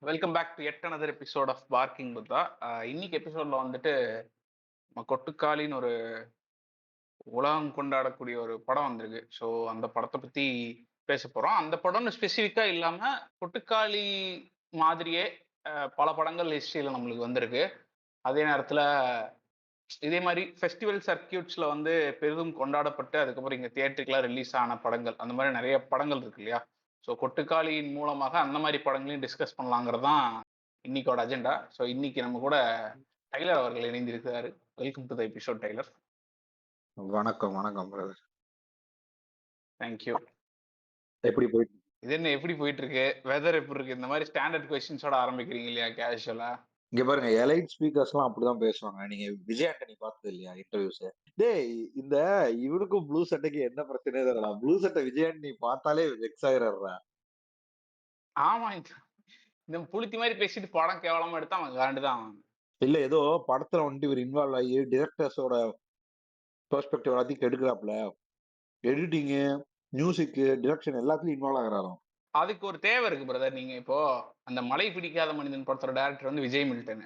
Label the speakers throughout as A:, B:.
A: Welcome back to at another episode of parking Buddha. இன்னைக்கு எபிசோட்ல வந்துட்டு நம்ம கொட்டுக்காலின்னு ஒரு உலகம் கொண்டாடக்கூடிய ஒரு படம் வந்திருக்கு. ஸோ அந்த படத்தை பத்தி பேச போறோம். அந்த படம்னு ஸ்பெசிஃபிக்கா இல்லாம கொட்டுக்காளி மாதிரியே பல படங்கள் ஹிஸ்டரியில நம்மளுக்கு வந்திருக்கு. அதே நேரத்துல இதே மாதிரி ஃபெஸ்டிவல் சர்க்கியூட்ஸ்ல வந்து பெரிதும் கொண்டாடப்பட்டு அதுக்கப்புறம் இங்க தியேட்டருக்குலாம் ரிலீஸ் ஆன படங்கள், அந்த மாதிரி நிறைய படங்கள் இருக்கு இல்லையா? ஸோ கொட்டுக்காளியின் மூலமாக அந்த மாதிரி படங்களையும் டிஸ்கஸ் பண்ணலாங்கிறது தான் இன்னைக்கோட அஜெண்டா. ஸோ இன்னைக்கு நம்ம கூட டைலர் அவர்கள் இணைந்திருக்கிறாரு. Welcome to the episode Tyler.
B: வணக்கம் வணக்கம் பிரதர்.
A: தேங்க்யூ.
B: எப்படி போயிட்டு
A: இது என்ன எப்படி போயிட்டு இருக்கு? வெதர் எப்படி இருக்கு? இந்த மாதிரி ஸ்டாண்டர்ட் கொஸ்டின்ஸோட ஆரம்பிக்கிறீங்க இல்லையா கேஷுவலா?
B: இங்க பாருங்க, எலைட் ஸ்பீக்கர்ஸ் எல்லாம் அப்படிதான் பேசுவாங்க. நீங்க விஜய் ஆண்டனி பார்த்தது இல்லையா இன்டர்வியூஸ்? டேய், இந்த இவனுக்கும் ப்ளூ சட்டைக்கு என்ன பிரச்சனை தெரியல. ப்ளூ சட்டை விஜய் ஆண்டனி பார்த்தாலே வெக்ஸ் ஆயிடுறா.
A: ஆமா, இந்த புளுத்தி மாதிரி பேசிட்டு படம் கேவலமா எடுத்தா அவன் காண்டுதான் அவன்.
B: இல்ல, ஏதோ படத்துல வந்துட்டு இவர் இன்வால்வ் ஆகி டிரெக்டர்ஸோட பெர்ஸ்பெக்டிவ் எல்லாத்தையும் கெடுக்கிறாப்ல. எடிட்டிங்கு, மியூசிக், டிரெக்ஷன் எல்லாத்துலயும் இன்வால்வ் ஆகுறாராம்.
A: அதுக்கு ஒரு தேவை இருக்கு பிரதர். நீங்க இப்போ அந்த மலை பிடிக்காத மனிதன் படத்தோட டைரக்டர் வந்து விஜய் மில்டன்.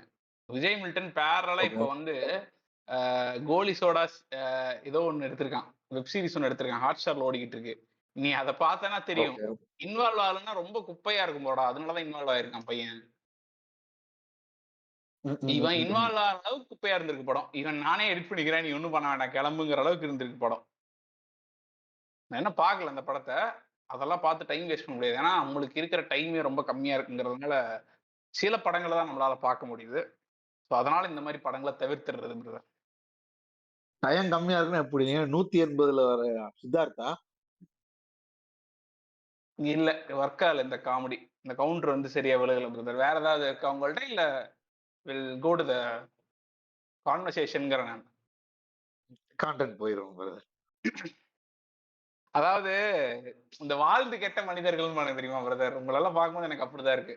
A: விஜய் மில்டன் பேரலா இப்போ வந்து கோலி சோடாஸ் ஏதோ ஒன்று எடுத்திருக்கான், வெப் சீரிஸ் ஒன்று எடுத்திருக்கான், ஹாட் ஸ்டார்ல ஓடிக்கிட்டு இருக்கு. நீ அதை பார்த்தனா தெரியும். இன்வால்வ் ஆகலன்னா ரொம்ப குப்பையா இருக்கும் போடா, அதனாலதான் இன்வால்வ் ஆயிருக்கான் பையன். இவன் இன்வால்வ் ஆகிற அளவுக்கு குப்பையா இருந்திருக்கு படம். இவன் நானே எடிட் பண்ணிக்கிறேன், நீ ஒன்றும் பண்ண வேண்டாம் கிளம்புங்கிற அளவுக்கு இருந்திருக்கு படம். நான் என்ன பார்க்கல அந்த படத்தை, அதெல்லாம் பார்த்து டைம் வேஸ்ட் பண்ண முடியாது. ஏன்னா நம்மளுக்கு இருக்கிற டைமே ரொம்ப கம்மியா இருக்குங்கிறதுனால சில படங்களை தான் நம்மளால பார்க்க முடியுது. ஸோ அதனால இந்த மாதிரி படங்களை தவிர்த்துறது.
B: டைம் கம்மியா இருக்குன்னா எப்படி? 180ல வர சித்தார்த்தா
A: இல்ல ஒர்க் ஆகல இந்த காமெடி, இந்த கவுண்டர் வந்து சரியா விலகல பிரதர். வேற ஏதாவது இருக்கா உங்கள்ட்ட? இல்ல வில் கோ டு த கான்வர்சேஷன்ங்கிற நான்.
B: கான்டென்ட் போயிடும் பிரதர்.
A: அதாவது இந்த வாழ்ந்து கெட்ட மனிதர்கள் தெரியுமா பிரதர்? உங்களெல்லாம் பார்க்கும்போது எனக்கு அப்படிதான் இருக்கு.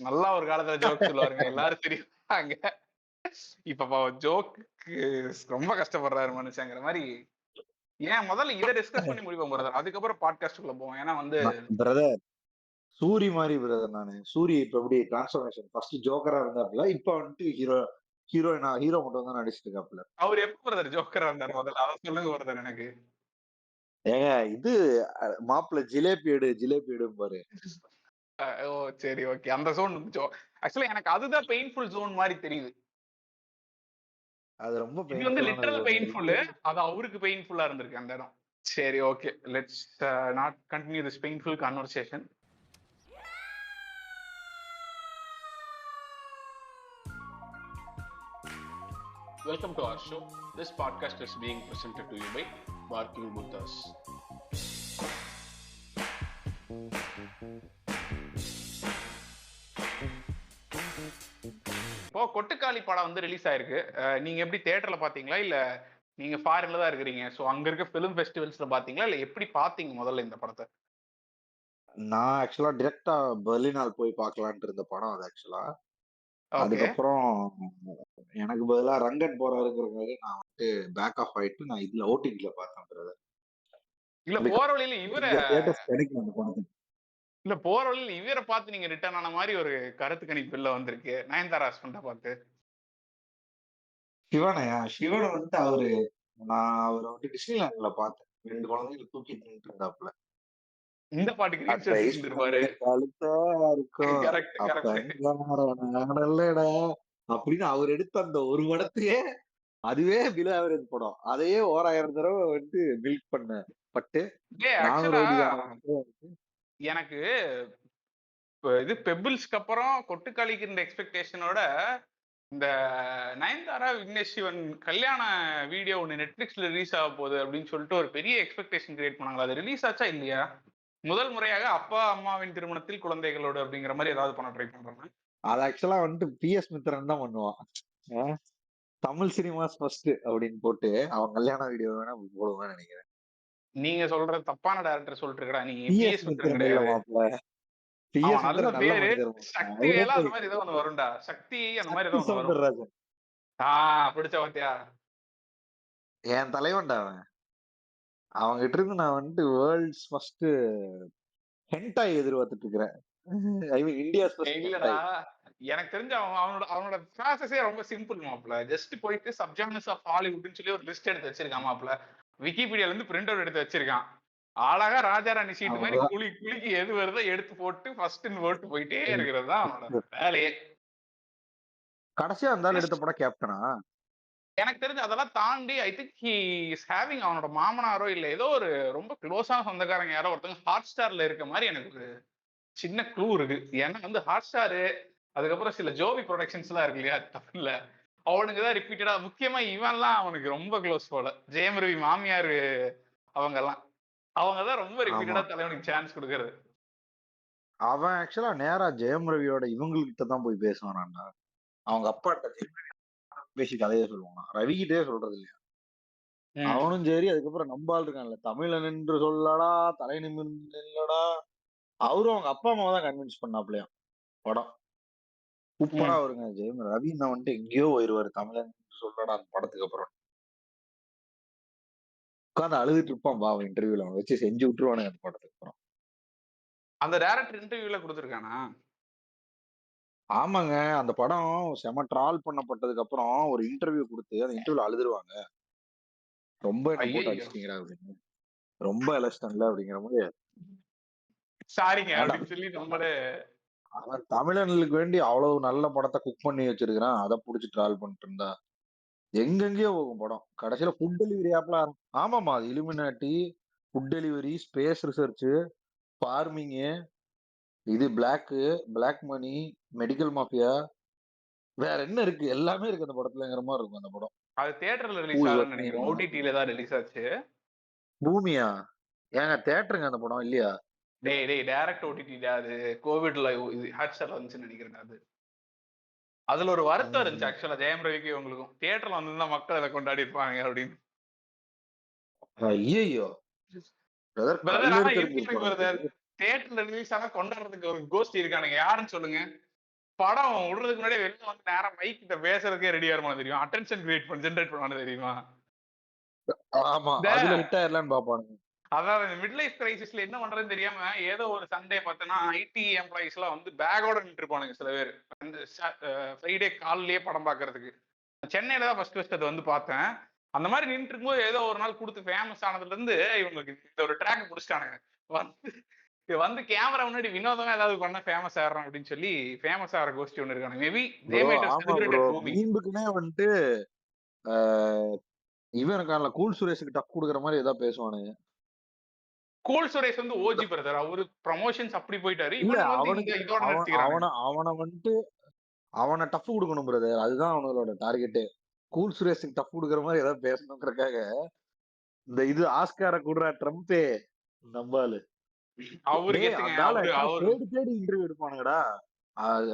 A: நல்லா ஒரு காலத்துல ஜோக் சொல்லுவாருங்க, எல்லாரும் தெரியுமாங்க. இப்ப ஜோக்கு ரொம்ப கஷ்டப்படுறாரு மனுஷங்கிற மாதிரி. ஏன் முதல்ல இதை டிஸ்கஸ் பண்ணி முடிப்போம் பிரதர், அதுக்கப்புறம் பாட்காஸ்டுக்குள்ள போவோம். ஏன்னா வந்து
B: பிரதர் சூரி மாதிரி பிரதர். நானு சூரி இப்ப எப்படி டிரான்ஸ்பர்மேஷன், ஃபர்ஸ்ட் ஜோக்கரா இருந்தாப்ல, இப்ப வந்துட்டு ஹீரோ மட்டும் தான் நடிச்சிட்டு இருக்காப்ல.
A: அவர் எப்ப பிரதர் ஜோக்கரா இருந்தாரு முதல்ல அதை சொல்லுங்க பிரதர் எனக்கு.
B: ஏங்க, இது மாப்பிள்ள ஜிலேபி எடு பாரு.
A: ஓ சரி, ஓகே. அந்த ஜோன் ஆக்சுவலா எனக்கு அதுதான் பெயின்ஃபுல் ஜோன் மாதிரி தெரியுது.
B: அது ரொம்ப
A: இது வந்து லிட்டரல் பெயின்ஃபுல், அது அவருக்கு பெயின்ஃபுல்லா இருந்திருக்கு அந்த இடம். சரி, okay, let's not continue this painful conversation. Welcome to our show. This podcast is being presented to you by Barking Buddhas. இப்போ கொட்டுக்காளி படம் வந்து ரிலீஸ் ஆயிருக்கு. நீங்க எப்படி தியேட்டர்ல பாத்தீங்களா, இல்ல நீங்க ஃபாரின்ல தான் இருக்கிறீங்க, சோ அங்க இருக்க பிலிம் ஃபெஸ்டிவல்ஸ்ல பாத்தீங்களா, இல்ல எப்படி பாத்தீங்க முதல்ல இந்த படத்தை?
B: நான் ஆக்சுவலா டிரெக்டா பெர்லினால் போய் பார்க்கலான்ட்டு இருந்த படம் அது ஆக்சுவலா.
A: ஓகே.
B: அதுக்கப்புறம் எனக்கு பதிலா ரங்கன் போறாருங்கிறதுக்காக நான் வந்துட்டு பேக் ஆஃப் ஆயிட்டு நான் இதுல ஓடிடில பார்த்தேன் பிரதர்.
A: இல்ல போற வழியில இவரை
B: கிடைக்கும் அந்த படத்துக்கு.
A: இல்ல போற வழியில இவரை பார்த்து நீங்க ரிட்டர்ன் ஆன மாதிரி ஒரு கருத்து கணிப்பு இல்ல வந்திருக்கு, நயன்தாரா ஹஸ்பண்ட பார்த்து.
B: சிவனை வந்துட்டு நான் அவரை வந்துட்டு டிஸ்னிலாண்ட்ல பார்த்தேன். 2 குழந்தைகளை தூக்கி நின்னுட்டு இருந்தாப்புல.
A: இந்த பாட்டுக்கு ரீல்ஸ் எடுத்துட்டு இருந்திருப்பாரு.
B: கழுத்தா இருக்கும்
A: கரெக்ட் கரெக்ட்.
B: அப்படின்னு அவர் எடுத்த அந்த ஒரு படத்தையே, அதுவே பிலோ ஆவரேஜ் படம். அதையே 1000 தடவை வந்துட்டு பில்ட் பண்ண பட்டு
A: ஆக்சுவலா எனக்கு இது பெபிள்ஸ்க்கு அப்புறம் கொட்டுக்காளிக்கு இருந்த எக்ஸ்பெக்டேஷனோட இந்த நயன்தாரா விக்னேஷ் சிவன் கல்யாண வீடியோ ஒன்று நெட்ஃபிளிக்ஸ்ல ரிலீஸ் ஆக போகுது அப்படின்னு சொல்லிட்டு ஒரு பெரிய எக்ஸ்பெக்டேஷன் கிரியேட் பண்ணாங்களா. அது ரிலீஸ் ஆச்சா இல்லையா? முதல் முறையாக அப்பா அம்மாவின் திருமணத்தில் குழந்தைகளோடு அப்படிங்கிற மாதிரி ஏதாவது பண்ண ட்ரை பண்றாங்க.
B: அது ஆக்சுவலா வந்துட்டு PS மித்ரன் தான் பண்ணுவான். தமிழ் சினிமாஸ் ஃபர்ஸ்ட் அப்படின்னு போட்டு அவன் கல்யாண வீடியோ வேணா போடுவான்னு நினைக்கிறேன்.
A: நீங்க சொல்ற தப்பான டைரக்டர் சொல்லிட்டு இருக்கடா. நீங்க
B: PS மித்ரன் இல்ல மாப்பிள்ள.
A: நல்ல பேரு சக்தி வேலா அந்த மாதிரி ஏதோ ஒண்ணு வரும்டா. சக்தி அந்த மாதிரி ஏதோ ஒண்ணு வரும். பிடிச்ச வாத்தியா
B: என் தலைவன்டா அவன். அவங்க கிட்ட இருந்து நான் வந்துட்டு வேர்ல்ட்ஸ் ஃபர்ஸ்ட் ஹென்டாய் எதிர்பார்த்துட்டு இருக்கிறேன். ஐ மீன் இந்தியாஸ் ஃபர்ஸ்ட்
A: இல்லடா,
B: ஹென்டாய்.
A: எனக்கு தெரிஞ்சு அவன் அவனோட அவனோட ப்ராசஸே ரொம்ப சிம்பிள் மாப்ள. ஜஸ்ட் போயிட்டு சப்ஜானர்ஸ் ஆஃப் ஹாலிவுட்ன்னு சொல்லி ஒரு லிஸ்ட் எடுத்து வச்சிருக்கான் மாப்ள. விக்கிபீடியால இருந்து பிரிண்ட் அவுட் எடுத்து வச்சிருக்கான். அழகா ராஜா ராணி சீட்டு மாதிரி
B: அவ்வளவுதான்.
A: குலுக்கி எது வருதோ எடுத்து போட்டு ஃபர்ஸ்ட்ன்னு போட்டு போயிட்டே இருக்கிறது தான் அவனோட வேலையே.
B: கடைசியா அந்த ஆள் எடுத்த
A: ஜஸ்ட்
B: படம் கேப்டனா?
A: எனக்கு தெரிஞ்சு அதெல்லாம் தாண்டி I think he is having அவனோட மாமனாரோ இல்ல ஏதோ ஒரு ரொம்ப க்ளோஸான சொந்தக்காரங்க யாரோ ஒருத்தங்க ஹாட் ஸ்டார்ல இருக்க மாதிரி எனக்கு ஒரு சின்ன க்ளூ இருக்கு. ஏன்னா வந்து ஹாட் ஸ்டாரு, அதுக்கப்புறம் சில ஜோவி ப்ரொடக்ஷன்ஸ் எல்லாம் இருக்கு இல்லையா தமிழ்ல, அவனுக்கு தான் ரிப்பீட்டடா முக்கியமா இவன்லாம் அவனுக்கு ரொம்ப க்ளோஸ் போல. ஜெயம் ரவி மாமியார் அவங்க எல்லாம் அவங்க தான் ரொம்ப
B: ஆமா.
A: ரிப்பீட்டடா தலைவனுக்கு சான்ஸ் கொடுக்கறது.
B: அவன் ஆக்சுவலா நேரா ஜெயம் ரவியோட இவங்ககிட்ட தான் போய் பேசுவானாண்டா. அவங்க அப்பாட்ட பேசி கதையை சொல்லுவான். ரவி கிட்டே சொல்றது இல்லையா.
A: ம்,
B: அவனும் சரி, அதுக்கப்புறம் நம்பாள் இருக்கான்ல, தமிழன் என்று சொல்லடா, தலை நிமிர்ந்து நில்லடா. அவரும் அவங்க அப்பா அம்மாவை தான் கன்வின்ஸ் பண்ணாப்லயாம் படம். சூப்பரா
A: ம்.
B: வருங்க. ஜெயம் ரவி நான் வந்துட்டு எங்கேயோ போயிருவாரு தமிழன் என்று சொல்லடா அந்த படத்துக்கு அப்புறம். உட்காந்து அழுதுட்டு இருப்பான் பாவம், இன்டர்வியூல அவன் வச்சு செஞ்சு விட்டுருவானுங்க அந்த படத்துக்கு அப்புறம்.
A: அந்த டைரக்டர் இன்டர்வியூல கொடுத்துருக்கானா?
B: ஆமாங்க. அந்த படம் செம ட்ரால் பண்ணப்பட்டதுக்கு அப்புறம் ஒரு இன்டர்வியூ குடுத்து, அந்த இன்டர்வியூல அழுதுருவாங்க. ரொம்ப என்ன போட்டு
A: ஐயோ,
B: அடிச்சிட்டீங்கடா அப்படின்னு. ரொம்ப எலஸ்டன்ல அப்படிங்கிற போது,
A: சாரிங்க
B: ஏன்டா
A: அப்படின்னு சொல்லி நம்மளே.
B: அவன் தமிழர்களுக்கு வேண்டி அவ்வளவு நல்ல படத்தை குக் பண்ணி வச்சிருக்கிறான். அதை புடிச்சு ட்ரால் பண்ணிட்டு இருந்தா எங்கெங்கேயோ போகும் படம். கடைசியில ஃபுட் டெலிவரி ஆப்ல ஆமாமா, அது Illuminati, food delivery, space research, farming, இது பிளாக் மணி, மெடிக்கல் மாஃபியா, வேற என்ன இருக்கு? எல்லாமே இருக்கு அந்த படத்துலங்கிற மாதிரி இருக்கும் அந்த படம்.
A: அது தியேட்டர்ல
B: ஹூ
A: ரிலீஸ்
B: இஸ்
A: ஆகலன்னு
B: ஒர்க்கிங்
A: நினைக்கிறேன்.
B: இன்
A: ஓடிடில தான் ரிலீஸ் ஆச்சு.
B: பூமியா? ஏங்க தியேட்டருங்க அந்த படம் இல்லையா?
A: டேய் டேய் டைரக்ட் ஓடிடிடா அது. கோவிட்ல இது ஹாட்ஸ்டார்ல வந்துச்சுன்னு நினைக்கிறேன் அது. அதுல ஒரு வருத்தம் இருந்துச்சு
B: ம்ஹ்ம்.
A: ஆக்சுவலா ஜெயம் ரவிக்கு இவங்களுக்கும். தியேட்டர்ல வந்திருந்தா மக்கள் இதை கொண்டாடி இருப்பாங்க அப்படின்னு.
B: ஐயய்யோ! பிரதர்
A: பிரதர்
B: கல்
A: ஆனா எப்படி
B: எடுத்தெறிஞ்சிரும்
A: இருக்கு
B: போல
A: பிரதர்?
B: இருக்கு.
A: தியேட்டர்ல ரிலீஸ் ஆனா கொண்டாடுறதுக்கு ஒரு கோஷ்டி இருக்கானுங்க. யாருன்னு சொல்லுங்க? படம் விடுறதுக்கு முன்னாடியே வெளில வந்து நேரா மைக் கிட்ட பேசுறதுக்கே ரெடியா இருப்பானு தெரியும். அட்டென்ஷன் கிரியேட் பண்ணி ஜெனரேட் பண்ணுவானு தெரியுமா?
B: ஆமா.
A: இந்த
B: அதுல ஹிட் ஆயிரலாம்ன்னு பாப்பானுங்க.
A: அதாவது இந்த மிட் லைஃப் கிரைசிஸ்ல என்ன பண்றதுன்னு தெரியாம ஏதோ ஒரு சண்டே பார்த்தோன்னா ஐடி எம்ப்ளாயிஸ் எல்லாம் வந்து பேக்கோட நின்று இருப்பானுங்க சில பேர். அந்த ஃப்ரைடே காலையிலேயே படம் பார்க்கறதுக்கு. சென்னையில தான் ஃபர்ஸ்ட் அது வந்து பார்த்தேன். அந்த மாதிரி நின்றுட்டு இருக்கும்போது ஏதோ ஒரு நாள் கொடுத்து ஃபேமஸ் ஆனதுல இருந்து இவங்களுக்கு இந்த ஒரு ட்ராக் முடிச்சிட்டானுங்க. வந்து வந்து கேமரா முன்னாடி வினோதமா ஏதாவது பண்ணா ஃபேமஸ் ஆயிடுறோம் அப்படின்னு சொல்லி ஃபேமஸ் ஆகிற கோஷ்டி ஒன்று இருக்காங்க. Maybe they
B: bro
A: might have
B: ஆமா ப்ரோ.
A: செலிப்ரேட்டட் பூமி.
B: மீம்புக்குன்னே வந்துட்டு இவன் இருக்கான்ல, கூல் சுரேஷுக்கு டஃப் குடுக்குற மாதிரி ஏதாவது பேசுவானுங்க.
A: கூல் சுரேஷ் வந்து ஓஜி பிரதர். அவரு ப்ரமோஷன்ஸ் அப்படி போயிட்டாரு.
B: இல்ல
A: இவனுங்க வந்து இந்த
B: அவனுக்கு
A: இதோட
B: அவன்
A: நிறுத்திக்கிறானுங்க.
B: அவன அவன வந்துட்டு அவன டஃப் குடுக்கணும் பிரதர். அதுதான் அவனுங்களோட டார்கெட்டே. கூல் சுரேஷுக்கு டஃப் குடுக்குற மாதிரி ஏதாவது பேசணுங்கிறதுக்காக, இந்த இது ஆஸ்கார குடுறா ட்ரம்ப்பே நம்ம ஆளு.
A: அவரு
B: டேய்
A: கெத்துங்க.
B: அந்த ஆளு
A: அவரு
B: ஆக்சுவலா
A: அவரு
B: தேடி தேடி இன்டர்வியூ எடுப்பானுங்கடா.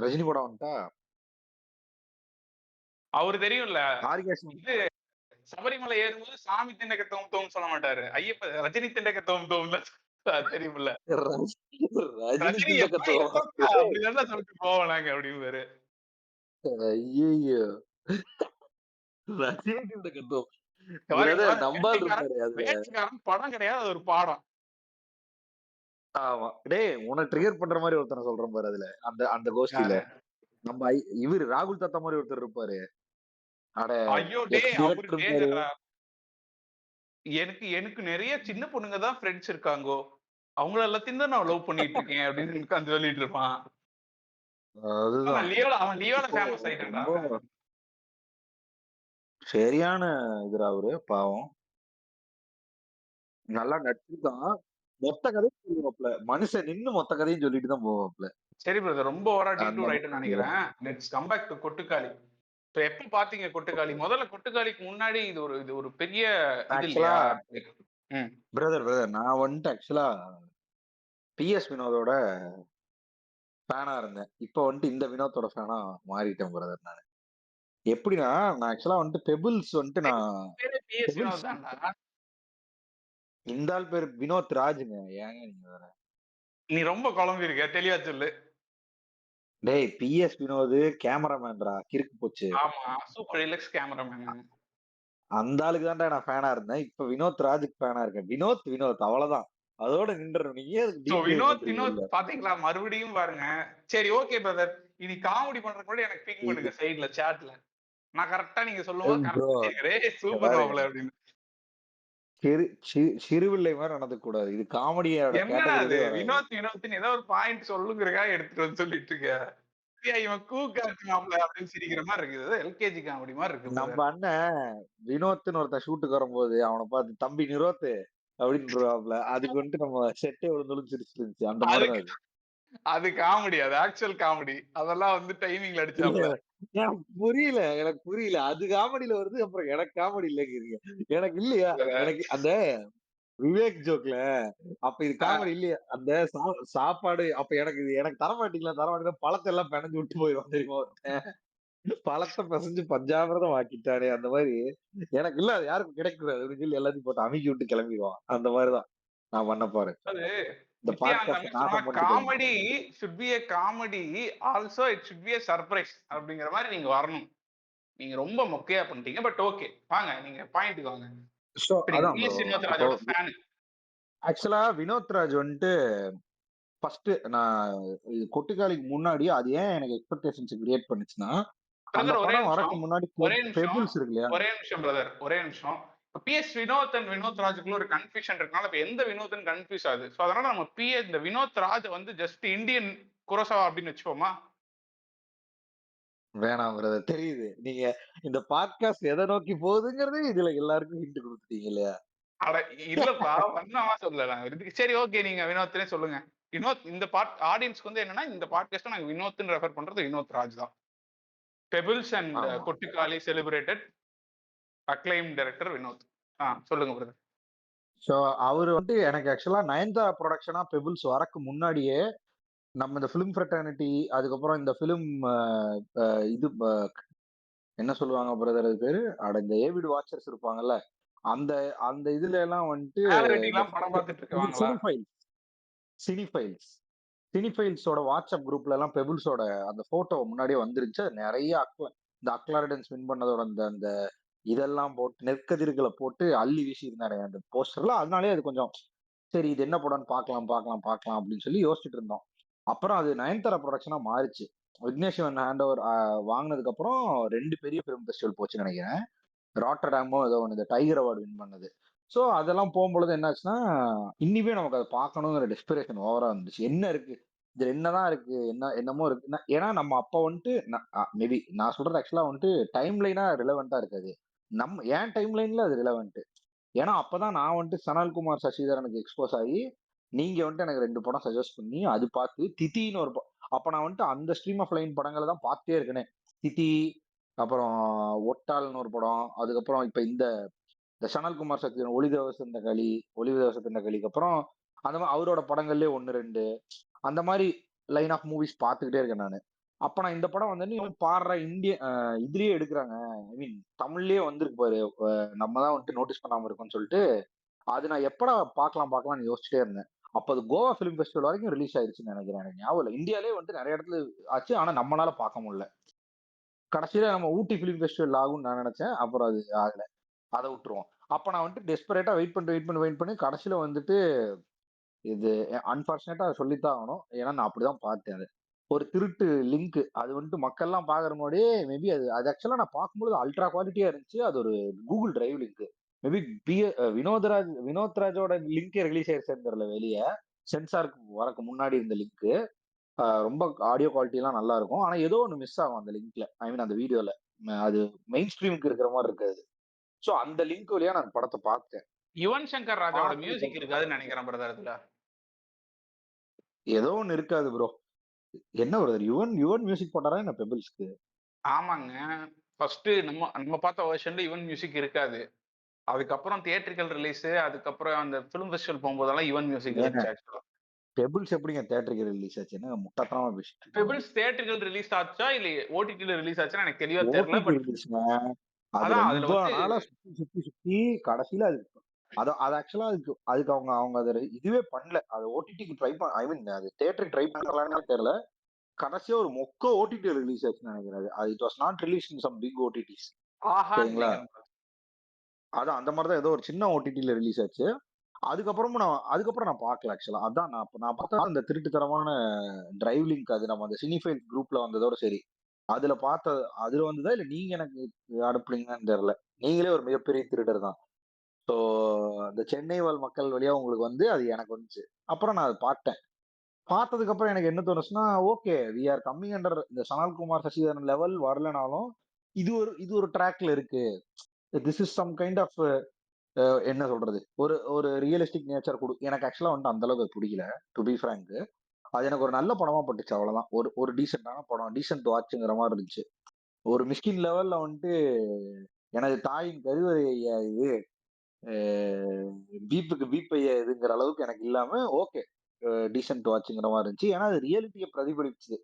B: ரஜினி படம் வந்துட்டா
A: அவரு தெரியும்ல.
B: ஆரிகேஷன்
A: இது சபரிமலை ஏறும்போது சாமி திண்டக்க தோம் தோம்னு சொல்ல மாட்டாரு. ஐயப்ப ரஜினி திண்டக்க தோம் தோம்ல தெரியும்ல.
B: ரஜினி
A: ரஜினி
B: திண்டக்க
A: எப்பா
B: தோணும்.
A: எப்பப்பா அப்படிதான் சொல்லிட்டு போவோம் நாங்க அப்படிம்பாரு.
B: ஐயையோ! ரஜினி திண்டக்க தோணும்.
A: சாரி
B: பிரதர் நம்பால்
A: வேட்டைக்காரன்.
B: இருப்பாரு அதுல.
A: வேட்டைக்காரன் படம் கிடையாது, அது ஒரு பாடம்.
B: ஆமா. டேய் உன்ன ட்ரிகர் பண்ற மாரி ஒருத்தன சொல்றேன் பாரு அதுல. அந்த அந்த கோஷ்டியில.
A: யாரு?
B: நம்ம இவரு ராகுல் தாத்தா மாரி ஒருத்தர் இருப்பாரு. அட
A: ஐயோ டே
B: எக்ஸ்
A: அவரு
B: டைரக்டர் இருப்பாரு.
A: டேஞ்சர்டா. எனக்கு எனக்கு நிறைய சின்ன பொண்ணுங்க தான் ஃப்ரெண்ட்ஸ் இருக்காங்கோ. அவங்கள எல்லாத்தையும் தான் நான் லவ் பண்ணிட்டு இருக்கேன் அப்படின்னு உட்கார்ந்து சொல்லிட்டு இருப்பான்.
B: அதுதான்.
A: அவன் லியோல
B: இப்போ
A: ஃபேமஸ் ஆயிட்டான்டா.
B: ரொம்ப சரியான இதுடா அவரு பாவம். நல்லா நடிச்சிருக்கான். மொத்த கதையும் சொல்லுவாப்ல. மனுஷன் நின்னு மொத்த கதையும் சொல்லிட்டு தான் போவாப்ல.
A: சரி பிரதர். ரொம்ப ஓவரா
B: அந்த
A: டீடூர் ஆயிட்டுன்னு
B: மாதிரி.
A: நினைக்கிறேன். Let's come back to Kottukkaali. இப்ப எப்ப பாத்தீங்க கொட்டுக்காளி? முதல்ல கொட்டுக்காளிக்கு முன்னாடி இது ஒரு பெரிய இது
B: ஆக்சுவலா
A: இல்லையா? ம்.
B: பிரதர் நான் வந்துட்டு ஆக்சுவலா பிஎஸ் வினோதோட ஃபேனா இருந்தேன். இப்ப வந்துட்டு இந்த வினோத்தோட ஃபேனா மாறிட்டேன் பிரதர் நானு. எப்படின்னா, நான் ஆக்சுவலா வந்துட்டு பெபிள்ஸ் வந்துட்டு நான்
A: பேரே பிஎஸ்
B: பெபிள்ஸ்
A: வினோத் தான்டா.
B: இந்த ஆள் பேரு வினோத் ராஜ்ங்க. ஏங்க நீங்க வேற.
A: நீ ரொம்ப குழம்பி இருக்க. தெளிவா சொல்லு.
B: டேய் பிஎஸ் வினோத் கேமராமேன்டா கிறுக்கு போச்சு.
A: ஆமா. Super relax cameraman.
B: அந்த ஆளுக்கு தான்டா நான் ஃபேனா இருந்தேன். இப்ப வினோத் ராஜுக்கு ஃபேனா இருக்கேன். வினோத் அவ்வளவுதான். அதோட நின்றணும். நீங்க ஏன் அதுக்கு
A: சோ
B: டீப் டைவ்
A: வினோத்
B: பண்றீங்க
A: வினோத்
B: உள்ள?
A: பாத்தீங்களா? மறுபடியும் பாருங்க. சரி ஓகே பிரதர். இனி காமெடி பண்றதுக்கு முன்னாடி எனக்கு பிங்
B: இது
A: பண்ணுங்க சைடுல சாட்ல. நான் கரெக்ட்டா நீங்க சொல்லும்போது
B: ப்ரோ
A: கரெக்ட்டா கேட்கிறேன். ஏய்
B: இங்க
A: சூப்பர்
B: பாருங்க.
A: மாப்ள அப்படின்னு.
B: சிறுபிள்ளை மாரி நடந்துக்க கூடாது. இது காமெடியோட
A: என்னடா அது?
B: கேட்டகரியிலயே வராது.
A: வினோத் வினோத்ன்னு ஏதோ ஒரு பாயிண்ட் சொல்லுங்கிறதுக்காக எடுத்துட்டு வந்து சொல்லிட்டு இருக்க. ஏய் இவன் கூக்கா இருக்கான்ல அப்படின்னு சிரிக்கிற மாரி இருக்குது. ஏதோ எல்கேஜி காமெடி மாரி இருக்கு
B: நம்ம
A: பிரதர்.
B: அண்ணன் வினோத்ன்னு ஒருத்தன் ஷூட்டுக்கு வரும்போது, அவன பார்த்து "தம்பி நிரோத்து" அப்படின்ருவாப்புல. அதுக்கு வந்துட்டு நம்ம செட்டே விழுந்தாலும் சிரிச்சுட்டு இருந்துச்சு. அந்த மாரி தான்
A: அதுக்கு
B: அது.
A: அது காமெடி. அது ஆக்சுவல் காமெடி. அதெல்லாம் வந்து டைமிங்ல
B: இல்ல
A: அடிச்சாப்ல.
B: எனக்கு புரியல. அது காமெடில வருது. அப்புறம் எனக்கு காமெடி இல்லங்கிறீங்க. எனக்கு இல்லையா? எனக்கு அந்த விவேக் ஜோக்ல அப்ப இது காமெடி இல்லையா? அந்த சாப்பாடு அப்ப எனக்கு தரமாட்டீங்களா? தரமாட்டீங்களா? பழத்த எல்லாம் பெனஞ்சு விட்டு போயிருவான் தெரியுமா ஒருத்தன். பழத்த பெசஞ்சு பஞ்சாமிர்தம் ஆக்கிட்டானே! அந்த மாரி எனக்கு இல்ல அது யாருக்கும் கிடைக்கக்கூடாது அப்படின்னு சொல்லி எல்லாத்தையும் போட்டு அமுக்கி விட்டு கிளம்பிருவான். அந்த மாரி தான் நான் பண்ண போறேன்.
A: அது
B: இந்த
A: நித்யானந்த
B: பாட்காஸ்ட்ட
A: அமைச்சர் சொன்னா
B: நாசம் பண்ணிட்டு கிளம்பி
A: comedy should be a comedy also it should be a surprise அப்படிங்கிற மாரி நீங்க வரணும். நீங்க ரொம்ப மொக்கையா பண்ணிட்டீங்க. But okay. வாங்க நீங்க பாயிண்ட்க்கு வாங்க.
B: ஸோ
A: இப்ப நீங்க
B: அதான் ப்ரோ.
A: வி.எஸ்.
B: இப்போ
A: வினோத்ராஜோட ஃபேன்.
B: ஆக்சுவலா வினோத் ராஜ் வந்துட்டு ஃபர்ஸ்ட்டு நான் இது கொட்டுக்காளிக்கு முன்னாடி அது ஏன் எனக்கு எக்ஸ்பெக்டேஷன்ஸ் கிரியேட் பண்ணுச்சுன்னா, அந்த
A: பிரதர் ஒரே
B: படம்
A: நிமிஷம்.
B: வரக்கு முன்னாடி
A: ஒரே நிமிஷம்.
B: பெபிள்ஸ் இருக்கு இல்லையா?
A: ஒரே நிமிஷம் பிரதர். ஒரே நிமிஷம். இப்ப பி.எஸ். வினோத் அண்ட் வினோத் ராஜுக்குள்ள ஒரு கன்ஃப்யூஷன் இருக்கனால, இப்ப எந்த வினோத்ன்னு கன்ஃப்யூஸ் ஆகுது. சோ அதனால நம்ம இந்த வினோத் ராஜ் வந்து ஜஸ்ட் இந்தியன் குரோசவா அப்படின்னு வச்சுப்போமா?
B: வேணாம் பிரதர் தெரியுது. நீங்க இந்த பாட்காஸ்ட் எத நோக்கி போகுதுங்கிறதே இதுல எல்லாருக்கும் ஹிண்ட் குடுத்துட்டீங்க இல்லையா?
A: அட இல்லப்பா. வண்ணமா சொல்லல. நான் சரி ஓகே. நீங்க வினோத்னே சொல்லுங்க. வினோத் இந்த ஆடியன்ஸ்க்கு வந்து என்னன்னா, இந்த பாட்காஸ்ட்ட நாங்க வினோத்ன்னு ரெஃபர் பண்றது வினோத் ராஜ் தான். பெபிள்ஸ் அண்ட்
B: ஆமா.
A: கொட்டிக்காலி செலிபிரேட்டட் அக்ளைம் டைரக்டர் வினோத். சொல்லுங்க பிரதர்.
B: ஸோ அவரு வந்து எனக்கு ஆக்சுவலா நயன்தாரா புரொடக்ஷனா பெபிள்ஸ் வரக்கு முன்னாடியே, நம்ம இந்த ஃபிலிம் ஃப்ரெட்டர்னிட்டி அதுக்கப்புறம் இந்த ஃபிலிம் அ அ இது என்ன சொல்லுவாங்க பிரதர் அது பேரு? அட இந்த ஏவிட் வாட்சர்ஸ் இருப்பாங்கல்ல. அந்த அந்த இதுல எல்லாம் வந்துட்டு
A: மேல
B: இந்த
A: வெட்டிலாம் படம் பார்த்துட்டு இருக்குவாங்களா?
B: சினிஃபைல் சினிஃபைல்ஸ் சினிஃபைல்ஸோட வாட்ஸ்அப் குரூப்ல எல்லாம் பெபிள்ஸோட அந்த போட்டோ முன்னாடியே வந்துருச்சு. அது நெறைய இந்த அக்லாரிடன்ஸ் வின் பண்ணதோட அந்த அந்த இதெல்லாம் போட்டு நெற்கதிர்களை போட்டு அள்ளி வீசியிருந்தாரு அந்த போஸ்டர்ல. அதனாலேயே அது கொஞ்சம் சரி இது என்ன படம்னு பார்க்கலாம் அப்படின்னு சொல்லி யோசிச்சுட்டு இருந்தோம். அப்புறம் அது நயன்தாரா ப்ரொடக்ஷனா மாறிச்சு. விக்னேஷ் சிவன் ஹேண்ட் ஓவர் வாங்குனதுக்கு அப்புறம் 2 பெரிய ஃபிலிம் ஃபெஸ்டிவல் போச்சுன்னு நினைக்கிறேன். ராட்டர்டாமோ ஏதோ ஒண்ணு இந்த டைகர் அவார்டு வின் பண்ணது. சோ அதெல்லாம் போகும்பொழுது என்னாச்சுன்னா, இன்னிமே நமக்கு அத பார்க்கணுங்கிற டெஸ்பிரேஷன் ஓவரா இருந்துச்சு. என்ன இருக்கு? இதுல என்னதான் இருக்கு? என்னமோ இருக்கு. ஏன்னா நம்ம அப்ப வந்துட்டு மேபி நான் சொல்றது ஆக்சுவலா வந்துட்டு டைம் லைனா ரிலவென்ட்டா இருக்காது. என் டைம் லைன்ல அது ரிலவென்ட். ஏன்னா அப்பதான் நான் வந்துட்டு சனல்குமார் சசிதரனுக்கு எக்ஸ்போஸ் ஆகி, நீங்க வந்துட்டு எனக்கு 2 படம் சஜெஸ்ட் பண்ணி, அது பார்த்து தித்தின்னு ஒரு அப்ப நான் வந்துட்டு அந்த ஸ்ட்ரீம் ஆஃப் லைன் படங்கள தான் பார்த்துட்டே இருக்கேனே. தித்தி, அப்புறம் ஒட்டாள்ன்னு ஒரு படம். அதுக்கப்புறம் இப்ப இந்த இந்த சனல்குமார் சத்யன் ஒளிவு தேவசத்தின் களி அப்புறம் அந்த அவரோட படங்கள்லயே 1, 2 அந்த மாரி லைன் ஆஃப் மூவிஸ் பார்த்துக்கிட்டே இருக்கேன் நானு. அப்ப நான் இந்த படம் வந்து நீ பாடுற இந்திய இதுலயே எடுக்குறாங்க. ஐ மீன் தமிழ்லயே வந்திருக்கு பாரு. நம்ம தான் வந்துட்டு நோட்டீஸ் பண்ணாம இருக்கோம்னு சொல்லிட்டு, அது நான் எப்படா பார்க்கலாம்னு யோசிச்சுட்டே இருந்தேன். அப்ப அது கோவா ஃபிலிம் ஃபெஸ்டிவல் வரைக்கும் ரிலீஸ் ஆயிருச்சுன்னு நெனைக்கிறேன். எனக்கு ஞாபகம் இல்ல. இந்தியாலயே வந்துட்டு நெறைய இடத்துல ஆச்சு. ஆனா நம்மனால பார்க்க முடியல. கடைசியில நம்ம ஊட்டி ஃபிலிம் ஃபெஸ்டிவல் ஆகும்னு நான் நெனச்சேன். அப்புறம் அது ஆகல. அத விட்டுருவோம். அப்ப நான் வந்துட்டு டெஸ்பரேட்டா வெயிட் பண்ணி கடைசியில வந்துட்டு இது அன்பார்ச்சுனேட்டா அத சொல்லித்தான் ஆகணும். ஏன்னா நான் அப்படிதான் பார்த்தேன் அத. ஒரு திருட்டு லிங்க் அது வந்துட்டு மக்கள்லாம் பார்க்குற முன்னாடியே மேபி அது அது ஆக்சுவலா நான் பார்க்கும்போது அல்ட்ரா குவாலிட்டியா இருந்துச்சு. அது ஒரு கூகுள் டிரைவ் லிங்க். மேபி வினோத்ராஜோட லிங்க் ரிலீஸ் ஆயிருச்சான்னு தெரியல வெளிய. சென்சாருக்கு வரக்கு முன்னாடி இருந்த லிங்க். ரொம்ப ஆடியோ குவாலிட்டி எல்லாம் நல்லா இருக்கும். ஆனா ஏதோ ஒண்ணு மிஸ் ஆகும் அந்த லிங்க்ல. ஐ மீன் அந்த வீடியோல. அது மெயின் ஸ்ட்ரீமுக்கு இருக்கிற மாரி இருக்காது. சோ அந்த லிங்க் வழியா நான் படத்த பார்த்தேன்.
A: யுவன் சங்கர் ராஜாவோட
B: பார்த்ததுக்கு
A: மியூசிக் இருக்காதுன்னு நினைக்கிறேன் பிரதர் அதுல.
B: ஏதோ ஒண்ணு இருக்காது ப்ரோ. என்ன பிரதர் யுவன் யுவன் மியூசிக் போட்டாரா என்ன பெபிள்ஸ்க்கு?
A: ஆமாங்க. ஃபர்ஸ்ட் நம்ம நம்ம பார்த்த வெர்ஷன்ல யுவன் மியூசிக் இருக்காது. அதுக்கப்புறம் தியேட்ரிக்கல் ரிலீஸ், அதுக்கப்புறம் அந்த ஃபிலிம் ஃபெஸ்டிவல் போகும்போதெல்லாம் யுவன் மியூசிக்
B: ஏங்க
A: இருந்துச்சு ஆக்சுவலா.
B: பெபிள்ஸ் எப்படிங்க தியேட்டருக்கு ரிலீஸ் ஆச்சு? என்னங்க முட்டாள்தனமா பேசிட்டு இருக்கீங்க.
A: பெபிள்ஸ் தியேட்ரிக்கல் ரிலீஸ் ஆச்சா இல்ல ஓடிடில ரிலீஸ் ஆச்சான்னு எனக்கு தெளிவா தெரியல.
B: ஓடிடி
A: பட்
B: ரிலீஸ்ங்க. அது
A: அதான் அதுல
B: ரொம்ப
A: வந்து
B: நாளா சுத்தி கடைசியில அது அது ஆக்சுவலா அதுக்கு அவங்க அவங்க அத இதுவே பண்ணல. அது ஓடிடிக்கு ட்ரை பண்ண ஐ மீன் அது தியேட்டருக்கு ட்ரை பண்ணலாம்னே தெரியல. கடைசியா ஒரு மொக்க ஓடிடி ரிலீஸ் ஆச்சுன்னு நினைக்கிறேன். அது it was not release in some big OTTs.
A: ஆஹான்னு
B: சரிங்களா?
A: நினைக்கிறேன்.
B: அதான் அந்த மாரி தான் ஏதோ ஒரு சின்ன ஓடிடில ரிலீஸ் ஆச்சு. அதுக்கப்புறம் நான் பார்க்கல ஆக்சுவலா. அதான் நான் பார்த்தது அந்த திருட்டுத்தனமான டிரைவ் லிங்க். அது நம்ம அந்த சினிஃபைல் குரூப்ல வந்ததோட சரி. அதுல பார்த்த அதுல வந்ததா இல்ல நீங்க எனக்கு அனுப்புனீங்களான்னு தெரியல. நீங்களே ஒரு மிகப்பெரிய திருடர் தான். ஸோ இந்த சென்னை வாழ் மக்கள் வழியா உங்களுக்கு வந்து அது எனக்கு வந்துச்சு. அப்புறம் நான் அத பார்த்தேன். பார்த்ததுக்கு அப்புறம் எனக்கு என்ன தோணுச்சுன்னா, okay we are coming under இந்த சனல்குமார், சசிதரன் லெவல் வரலனாலும், இது ஒரு ட்ராக்ல இருக்கு. This is some kind of என்ன சொல்றது? ஒரு ஒரு ரியலிஸ்டிக் நேச்சர் எனக்கு ஆக்சுவலா வந்து அந்த அளவுக்கு அது புடிக்கல. To be frank. அது எனக்கு ஒரு நல்ல படமா பட்டுச்சு அவ்வளவுதான். ஒரு ஒரு டீசென்ட்டான படம். டீசென்ட் வாட்ச்ங்கிற மாரி இருந்துச்சு. ஒரு மிஸ்கின் லெவல்ல வந்துட்டு எனது தாயின் கருவறை ஐயா இது, அ பீப்புக்கு பீப் ஐயா இதுங்கிற அளவுக்கு எனக்கு இல்லாம, ஓகே டீசென்ட் வாட்ச்ங்கிற மாரி இருந்துச்சு. ஏன்னா அது ரியாலிட்டிய பிரதிபலிச்சுது.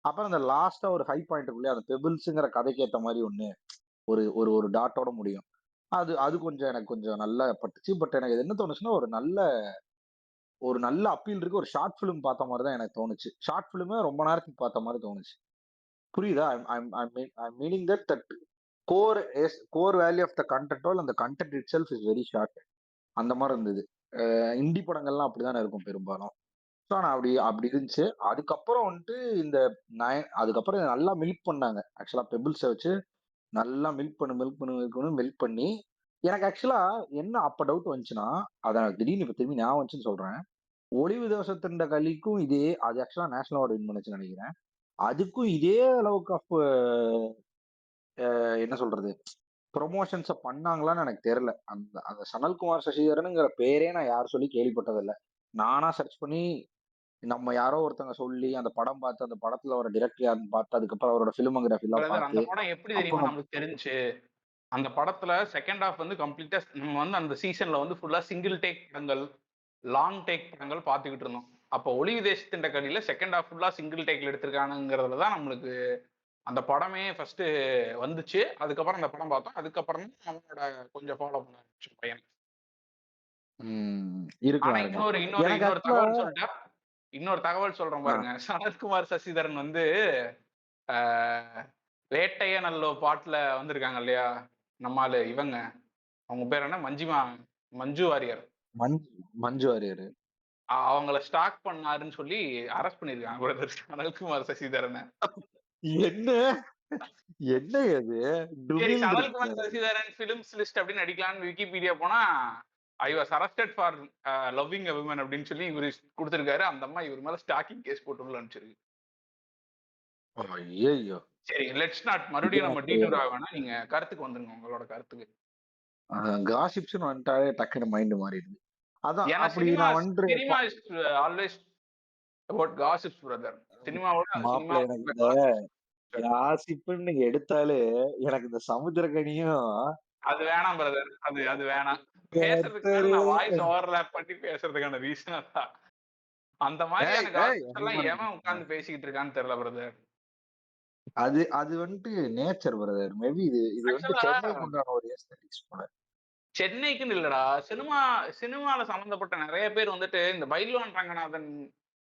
B: அப்புறம் அந்த லாஸ்ட்டா ஒரு ஹை பாயிண்ட் இருக்கு இல்லையா? அந்த பெபிள்ஸ்ங்கிற கதைக்கு ஏத்த மாரி ஒண்ணு, ஒரு ஒரு ஒரு டாட்டோட முடியும். அது அது கொஞ்சம் எனக்கு கொஞ்சம் நல்லா பட்டுச்சு. பட் எனக்கு இது என்ன தோணுச்சுன்னா, ஒரு நல்ல அப்பீல் இருக்கு. ஒரு ஷார்ட் ஃபிலிம் பார்த்த மாரி தான் எனக்கு தோணுச்சு. ஷார்ட் ஃபிலிம ரொம்ப நேரத்துக்கு பார்த்த மாரி தோணுச்சு. புரியுதா? I am meaning that core value of the content அந்த content itself is very short. அந்த மாரி இருந்தது. இண்டி படங்கள்லாம் அப்படித்தானே இருக்கும் பெரும்பாலும். ஸோ நான் அப்படி அப்படி இருந்துச்சு. அதுக்கப்புறம் வந்துட்டு இந்த அதுக்கப்புறம் இத நல்லா மில்க் பண்ணாங்க. ஆக்சுவலா பெபிள்ஸ வச்சு நல்லா மில்க் பண்ணி எனக்கு ஆக்சுவலா என்ன அப்ப டவுட் வந்துச்சுன்னா, அத திடீர்னு இப்ப திரும்பி ஞாபகம் வந்துச்சுன்னு சொல்றேன். ஒளிவு தேசத்தின் களிக்கும் அது ஆக்சுவலா நேஷனல் அவார்ட் வின் பண்ணுச்சுன்னு நெனைக்கிறேன். அதுக்கும் இதே அளவுக்கு என்ன சொல்றது? புரமோஷன்ஸ பண்ணாங்களான்னு எனக்கு தெரியல. அந்த அந்த சனல்குமார் சசிதரன்ங்கிற பேரே நான் யார் சொல்லி கேள்விப்பட்டதில்ல. நானா சர்ச் பண்ணி நம்ம யாரோ ஒருத்தங்க சொல்லி, அந்த படம் பார்த்து, அந்த படத்துல வர டைரக்டர் யாருன்னு பார்த்து, அதுக்கப்புறம் அவரோட ஃபிலிமோகிராஃபிலாம்
A: பிரதர் அந்த
B: பார்த்து,
A: படம் எப்படி
B: அப்போ
A: தெரியுமா நம்மளுக்கு தெரிஞ்சுச்சு? அந்த படத்துல செகண்ட் ஹால்ஃப் வந்து கம்ப்ளீட்டா நம்ம வந்து அந்த சீசன்ல வந்து ஃபுல்லா சிங்கிள் டேக் படங்கள், லாங் டேக் படங்கள் பார்த்துக்கிட்டு இருந்தோம். அப்போ ஒளிவு தேசத்தின் கடியில செகண்ட் ஹால்ஃப் ஃபுல்லா சிங்கிள் டேக்ல எடுத்திருக்காங்கங்கிறதுல தான் நம்மளுக்கு அந்த படமே ஃபர்ஸ்ட் வந்துச்சு. அதுக்கப்புறம் அந்த படம் பார்த்தோம். அதுக்கப்புறம் தான் அவனோட கொஞ்சம் ஃபாலோ பண்ண ஆரம்பிச்சோம் பையன. ஆனா
B: இருக்கலாம், இருக்கலாம்.
A: இன்னொரு இன்னொரு
B: எனக்கு
A: இன்னொரு
B: ஆக்சுவலா
A: தகவல் சொல்லட்டா? இன்னொரு தகவல் சொல்றேன்
B: ஆ
A: பாருங்க. சனத்குமார் சசிதரன் வந்து ஆ வேட்டையனல்லோ பாட்டுல வந்திருக்காங்க இல்லையா? நம்ம ஆளு இவங்க. அவங்க பேர் என்ன? மஞ்சு வாரியர்.
B: மஞ் மஞ்சு வாரியர்.
A: அவங்கள ஸ்டாக் பண்ணாருன்னு சொல்லி அரெஸ்ட் பண்ணியிருக்காங்க பிரதர் சனல்குமார் சசிதரன.
B: என்ன? என்னங்க இது?
A: சரி
B: டுமில்னு
A: சனல்குமார்
B: இருக்காரு.
A: சசிதரன் ஃபிலிம்ஸ் லிஸ்ட் அப்படின்னு அடிக்கலாம்னு விக்கிபீடியா போனா, I was arrested for loving a women அப்படின்னு சொல்லி இவரு குடுத்திருக்காரு. அந்த அம்மா இவர் மேல ஸ்டாக்கிங் கேஸ் போட்டு உள்ள அனுப்பிச்சிருக்கு.
B: ஐய்யய்யோ!
A: சரி லெட்ஸ் நாட்
B: இது
A: மறுபடியும் நம்ம
B: எனக்கு
A: டீட்டூர் ஆக வேணாம். நீங்க கருத்துக்கு வந்துருங்க உங்களோட கருத்துக்கு.
B: காசிப்ஸ்ன்னு வந்துட்டாலே டக்குனு மைண்ட் மாறிடுது. அதான்
A: ஏன்னா
B: அப்படி நான் வந்து
A: cinema is always about gossips brother. சினிமாவோட
B: மாப்பிள எனக்கு
A: சினிமாவோட
B: இந்த காசிப்புன்னு நீங்க எடுத்தாலே, எனக்கு இந்த சமுத்திரக்கனியும்,
A: அது வேணாம் பிரதர். அது அது வேணாம். பேசுறதுக்கு மேல
B: கர்த்தரே!
A: நான் வாய்ஸ் ஓவர்லேப் பண்ணி பேசுறதுக்கான ரீசன் அதான். அந்த
B: ஏய்,
A: மாதிரியான
B: ஏய்
A: காசிப்ஸ் எல்லாம்
B: ஹியூமன்
A: எவன் உட்கார்ந்து பேசிக்கிட்டு இருக்கான்னு தெரியல பிரதர்.
B: அது அது வந்துட்டு நேச்சர் பிரதர். மேபி இது இது வந்துட்டு
A: ஆக்சுவலா
B: சென்னைக்கு உண்டான ஒரு ஏஸ்தெடிக்ஸ் போல.
A: சென்னைக்குன்னு இல்லடா. சினிமால சம்மந்தப்பட்ட நெறைய பேர் வந்துட்டு இந்த பைல்வான் ரங்கநாதன்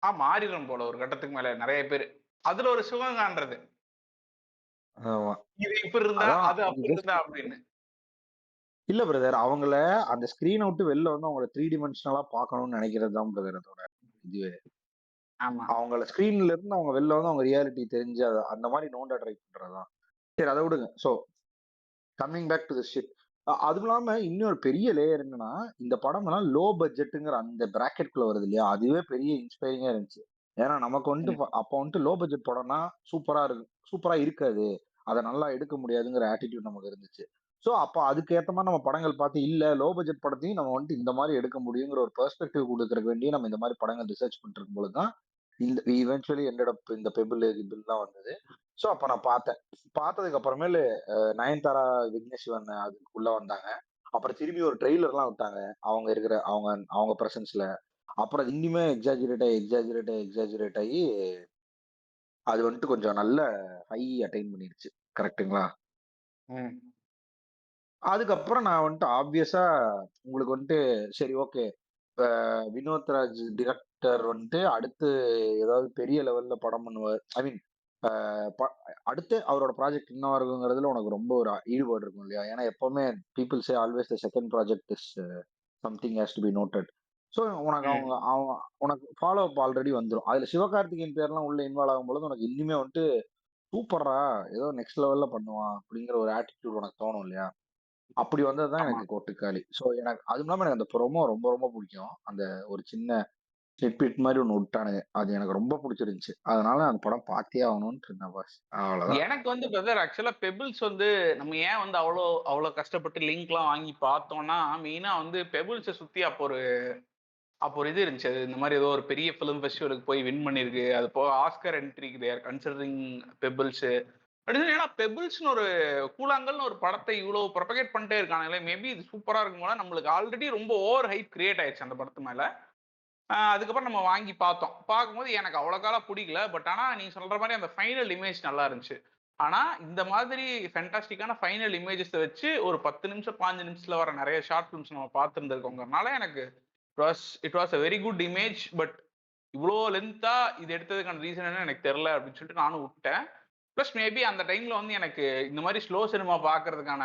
A: மாறிரும் போல ஒரு கட்டத்துக்கு மேல நெறைய பேரு. அதுல ஒரு சுகம் காண்றது.
B: ஆமா.
A: இது இப்படி இருந்தா,
B: அதான்
A: அது
B: இது
A: அப்படி
B: ஜஸ்ட்
A: இருந்தா அப்படின்னு.
B: இல்ல பிரதர். அவங்கள அந்த ஸ்கிரீன விட்டு வெளில வந்து அவங்கள 3 டிமென்ஷனலா பார்க்கணும்னு நெனைக்கிறது தான் பிரதர் அதோட இதுவே.
A: ஆமா.
B: அவங்கள ஸ்கிரீன்ல இருந்து அவங்க வெளில வந்து அவங்க ரியாலிட்டி தெரிஞ்சு அந்த மாரி நோண்ட ட்ரை பண்றது தான். சரி அத விடுங்க. Coming back to the shit. அதுவும் இல்லாம இன்னொரு பெரிய லேயர் என்னன்னா, இந்த படம்லாம் லோ பட்ஜெட்ங்கிற அந்த பிராக்கெட்குள்ள வருது இல்லையா? அதுவே பெரிய இன்ஸ்பைரிங்கா இருந்துச்சு. ஏன்னா நமக்கு வந்துட்டு
A: ம்.
B: அப்ப வந்துட்டு லோ பட்ஜெட் படம்னா சூப்பரா இருக்காது. அத நல்லா எடுக்க முடியாதுங்கிற ஆட்டிட்யூட் நமக்கு இருந்துச்சு. அப்ப அதுக்கு ஏத்த மாரி நம்ம படங்கள் பார்த்து, இல்ல லோ பட்ஜெட் படத்தையும் நம்ம வந்துட்டு இந்த மாரி எடுக்க முடியுங்கிற ஒரு பெர்ஸ்பெக்டிவ் குடுக்கறக்கு வேண்டியே நம்ம இந்த மாரி படங்கள் ரிசர்ச் பண்ணிட்டு இருக்கும்பொழுது தான், வி இவென்ச்சுவலி எண்டட் அப் இந்த கிபிள்லாம் வந்தது. அப்ப நான் பார்த்தேன். பார்த்ததுக்கு அப்புறமேலு நயன்தாரா, விக்னேஷ் சிவன் அதுக்குள்ள வந்தாங்க. அப்புறம் திரும்பி ஒரு ட்ரெய்லர்லாம் விட்டாங்க. அவங்க அவங்க பிரசன்ஸ்ல. அப்புறம் அது இன்னுமே எக்ஸாஜரேட் ஆயி அது வந்துட்டு கொஞ்சம் நல்ல ஹை அட்டைன் பண்ணிருச்சு. கரெக்ட்டுங்களா?
A: ம்.
B: அதுக்கப்புறம் நான் வந்துட்டு ஆப்வியஸா உங்களுக்கு வந்துட்டு சரி ஓகே. இப்ப வினோத் ராஜ் டிரெக்டர் வந்துட்டு அடுத்து ஏதாவது பெரிய லெவல்ல படம் பண்ணுவார். ஐ மீன் அ ப அடுத்து அவரோட ப்ராஜெக்ட் என்னவா இருக்குங்கிறதுல உனக்கு ரொம்ப ஒரு ஈடுபாடு இருக்கும் இல்லையா? ஏன்னா எப்பவுமே people say always the second project is something has to be noted. So உனக்கு
A: ம்.
B: அவங்க அவங்க உனக்கு ஃபாலோ அப் ஆல்ரெடி வந்துரும். அதுல சிவகார்த்திகேயன் பேர்லாம் உள்ள இன்வால்வ் ஆகும்பொழுது உனக்கு இன்னுமே வந்துட்டு சூப்பர்ரா! ஏதோ நெக்ஸ்ட் லெவல்ல பண்ணுவான் அப்படிங்கிற ஒரு ஆட்டிட்யூட் உனக்கு தோணும் இல்லையா? அப்படி வந்தது தான்
A: ஆமா.
B: எனக்கு கோட்டுக்காளி. ஸோ எனக்கு அதுவும் இல்லாம எனக்கு அந்த ப்ரொமோ ரொம்ப ரொம்ப புடிக்கும். அந்த ஒரு சின்ன ஸ்னிப்பெட் மாரி ஒண்ணு விட்டானுங்க. அது எனக்கு ரொம்ப புடிச்சிருந்துச்சு. அதனால அந்த படம் பார்த்தே ஆகணும்னு இருந்தேன் பாஸ். அவ்வளோதான்.
A: எனக்கு வந்து பிரதர் ஆக்சுவலா பெபிள்ஸ் வந்து நம்ம ஏன் வந்து அவ்வளோ அவ்வளோ கஷ்டப்பட்டு லிங்க்லாம் வாங்கி பார்த்தோம்னா, மெயினா வந்து பெபிள்ஸ சுத்தி அப்போ ஒரு இது இருந்துச்சு. அது இந்த மாரி ஏதோ ஒரு பெரிய ஃபிலிம் ஃபெஸ்டிவலுக்கு போய் வின் பண்ணியிருக்கு. அது போக ஆஸ்கர் என்ட்ரிக்கு தே ஆர் கன்சிடரிங் பெபிள்ஸ். அப்படின்னு ஏன்னா பெபிள்ஸ்ன்னு ஒரு கூழாங்கல்னு ஒரு படத்தை இவ்வளோ ப்ரொபகேட் பண்ணிட்டே இருக்கானுங்களே, மேபி இது சூப்பரா இருக்கும் போல நம்மளுக்கு ஆல்ரெடி ரொம்ப ஓவர் ஹைப் கிரியேட் ஆயிடுச்சு அந்த படத்து மேல. அதுக்கப்புறம் நம்ம வாங்கி பார்த்தோம். பார்க்கும்போது எனக்கு அவ்வளோக்கால புடிக்கல. பட் ஆனா நீங்க சொல்ற மாரி அந்த ஃபைனல் இமேஜ் நல்லா இருந்துச்சு. ஆனா இந்த மாதிரி ஃபேன்டாஸ்டிக்கான ஃபைனல் இமேஜஸ வச்சு ஒரு 10 நிமிஷம், 15 நிமிஷத்துல வர நெறைய ஷார்ட் ஃபிலிம்ஸ் நம்ம பார்த்திருந்திருக்கோங்கிறனால எனக்கு it was a very good image. But இவ்ளோ லென்த்தா இது எடுத்ததுக்கான ரீசன் என்னன்னு எனக்கு தெரியல அப்படின்னு சொல்லிட்டு நானும் விட்டேன். பிளஸ் மேபி அந்த டைம்ல வந்து எனக்கு இந்த மாரி ஸ்லோ சினிமா பார்க்கறதுக்கான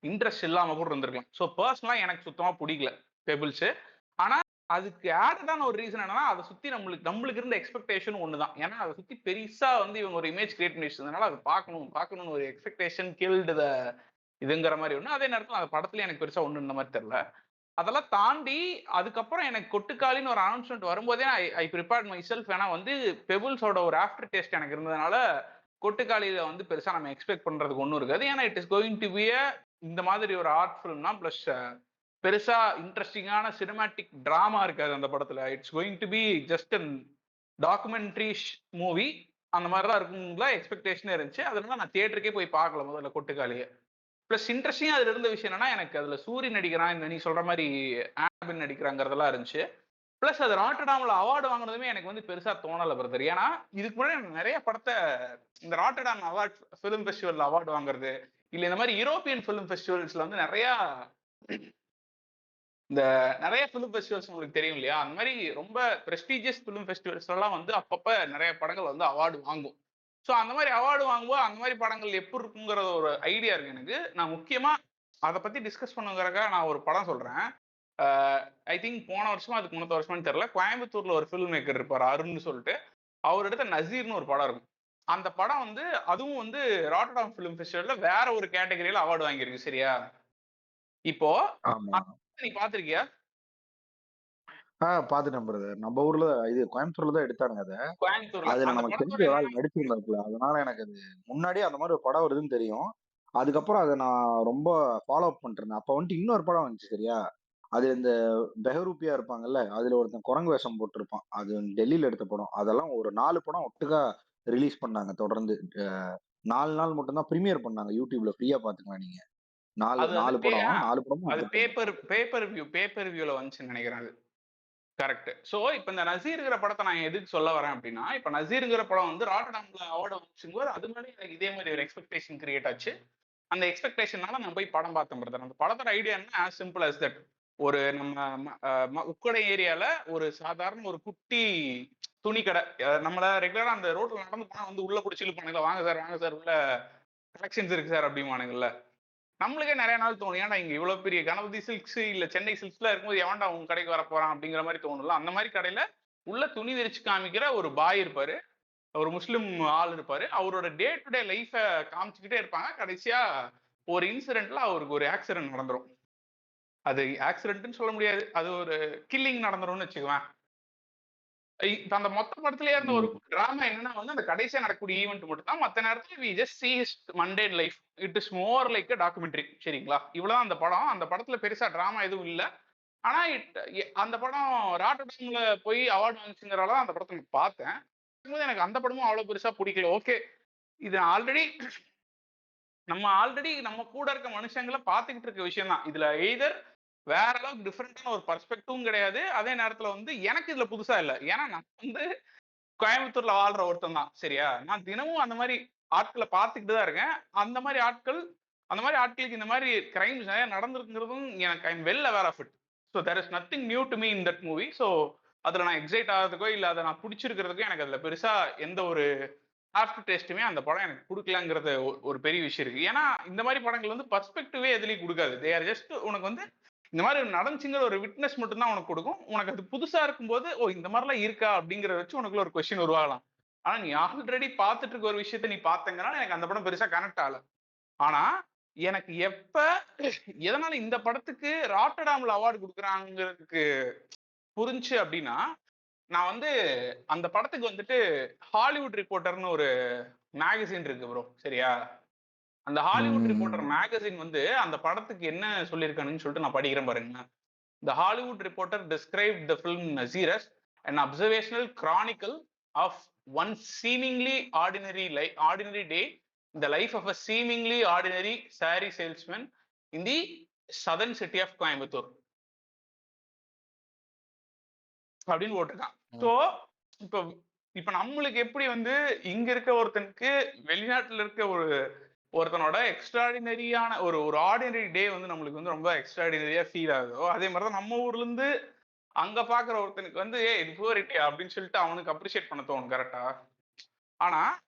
A: இன்ட்ரெஸ்ட் இல்லாம கூட இருந்திருக்கலாம். ஸோ பெர்சனலா எனக்கு சுத்தமா புடிக்கல பெபிள்ஸ். ஆனா அதுக்கு ஆடடான ஒரு ரீசன் என்னன்னா, அத சுத்தி நம்மளுக்கு நம்மளுக்கு இருந்த எக்ஸ்பெக்டேஷன் ஒண்ணுதான். ஏன்னா அத சுத்தி பெருசா வந்து இவங்க ஒரு இமேஜ் கிரியேட் பண்ணி வச்சிருந்ததுனால அத பார்க்கணும்னு ஒரு எக்ஸ்பெக்டேஷன் கில்டு த இதுங்கிற மாரி ஒண்ணு. அதே நேரத்துல அந்த படத்துல எனக்கு பெருசா ஒண்ணும் இந்த மாரி தெரியல. அதெல்லாம் தாண்டி அதுக்கப்புறம் எனக்கு கொட்டுக்காலின்னு ஒரு அனௌன்ஸ்மென்ட் வரும்போதே ஐ ஐ பிரிப்பேர்ட் மை செல்ஃப். ஏன்னா வந்து பெபிள்ஸோட ஒரு ஆஃப்டர் டேஸ்ட் எனக்கு இருந்ததுனால, கொட்டுக்காலியில வந்து பெருசா நம்ம எக்ஸ்பெக்ட் பண்றதுக்கு ஒண்ணும் இருக்காது. ஏன்னா it is going to be இந்த மாதிரி ஒரு ஆர்ட் ஃபிலிம்னா பிளஸ் பெருசா இன்ட்ரஸ்டிங்கான சினிமேட்டிக் டிராமா இருக்காது அந்த படத்துல. It's going to be just an documentary movie. அந்த மாதிரி தான் இருக்குங்களா எக்ஸ்பெக்டேஷனே இருந்துச்சு. அதனால நான் தியேட்டருக்கே போய் பார்க்கல முதல்ல கொட்டுக்காலிய. பிளஸ் இன்ட்ரெஸ்டிங்கா அதுல இருந்த விஷயம் என்னன்னா, எனக்கு அதுல சூரி நடிக்கிறான், இந்த நீ சொல்ற மாரி ஆனபின் நடிக்கிறாங்கிறதெல்லாம் இருந்துச்சு. பிளஸ் அது ராட்டர்டாம்ல அவார்டு வாங்குனதுமே எனக்கு வந்து பெருசா தோணல பிரதர். ஏன்னா, இதுக்கு முன்னாடி நான் நெறைய படத்த இந்த ராட்டர்டாம் அவார்ட் ஃபிலிம் ஃபெஸ்டிவல்ல அவார்டு வாங்குறது, இல்ல இந்த மாரி யூரோப்பியன் ஃபிலிம் ஃபெஸ்டிவல்ஸ்ல வந்து இந்த நெறைய ஃபிலிம் ஃபெஸ்டிவல்ஸ் உங்களுக்கு தெரியும் இல்லையா? அந்த மாரி ரொம்ப பிரஸ்டீஜியஸ் ஃபிலிம் ஃபெஸ்டிவல்ஸ்லலாம் வந்து அப்பப்ப நெறைய படங்கள் வந்து அவார்டு வாங்கும். ஸோ அந்த மாரி அவார்டு வாங்கும்போது, அந்த மாரி படங்கள் எப்படி இருக்குங்கிற ஒரு ஐடியா இருக்கு எனக்கு. நான் முக்கியமா அத பத்தி டிஸ்கஸ் பண்ணணுங்கிறதுக்காக நான் ஒரு படம் சொல்றேன். ஆ ஐ திங்க் போன வருஷமா, அதுக்கு முன்னத்த வருஷமான்னு தெரியல. கோயம்புத்தூர்ல ஒரு ஃபில்ம் மேக்கர் இருப்பாரு அருண்ன்னு சொல்லிட்டு. அவர் எடுத்த நசீர்ன்னு ஒரு படம் இருக்கும். அந்த படம் வந்து அதுவும் வந்து ராட்டர்டாம் ஃபிலிம் ஃபெஸ்டிவல்ல வேற ஒரு கேட்டகரில அவார்டு வாங்கியிருக்கு. சரியா? இப்போ
B: ஆமா.
A: நீ பார்த்திருக்கியா?
B: பார்த்துட்டேன் பிரதர். நம்ம ஊர்ல இது கோயம்புத்தூர்ல தான் எடுத்தானுங்க அத.
A: கோயம்புத்தூர்ல.
B: அதுல
A: அந்த
B: நமக்கு தெரிஞ்ச
A: படத்தோட
B: ஒரு
A: என்னன்னா
B: ஆள் நடிச்சிருந்தாப்புல. அதனால எனக்கு அது முன்னாடியே அந்த மாரி ஒரு படம் வருதுன்னு தெரியும். அதுக்கப்புறம் அத நான் ரொம்ப ஃபாலோ அப் பண்ணிட்டு இருந்தேன். அப்ப வந்துட்டு இன்னொரு படம் வந்துச்சு சரியா? அது இந்த பெஹரூப்பியா இருப்பாங்கல்ல, அதுல ஒருத்தன் குரங்கு வேஷம் போட்டிருப்பான். அது டெல்லில எடுத்த படம். அதெல்லாம் ஒரு 4 படம் ஒட்டுக்கா ரிலீஸ் பண்ணாங்க தொடர்ந்து. 4 நாள் மட்டும் தான் பிரீமியர் பண்ணாங்க. YouTubeல ஃப்ரீயா பார்த்துக்கலாம் நீங்க. 4
A: அது அது
B: 4 படம். 4 படமும்
A: அது
B: என்டர்டெயின்மென்ட்.
A: பேப்பர் வியூல வந்துச்சுன்னு நெனைக்கிறேன் அது. கரெக்ட். சோ இப்ப இந்த நசீர்ங்கிற படத்த நான் எதுக்கு சொல்ல வரேன் அப்டின்னா, இப்ப நசீர்ங்கிற படம் வந்து ராட்டர்டாம்ல அவார்ட் வந்துச்சுங்கும்போது, அது மேல எனக்கு இதே மாரி ஒரு எக்ஸ்பெக்டேஷன் கிரியேட் ஆச்சு. அந்த எக்ஸ்பெக்டேஷனால நான் போய் படம் பார்த்தேன் பிரதர். அந்த படத்தோட ஐடியா என்ன ஆஸ் சிம்பிள் அஸ் தட். ஒரு நம்ம உக்கடை ஏரியால ஒரு சாதாரண ஒரு குட்டி துணி கடை. நம்மள ரெகுலரா அந்த ரோட்ல நடந்து போனா வந்து உள்ள புடிச்சு இழுப்பானுங்கல்ல, வாங்க சார் உள்ள கலெக்ஷன்ஸ் இருக்கு சார் அப்டிம்பானுங்கல்ல. நம்மளுக்கே நெறைய நாள் தோணும். ஏன்டா இங்க இவ்ளோ பெரிய கணபதி சில்க்ஸ் இல்ல சென்னை சில்க்ஸ்லாம் இருக்கும்போது எவன்டா உங்க கடைக்கு வரப்போறான் அப்படிங்கிற மாரி தோணும்ல. அந்த மாரி கடையில உள்ள துணி விரிச்சு காமிக்கிற ஒரு பாய் இருப்பாரு. ஒரு முஸ்லிம் ஆள் இருப்பாரு. அவரோட டே டு டே லைஃப காமிச்சுக்கிட்டே இருப்பாங்க. கடைசியா ஒரு இன்சிடென்ட்ல அவருக்கு ஒரு ஆக்சிடென்ட் நடந்துரும். அது ஆக்சிடென்ட்ன்னு சொல்ல முடியாது. அது ஒரு கில்லிங் நடந்துரும்னு வச்சுக்கவேன். இப்ப அந்த மொத்த படத்திலேயே இருந்த ஒரு
B: ம்.
A: டிராமா என்னன்னா வந்து அந்த கடைசியா நடக்கக்கூடிய ஈவென்ட் மட்டும் தான். மத்த நேரத்துல we just see his mundane life. It is more like a documentary. சரிங்களா? இவ்வளவுதான் அந்த படம். அந்த படத்துல பெருசா டிராமா எதுவும் இல்ல. ஆனா அந்த படம் ராட்டர்டம்ல போய் அவார்ட் வாங்குச்சுங்கிறனால தான் அந்த படத்த நான் பார்த்தேன். பார்க்கும்போது எனக்கு அந்த படமும் அவ்வளவு பெருசா பிடிக்கல. ஓகே. இது ஆல்ரெடி நம்ம கூட இருக்க மனுஷங்கள பார்த்துக்கிட்டு இருக்க விஷயம் தான். இதுல எய்தர் வேற அளவுக்கு டிஃபரண்டான ஒரு பெர்ஸ்பெக்டிவும் கிடையாது. அதே நேரத்துல வந்து எனக்கு இதுல புதுசா இல்ல. ஏன்னா நான் வந்து கோயம்புத்தூர்ல வாழ்ற ஒருத்தன் தான். சரியா? நான் தினமும் அந்த மாரி ஆட்கள பார்த்துக்கிட்டு தான் இருக்கேன். அந்த மாரி ஆட்களுக்கு இந்த மாரி கிரைம்ஸ் நெறைய நடந்திருக்குங்கிறதும் எனக்கு I am well aware of it. So there is nothing new to me in that movie. So அதுல நான் எக்ஸைட் ஆகுறதுக்கோ, இல்ல அத நான் புடிச்சிருக்கிறதுக்கோ எனக்கு அதுல பெருசா எந்த ஒரு ஆஃப்டர் டேஸ்ட்டுமே அந்த படம் எனக்கு குடுக்கலங்கிறது ஒரு பெரிய விஷயம் இருக்கு. ஏன்னா இந்த மாரி படங்கள் வந்து பெர்ஸ்பெக்டிவே எதுலயும் குடுக்காது. தே ஆர் ஜஸ்ட் உனக்கு வந்து இந்த மாதிரி நடந்துச்சுங்கிற ஒரு விட்னஸ் மட்டும் தான் உனக்கு கொடுக்கும். உனக்கு அது புதுசா இருக்கும்போது ஓ இந்த மாதிரிலாம் இருக்கா அப்படிங்கறத வச்சு உனக்குள்ள ஒரு கொஸ்டின் உருவாகலாம். ஆனா நீ ஆல்ரெடி பார்த்துட்டு இருக்க ஒரு விஷயத்த நீ பார்த்தங்கனால எனக்கு அந்த படம் பெருசா கனெக்ட் ஆகல. ஆனா எனக்கு எப்ப எதனால இந்த படத்துக்கு ராட்டர்டாம்ல அவார்டு கொடுக்குறாங்கிறதுக்கு புரிஞ்சு அப்படின்னா, நான் வந்து அந்த படத்துக்கு வந்துட்டு ஹாலிவுட் ரிப்போர்ட்டர்னு ஒரு மேகசின் இருக்கு ப்ரோ. சரியா? அந்த ஹாலிவுட் ரிப்போர்ட்டர் மேகசின் வந்து அந்த படத்துக்கு என்ன சொல்லியிருக்கானுன்னு சொல்லிட்டு நான் படிக்கிறேன் பாருங்க. The Hollywood Reporter described the film Nazir as an observational chronicle of one seemingly ordinary day in the life of a seemingly ordinary saree salesman in the southern city of Coimbatore. அப்படின்னு போட்டிருக்கான். So இப்போ இப்ப நம்மளுக்கு எப்படி வந்து இங்க இருக்க ஒருத்தனுக்கு வெளிநாட்டுல இருக்க ஒருத்தனோட எக்ஸ்ட்ராடினரியான ஒரு ஒரு ஆர்டினரி டே வந்து நம்மளுக்கு வந்து ரொம்ப எக்ஸ்ட்ராடினரியா ஃபீல் ஆகுதோ, அதே மாதிரிதான் நம்ம ஊர்ல இருந்து அங்க பாக்குற ஒருத்தனுக்கு வந்து இது புவரிட்டியா அப்படின்னு சொல்லிட்டு அவனுக்கு அப்ரிஷியேட் பண்ண தோணும். கரெக்டா? ஆனா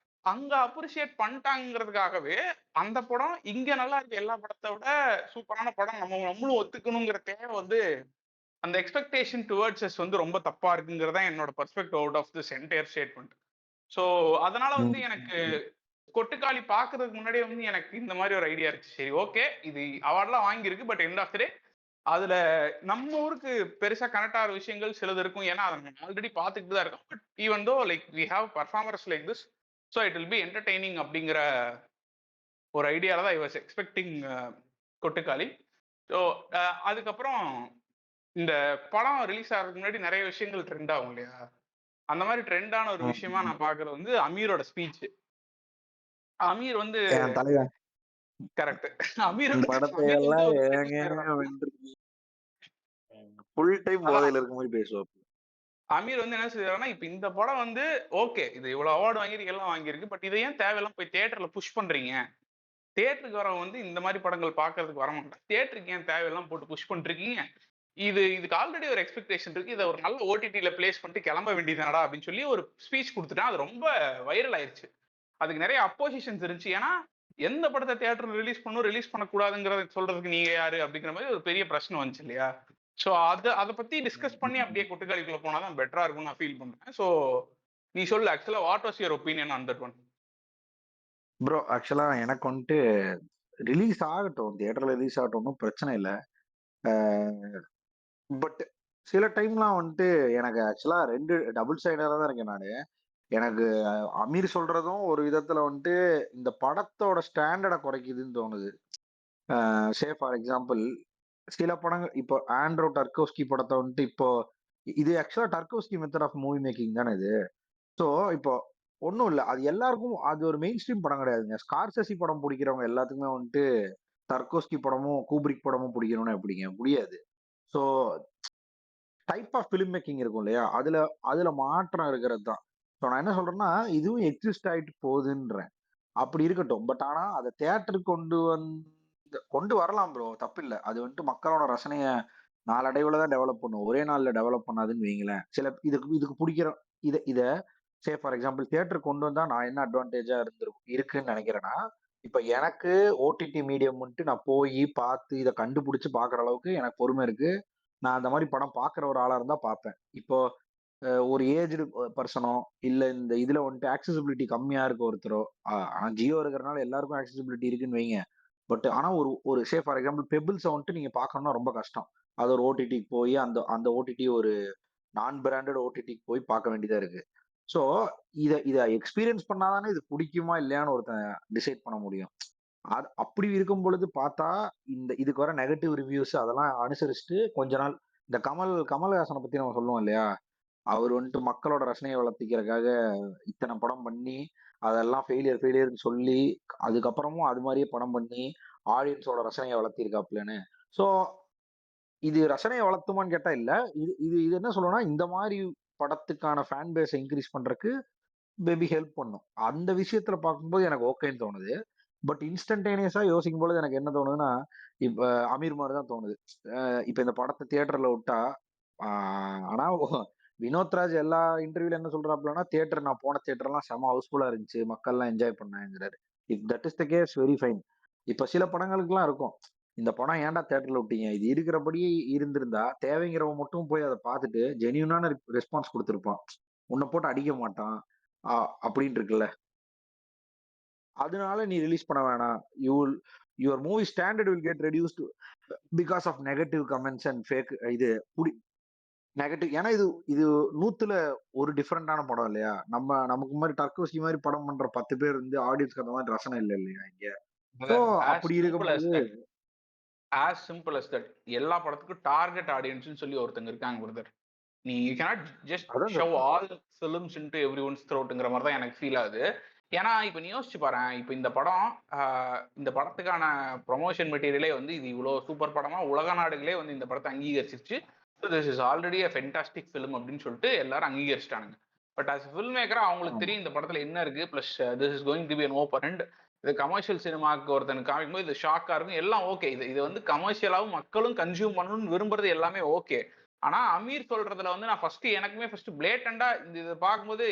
A: அங்க அப்ரிஷியேட் பண்ணிட்டாங்கிறதுக்காகவே அந்த படம் இங்க நல்லா இருக்க எல்லா படத்தை விட சூப்பரான படம் நம்மளும் ஒத்துக்கணுங்கிற தேவை வந்து அந்த எக்ஸ்பெக்டேஷன் டுவர்ட்ஸ் வந்து ரொம்ப தப்பா இருக்குங்கிறதா என்னோட perspective out of this entire statement. So அதனால வந்து எனக்கு கொட்டுக்காளி பாக்குறதுக்கு முன்னாடியே வந்து எனக்கு இந்த மாதிரி ஒரு ஐடியா இருக்கு. சரி ஓகே இது அவார்ட்லாம் வாங்கியிருக்கு, பட் எண்ட் ஆஃப் த டே அதுல நம்ம ஊருக்கு பெருசா கனெக்ட் ஆகிற விஷயங்கள் சிலது இருக்கும். ஏன்னா அதை நம்ம ஆல்ரெடி பார்த்துக்கிட்டு தான் இருக்கோம். But even though like we have performers like this, so it will be entertaining அப்படிங்கிற ஒரு ஐடியால தான் I was expecting Kottukkaali. So அதுக்கப்புறம் இந்த படம் ரிலீஸ் ஆகிறதுக்கு முன்னாடி நிறைய விஷயங்கள் ட்ரெண்ட் ஆகும் இல்லையா? அந்த மாதிரி ட்ரெண்டான ஒரு விஷயமா நான் பாக்குறது வந்து அமீரோட ஸ்பீச். அமீர் வந்து
B: என் தலைவன்
A: கரெக்ட். அமீர்
B: இந்த
A: வந்து
B: படத்தை
A: அமீர் வந்து
B: எல்லாம்
A: ஒரு
B: ஏங்க
A: statement சொல்றாரு.
B: வென்றிருக்கு. ஃபுல் டைம்
A: அதான்
B: போதையில இருக்கும் போது பேசுவார்.
A: அமீர் வந்து என்ன சொல்றாருன்னா, இப்ப இந்த படம் வந்து ஓகே இது இவ்வளவு அவார்டு வாங்கியிருக்கு எல்லாம் வாங்கியிருக்கு, பட் இதை ஏன் தேவையில்லாம போய் தியேட்டர்ல புஷ் பண்றீங்க? தியேட்டருக்கு வரவன் வந்து இந்த மாதிரி படங்கள் பாக்குறதுக்கு வர மாட்டான். தியேட்டருக்கு ஏன் தேவையெல்லாம் போட்டு புஷ் பண்ணிருக்கீங்க? இதுக்கு ஆல்ரெடி ஒரு எக்ஸ்பெக்டேஷன் இருக்கு. இதை ஒரு நல்ல ஓடிடில பிளேஸ் பண்ணிட்டு கிளம்ப வேண்டியதானடா அப்படின்னு சொல்லி ஒரு ஸ்பீச் கொடுத்துட்டான். அது ரொம்ப வைரல் ஆயிருச்சு. அதுக்கு நிறைய அப்போசிஷன்ஸ் இருந்துச்சு. ஏன்னா எந்த படத்தை தியேட்டர்ல ரிலீஸ் பண்ணணும் ரிலீஸ் பண்ணக்கூடாதுங்கிறத சொல்றதுக்கு நீங்க யாரு அப்படிங்கிற மாதிரி ஒரு பெரிய பிரச்சனை வந்துச்சு இல்லையா? ஸோ அதை பத்தி டிஸ்கஸ் பண்ணி அப்படியே கொட்டுக்காளிக்குள்ள போனாதான் பெட்டரா இருக்கும்னு நான் ஃபீல் பண்றேன். ஸோ நீ சொல்லு ஆக்சுவலா what was your opinion on that one?
B: Bro ஆக்சுவலா எனக்கு வந்துட்டு ரிலீஸ் ஆகட்டும், தியேட்டர்ல ரிலீஸ் ஆகட்டும், ஒன்றும் பிரச்சனை இல்லை. பட் சில டைம்லாம் வந்துட்டு எனக்கு ஆக்சுவலா ரெண்டு டபுள் சைடரா தான் இருக்கேன் நானு. எனக்கு அமீர் சொல்றதும் ஒரு விதத்துல வந்துட்டு இந்த படத்தோட ஸ்டாண்டர்டை குறைக்குதுன்னு தோணுது. சே ஃபார் எக்ஸாம்பிள் சில படங்கள் இப்போ ஆண்ட்ரோ டர்கோஸ்கி படத்தை வந்துட்டு இப்போ இது ஆக்சுவலா டர்கோஸ்கி மெத்தட் ஆஃப் மூவி மேக்கிங் தானே இது. ஸோ இப்போ ஒன்றும் இல்லை, அது எல்லாருக்கும் அது ஒரு மெயின் ஸ்ட்ரீம் படம் கிடையாதுங்க. ஸ்கார்செசி படம் பிடிக்கிறவங்க எல்லாத்துக்குமே வந்துட்டு டர்கோஸ்கி படமும் கூப்ரிக் படமும் பிடிக்கணும்னு எப்படிங்க முடியாது. So type of film making இருக்கும் இல்லையா, அதுல அதுல மாற்றம் இருக்கிறது தான். ஸோ நான் என்ன சொல்றேன்னா இதுவும் எக்ஸிஸ்ட் ஆயிட்டு போகுதுன்றேன். அப்படி இருக்கட்டும், பட் ஆனா அதை தேட்டருக்கு கொண்டு வரலாம் ப்ரோ, தப்பில்லை. அது வந்துட்டு மக்களோட ரசனையை நாளடைவுல தான் டெவலப் பண்ணும், ஒரே நாள்ல டெவலப் பண்ணாதுன்னு வைங்களேன். சில இதுக்கு இதுக்கு பிடிக்கிற இதை சே ஃபார் எக்ஸாம்பிள் தியேட்டர் கொண்டு வந்தா நான் என்ன அட்வான்டேஜா இருக்குன்னு நினைக்கிறேன்னா, இப்ப எனக்கு ஓடிடி மீடியம் வந்துட்டு நான் போய் பார்த்து இதை கண்டுபிடிச்சு பாக்குற அளவுக்கு எனக்கு பொறுமை இருக்கு. நான் அந்த மாதிரி படம் பாக்குற ஒரு ஆளா இருந்தா பார்ப்பேன். இப்போ ஒரு ஏஜ்டு பர்சனோ இல்ல இந்த இதுல வந்துட்டு ஆக்சசிபிலிட்டி கம்மியா இருக்க ஒருத்தரோ, ஆனா ஜியோ இருக்கிறனால எல்லாருக்கும் ஆக்சசிபிலிட்டி இருக்குன்னு வைங்க. பட் ஆனா ஒரு ஒரு சே ஃபார் எக்ஸாம்பிள் பெபிள்ஸை வந்துட்டு நீங்க பார்க்கணும்னா ரொம்ப கஷ்டம். அது ஒரு ஓடிடிக்கு போய் அந்த அந்த ஓடிடி ஒரு நான் பிராண்டட் ஓடிடிக்கு போய் பார்க்க வேண்டியதா இருக்கு. ஸோ இதை எக்ஸ்பீரியன்ஸ் பண்ணாதானே இது பிடிக்குமா இல்லையான்னு ஒருத்தன் டிசைட் பண்ண முடியும். அது அப்படி இருக்கும் பொழுது பார்த்தா இதுக்கு வர நெகட்டிவ் ரிவ்யூஸ் அதெல்லாம் அனுசரிச்சுட்டு கொஞ்ச நாள் இந்த கமல்ஹாசனை பத்தி நம்ம சொல்லுவோம் இல்லையா, அவர் வந்துட்டு மக்களோட ரசனையை வளர்த்திக்கிறதுக்காக இத்தனை படம் பண்ணி அதெல்லாம் ஃபெயிலியர்னு சொல்லி அதுக்கப்புறமும் அது மாதிரியே படம் பண்ணி ஆடியன்ஸோட ரசனையை வளர்த்திருக்காப்லன்னு. ஸோ இது ரசனையை வளர்த்துமான்னு கேட்டா இல்ல. இது இது இது என்ன சொல்லணும்னா இந்த மாதிரி படத்துக்கான ஃபேன் பேஸை இன்க்ரீஸ் பண்றதுக்கு மேபி ஹெல்ப் பண்ணும். அந்த விஷயத்துல பார்க்கும்போது எனக்கு ஓகேன்னு தோணுது. பட் இன்ஸ்டன்டேனியஸா யோசிக்கும் பொழுது எனக்கு என்ன தோணுதுன்னா, இப்ப அமீர் மாதிரி தான் தோணுது. இப்ப இந்த படத்தை தியேட்டர்ல விட்டா ஆனா வினோத் ராஜ் எல்லா இன்டர்வியூல என்ன சொல்றாப்லன்னா, தியேட்டர் நான் போன தியேட்டர்லாம் செம ஹவுஸ்ஃபுல்லா இருந்துச்சு, மக்கள்லாம் என்ஜாய் பண்ணாங்கிறாரு. If that is the case very fine. இப்ப சில படங்களுக்குலாம் இருக்கும், இந்த படம் ஏன்டா தியேட்டர்ல விட்டீங்க? இது இருக்கிறபடி இருந்திருந்தா, தேவைங்கிறவன் மட்டும் போய் அத பார்த்துட்டு ஜென்யூனான ரெஸ்பான்ஸ் குடுத்திருப்பான். உன்ன போட்டு அடிக்க மாட்டான். அ அப்படின்னு இருக்குல்ல. அதனால நீ ரிலீஸ் பண்ண வேணாம். Your movie standard will get reduced because of negative comments and fake இது புடி நெகட்டிவ். ஏன்னா இது இது 100ல ஒரு டிஃபரெண்டான படம் இல்லையா? நமக்கு மாரி டர்கோசி மாரி படம் பண்ற 10 பேர் ஆடியன்ஸ்க்கு அந்த மாரி ரசனை இல்ல இல்லையா இங்க? சோ
A: பிரதர், ஆஸ்
B: அப்படி
A: சிம்பிள் அஸ்
B: இருக்கும்போது
A: that. As simple as that. எல்லா படத்துக்கும் டார்கெட் ஆடியன்ஸ்ன்னு சொல்லி ஒருத்தங்க இருக்காங்க பிரதர். நீ யூ கேனாட் ஜஸ்ட்
B: அதான்
A: show all films into every one's த்ரோட்டுங்கிற மாதிரி தான் எனக்கு ஃபீல் ஆகுது. ஏன்னா இப்போ நீ யோசிச்சு பாரேன், இப்போ இந்த படம் இந்த படத்துக்கான ப்ரொமோஷன் மெட்டீரியலே வந்து இது இவ்வளோ சூப்பர் படமா உலக நாடுகளே வந்து இந்த படத்தை அங்கீகரிச்சிருச்சு. So this is already a fantastic film அப்படின்னு சொல்லிட்டு எல்லாரும் அங்கீகரிச்சிட்டானுங்க. பட் ஆஸ் ஃபில்ம் மேக்கரா அவங்களுக்கு
B: ஆமா.
A: தெரியும் இந்த படத்துல என்ன இருக்கு, plus this is going to be an open and இது கமர்ஷியல் சினிமாக்கு ஒருத்தனுக்கு காமிக்கும்போது இது ஷாக்கா இருக்கும், எல்லாம் ஓகே. இது இது வந்து கமர்ஷியலாவும் மக்களும் கன்சியூம் பண்ணணும்னு விரும்புறது எல்லாமே ஓகே. ஆனா அமீர் சொல்றதுல வந்து நான் எனக்குமே ஃபர்ஸ்ட் பிளேட்டண்டா இந்த இதை பார்க்கும்போது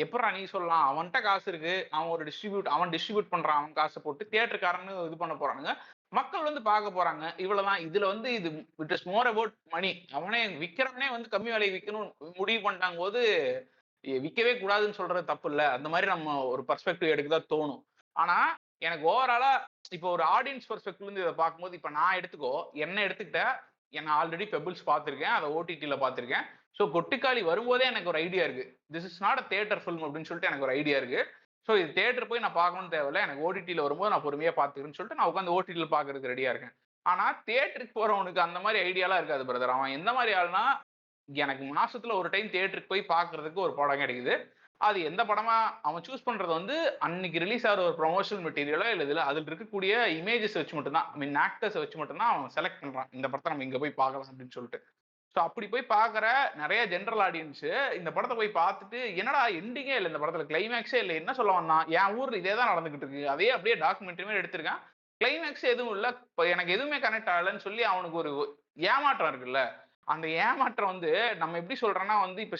A: எப்படா நீ சொல்லலாம், அவன்கிட்ட காசு இருக்கு, அவன் டிஸ்ட்ரிபியூட் பண்றான், அவன் காசை போட்டு தியேட்டருக்காரன்னு இது பண்ண போறானுங்க, மக்கள் வந்து பார்க்க போறாங்க, இவ்வளவுதான். இதுல வந்து இது it is more about money. அவனே விக்கிறவனே வந்து கம்மி விலைக்கு விற்கணும் முடிவு பண்ணிட்டாங்க போது விற்கவே கூடாதுன்னு சொல்றது தப்பு இல்ல. அந்த மாதிரி நம்ம ஒரு பெர்ஸ்பெக்டிவ் எடுக்கதான் தோணும். ஆனா எனக்கு ஓவராலா இப்போ ஒரு ஆடியன்ஸ் பெர்ஸ்பெக்டிவ்ல இருந்து இதை பார்க்கும்போது, இப்ப நான் எடுத்துக்கோ, என்ன எடுத்துக்கிட்ட, என்ன ஆல்ரெடி பெபிள்ஸ் பார்த்திருக்கேன், அதை ஓடிடில பார்த்திருக்கேன். ஸோ கொட்டிக்காளி வரும்போதே எனக்கு ஒரு ஐடியா இருக்கு, this is not a theatre film அப்படின்னு சொல்லிட்டு எனக்கு ஒரு ஐடியா இருக்கு. ஸோ இது தியேட்டர் போய் நான் பார்க்கணும்னு தேவையில்ல, எனக்கு ஓடிடில வரும்போது நான் பொறுமையா பார்த்துக்கிறேன்னு சொல்லிட்டு நான் உட்காந்து ஓடிடில பார்க்கறதுக்கு ரெடியா இருக்கேன். ஆனா தியேட்டருக்கு போறவனுக்கு அந்த மாதிரி ஐடியாலாம் இருக்காது பிரதர். அவன் எந்த மாதிரி ஆள்னா, எனக்கு மாசத்துல ஒரு டைம் தியேட்டருக்கு போய் பார்க்கறதுக்கு ஒரு படம் கிடைக்குது. அது எந்த படமா அவன் சூஸ் பண்றது வந்து அன்னைக்கு ரிலீஸ் ஆகிற ஒரு ப்ரொமோஷனல் மெட்டீரியலோ இல்ல இதுல அதில் இருக்கக்கூடிய இமேஜஸ் வச்சு மட்டும் தான், ஐ மீன் ஆக்டர்ஸ் வச்சு மட்டும் தான் அவன் செலக்ட் பண்றான், இந்த படத்தை நம்ம இங்க போய் பார்க்கலாம் அப்படின்னு சொல்லிட்டு. ஸோ அப்படி போய் பார்க்குற நிறைய ஜென்ரல் ஆடியன்ஸ் இந்த படத்தை போய் பார்த்துட்டு என்னடா எண்டிங்கே இல்லை, இந்த படத்துல கிளைமேக்ஸே இல்லை, என்ன சொல்ல வந்தான், என் ஊர்ல இதே தான் நடந்துகிட்டு இருக்கு, அதே அப்படியே டாக்குமெண்ட்ரி மாதிரி எடுத்திருக்கான், கிளைமேக்ஸ் எதுவும் இல்லை, இப்போ எனக்கு எதுவுமே கனெக்ட் ஆகலைன்னு சொல்லி அவனுக்கு ஒரு ஏமாற்றம் இருக்குல்ல. அந்த ஏமாற்றம் வந்து நம்ம எப்படி சொல்றோம்னா வந்து இப்ப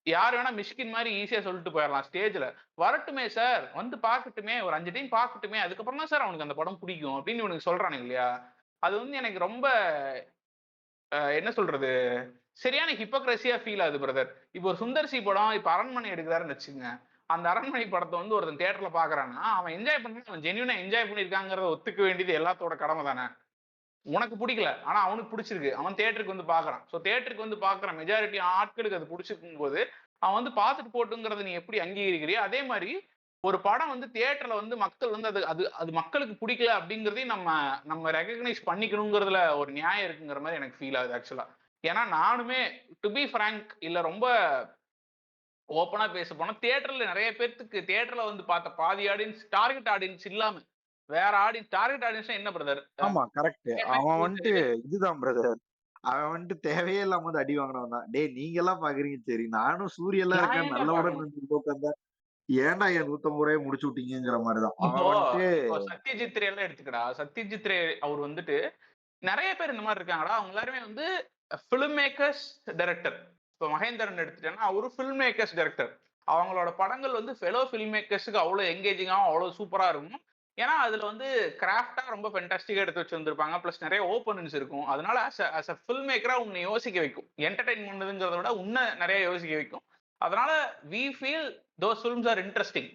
A: யார் வேணா மிஷ்கின் மாதிரி ஈஸியா சொல்லிட்டு போயிடலாம் ஸ்டேஜ்ல, வரட்டுமே சார் வந்து பார்க்கட்டுமே, ஒரு 5 டைம் பார்க்கட்டுமே, அதுக்கப்புறம் தான் சார் அவனுக்கு அந்த படம் பிடிக்கும் அப்படின்னு இவனுக்கு சொல்றானுங்க இல்லையா. அது வந்து எனக்கு ரொம்ப என்ன சொல்றது, சரியான ஹிப்போக்ரஸியா ஃபீல் ஆகுது பிரதர். இப்போ ஒரு சுந்தர் சி படம் இப்ப அரண்மனை எடுக்கிறாருன்னு வச்சுக்கங்க, அந்த அரண்மனை படத்தை வந்து ஒருத்தன் தியேட்டர்ல பாக்குறான்னா அவன் என்ஜாய் பண்ணி அவன் ஜென்யூனா என்ஜாய் பண்ணிருக்காங்கிறத ஒத்துக்க வேண்டியது எல்லாத்தோட கடமை தானே. உனக்கு பிடிக்கல, ஆனா அவனுக்கு பிடிச்சிருக்கு, அவன் தியேட்டருக்கு வந்து பாக்குறான். சோ தியேட்டருக்கு வந்து பாக்குற மெஜாரிட்டி ஆட்களுக்கு அது பிடிச்சிருக்கும் போது அவன் வந்து பார்த்துட்டு போட்டுங்கிறத நீ எப்படி அங்கீகரிக்கிறியோ அதே மாதிரி ஒரு படம் வந்து தியேட்டர்ல வந்து மக்கள் வந்து அது அது அது மக்களுக்கு பிடிக்கல அப்படிங்கிறதையும் நம்ம நம்ம ரெகக்னைஸ் பண்ணிக்கணுங்கிறதுல ஒரு நியாயம் இருக்குங்கிற மாதிரி எனக்கு ஃபீல் ஆகுது ஆக்சுவலா. ஏன்னா நானுமே டு பி ஃப்ராங்க் இல்ல ரொம்ப ஓப்பனா பேச போனா தியேட்டர்ல நிறைய பேர்த்துக்கு தியேட்டர்ல வந்து பார்த்த பாதி ஆடியன்ஸ் டார்கெட் ஆடியன்ஸ் இல்லாம வேற டார்கெட் ஆடியன்ஸ் என்ன பிரதர்.
B: ஆமா கரெக்ட். அவன் இதுதான் பிரதர். அவன் தேவையே இல்லாம அடி வாங்கினவன் தான். டேய் நீங்க எல்லாம் பாக்குறீங்க சரி. நானும் சூரியன்லாம்
A: நான்
B: இருக்கேன்
A: ஏன்டா
B: நல்லவுடன்
A: பார்க்கணும்.
B: உட்கார்ந்தா, ஏன்டா என் 150 ரூபாய முடிச்சு விட்டீங்கங்கிற மாதிரிதான்.
A: இப்போ
B: அவன்
A: இப்போ சத்யஜித் ரே எல்லாம் எடுத்துக்கடா, சத்யஜித் ரே அவர் வந்துட்டு நிறைய பேர் இந்த மாதிரி இருக்காங்கடா, அவங்க எல்லாருமே வந்து ஃபிலிம் மேக்கர்ஸ் டைரக்டர். இப்போ மகேந்திரன் எடுத்துட்டேன்னா அவரு ஃபிலிம் மேக்கர்ஸ் டைரக்டர். அவங்களோட படங்கள் வந்து ஃபெலோ ஃபிலிம் மேக்கர்ஸுக்கு அவ்வளோ எங்கேஜிங்காகவும் அவ்வளோ சூப்பரா இருக்கும். ஏன்னா அதுல வந்து கிராஃப்டா ரொம்ப ஃபென்டாஸ்டிக்கா எடுத்து வச்சிருந்திருப்பாங்க, ப்ளஸ் நிறைய ஓப்பனிங்ஸ் இருக்கும். அதனால அஸ் அ ஃபில்ம் மேக்கரா உன்னை யோசிக்க வைக்கும், என்டர்டைன் பண்ணுதுங்கிறத விட உன்னை நிறைய யோசிக்க வைக்கும். அதனால we feel those films are interesting.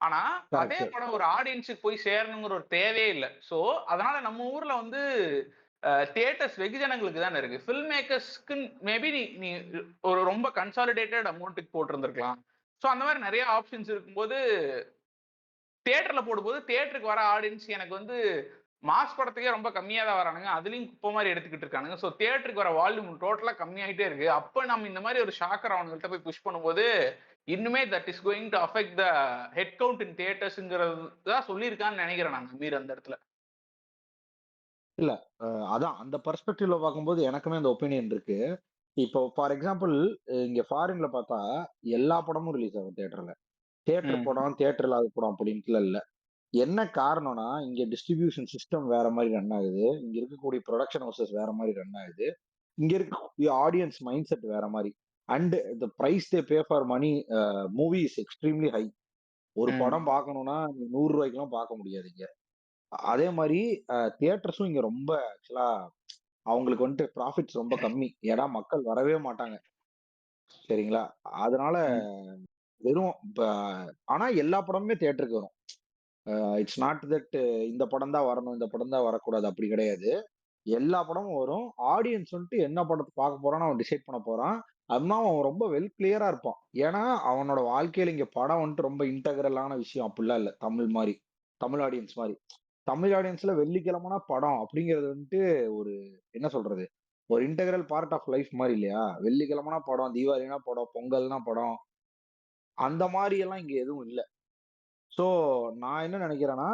A: ஆனா அதே
B: கரெக்ட்.
A: படம் ஒரு ஆடியன்ஸுக்கு போய் சேரணுங்கிற ஒரு தேவையே இல்ல. சோ அதனால நம்ம ஊர்ல வந்து தியேட்டர்ஸ் வெகுஜனங்களுக்கு தானே இருக்கு. ஃபில்ம் மேக்கர்ஸ்க்கு மேபி நீ நீ ஒரு ரொம்ப கன்சாலிடேட்டட் அமௌண்ட்டுக்கு போட்டிருந்திருக்கலாம். சோ அந்த மாதிரி நிறைய ஆப்ஷன்ஸ் இருக்கும்போது தியேட்டர்ல போடும்போது தியேட்டருக்கு வர ஆடியன்ஸ் எனக்கு வந்து மாஸ் படத்துக்கே ரொம்ப கம்மியா தான் வரானுங்க, அதுலயும் குப்பை மாதிரி எடுத்துக்கிட்டு இருக்கானுங்க. சோ தியேட்டருக்கு வர வால்யூம் டோட்டலா கம்மியாயிட்டே இருக்கு. அப்ப நம்ம இந்த மாதிரி ஒரு ஷாக்கர் அவங்கள்ட்ட போய் புஷ் பண்ணும்போது இன்னுமே that is going to affect the head count in தியேட்டர்ஸ்ங்கிறது தான் சொல்லியிருக்கான்னு நினைக்கிறேன் நான் மீர் அந்த இடத்துல.
B: இல்ல. அதான் அந்த பெர்ஸ்பெக்டிவ்ல பார்க்கும்போது எனக்குமே அந்த ஒப்பீனியன் இருக்கு. இப்போ ஃபார் எக்ஸாம்பிள் இங்க ஃபாரின்ல பார்த்தா எல்லா படமும் ரிலீஸ் ஆகும் தியேட்டர்ல. தியேட்டர்
A: ம்.
B: படம், தியேட்டர் இல்லாத படம் அப்படின்ட்டுலாம் இல்ல. என்ன காரணம்னா, இங்க டிஸ்ட்ரிபியூஷன் சிஸ்டம் வேற மாரி ரன் ஆகுது. இங்க இருக்கக்கூடிய புரொடக்ஷன் ஹவுசஸ் வேற மாரி ரன் ஆகுது. இங்க இருக்கக்கூடிய ஆடியன்ஸ் மைண்ட் செட் வேற மாரி. And the price they pay for money movie is extremely high. ஒரு
A: ம்.
B: படம் பார்க்கணும்னா, நீ ரூ. 100க்குலாம் பார்க்க முடியாது இங்க. அதே மாரி தியேட்டர்ஸும் இங்க ரொம்ப ஆக்சுவலா அவங்களுக்கு வந்துட்டு ப்ராஃபிட்ஸ் ரொம்ப கம்மி. ஏன்னா மக்கள் வரவே மாட்டாங்க. சரிங்களா? அதனால
A: ம்.
B: வெறும் இப்ப ஆனா எல்லா படமுமே தியேட்டருக்கு வரும். இட்ஸ் நாட் தட் இந்த படம் தான் வரணும், இந்த படம் தான் வரக்கூடாது அப்படி கிடையாது. எல்லா படமும் வரும். ஆடியன்ஸ் வந்துட்டு என்ன படத்த பார்க்க போறான்னு அவன் டிசைட் பண்ண போறான். அதுவும் அவன் ரொம்ப வெல் கிளியரா இருப்பான். ஏன்னா, அவனோட வாழ்க்கையில இங்க படம் வந்துட்டு ரொம்ப இன்டகிரலான விஷயம் அப்படிலாம் இல்ல. தமிழ் மாரி. தமிழ் ஆடியன்ஸ் மாரி. தமிழ் ஆடியன்ஸ்ல வெள்ளிக்கிழமைனா படம் அப்படிங்கிறது வந்துட்டு ஒரு என்ன சொல்றது? ஒரு இன்டகிரல் பார்ட் ஆஃப் லைஃப் மாரி இல்லையா? வெள்ளிக்கிழமைனா படம், தீபாவளினா படம், பொங்கல்னா படம். அந்த மாரி எல்லாம் இங்க எதுவும் இல்ல. சோ நான் என்ன நினைக்கிறேன்னா,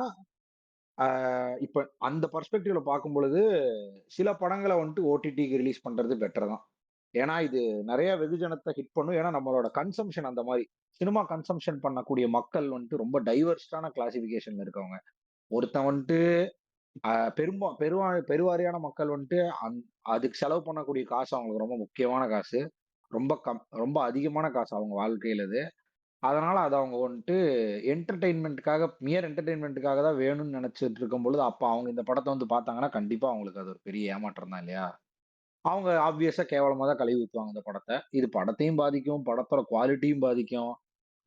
B: ஆ இப்ப அந்த பெர்ஸ்பெக்டிவ்ல பார்க்கும் பொழுது, சில படங்கள வந்துட்டு ஓடிடிக்கு ரிலீஸ் பண்றது பெட்டர் தான். ஏன்னா, இது நெறைய வெகுஜனத்த ஹிட் பண்ணும். ஏன்னா, நம்மளோட கன்சம்ப்ஷன் அந்த மாரி. சினிமா கன்சம்ப்ஷன் பண்ணக்கூடிய மக்கள் வந்துட்டு ரொம்ப டைவர்ஸ்டான கிளாசிஃபிகேஷன்ல இருக்கவங்க. ஒருத்தன் வந்துட்டு பெருவாரியான மக்கள் வந்துட்டு அதுக்கு செலவு பண்ணக்கூடிய காசு அவங்களுக்கு ரொம்ப முக்கியமான காசு. ரொம்ப அதிகமான காசு அவங்க வாழ்க்கையில அது. அதனால அத அவங்க வந்துட்டு என்டர்டெயின்மென்ட்க்காக தான் வேணும்னு நெனச்சுட்டு இருக்கும்பொழுது, அப்ப அவங்க இந்த படத்த வந்து பார்த்தாங்கன்னா, கண்டிப்பா அவங்களுக்கு அது ஒரு பெரிய ஏமாற்றம் தான் இல்லையா? அவங்க ஆப்வியஸா கேவலமா தான் கழுவி ஊத்துவாங்க அந்த படத்த. இது படத்தையும் பாதிக்கும், படத்தோட குவாலிட்டியும் பாதிக்கும்.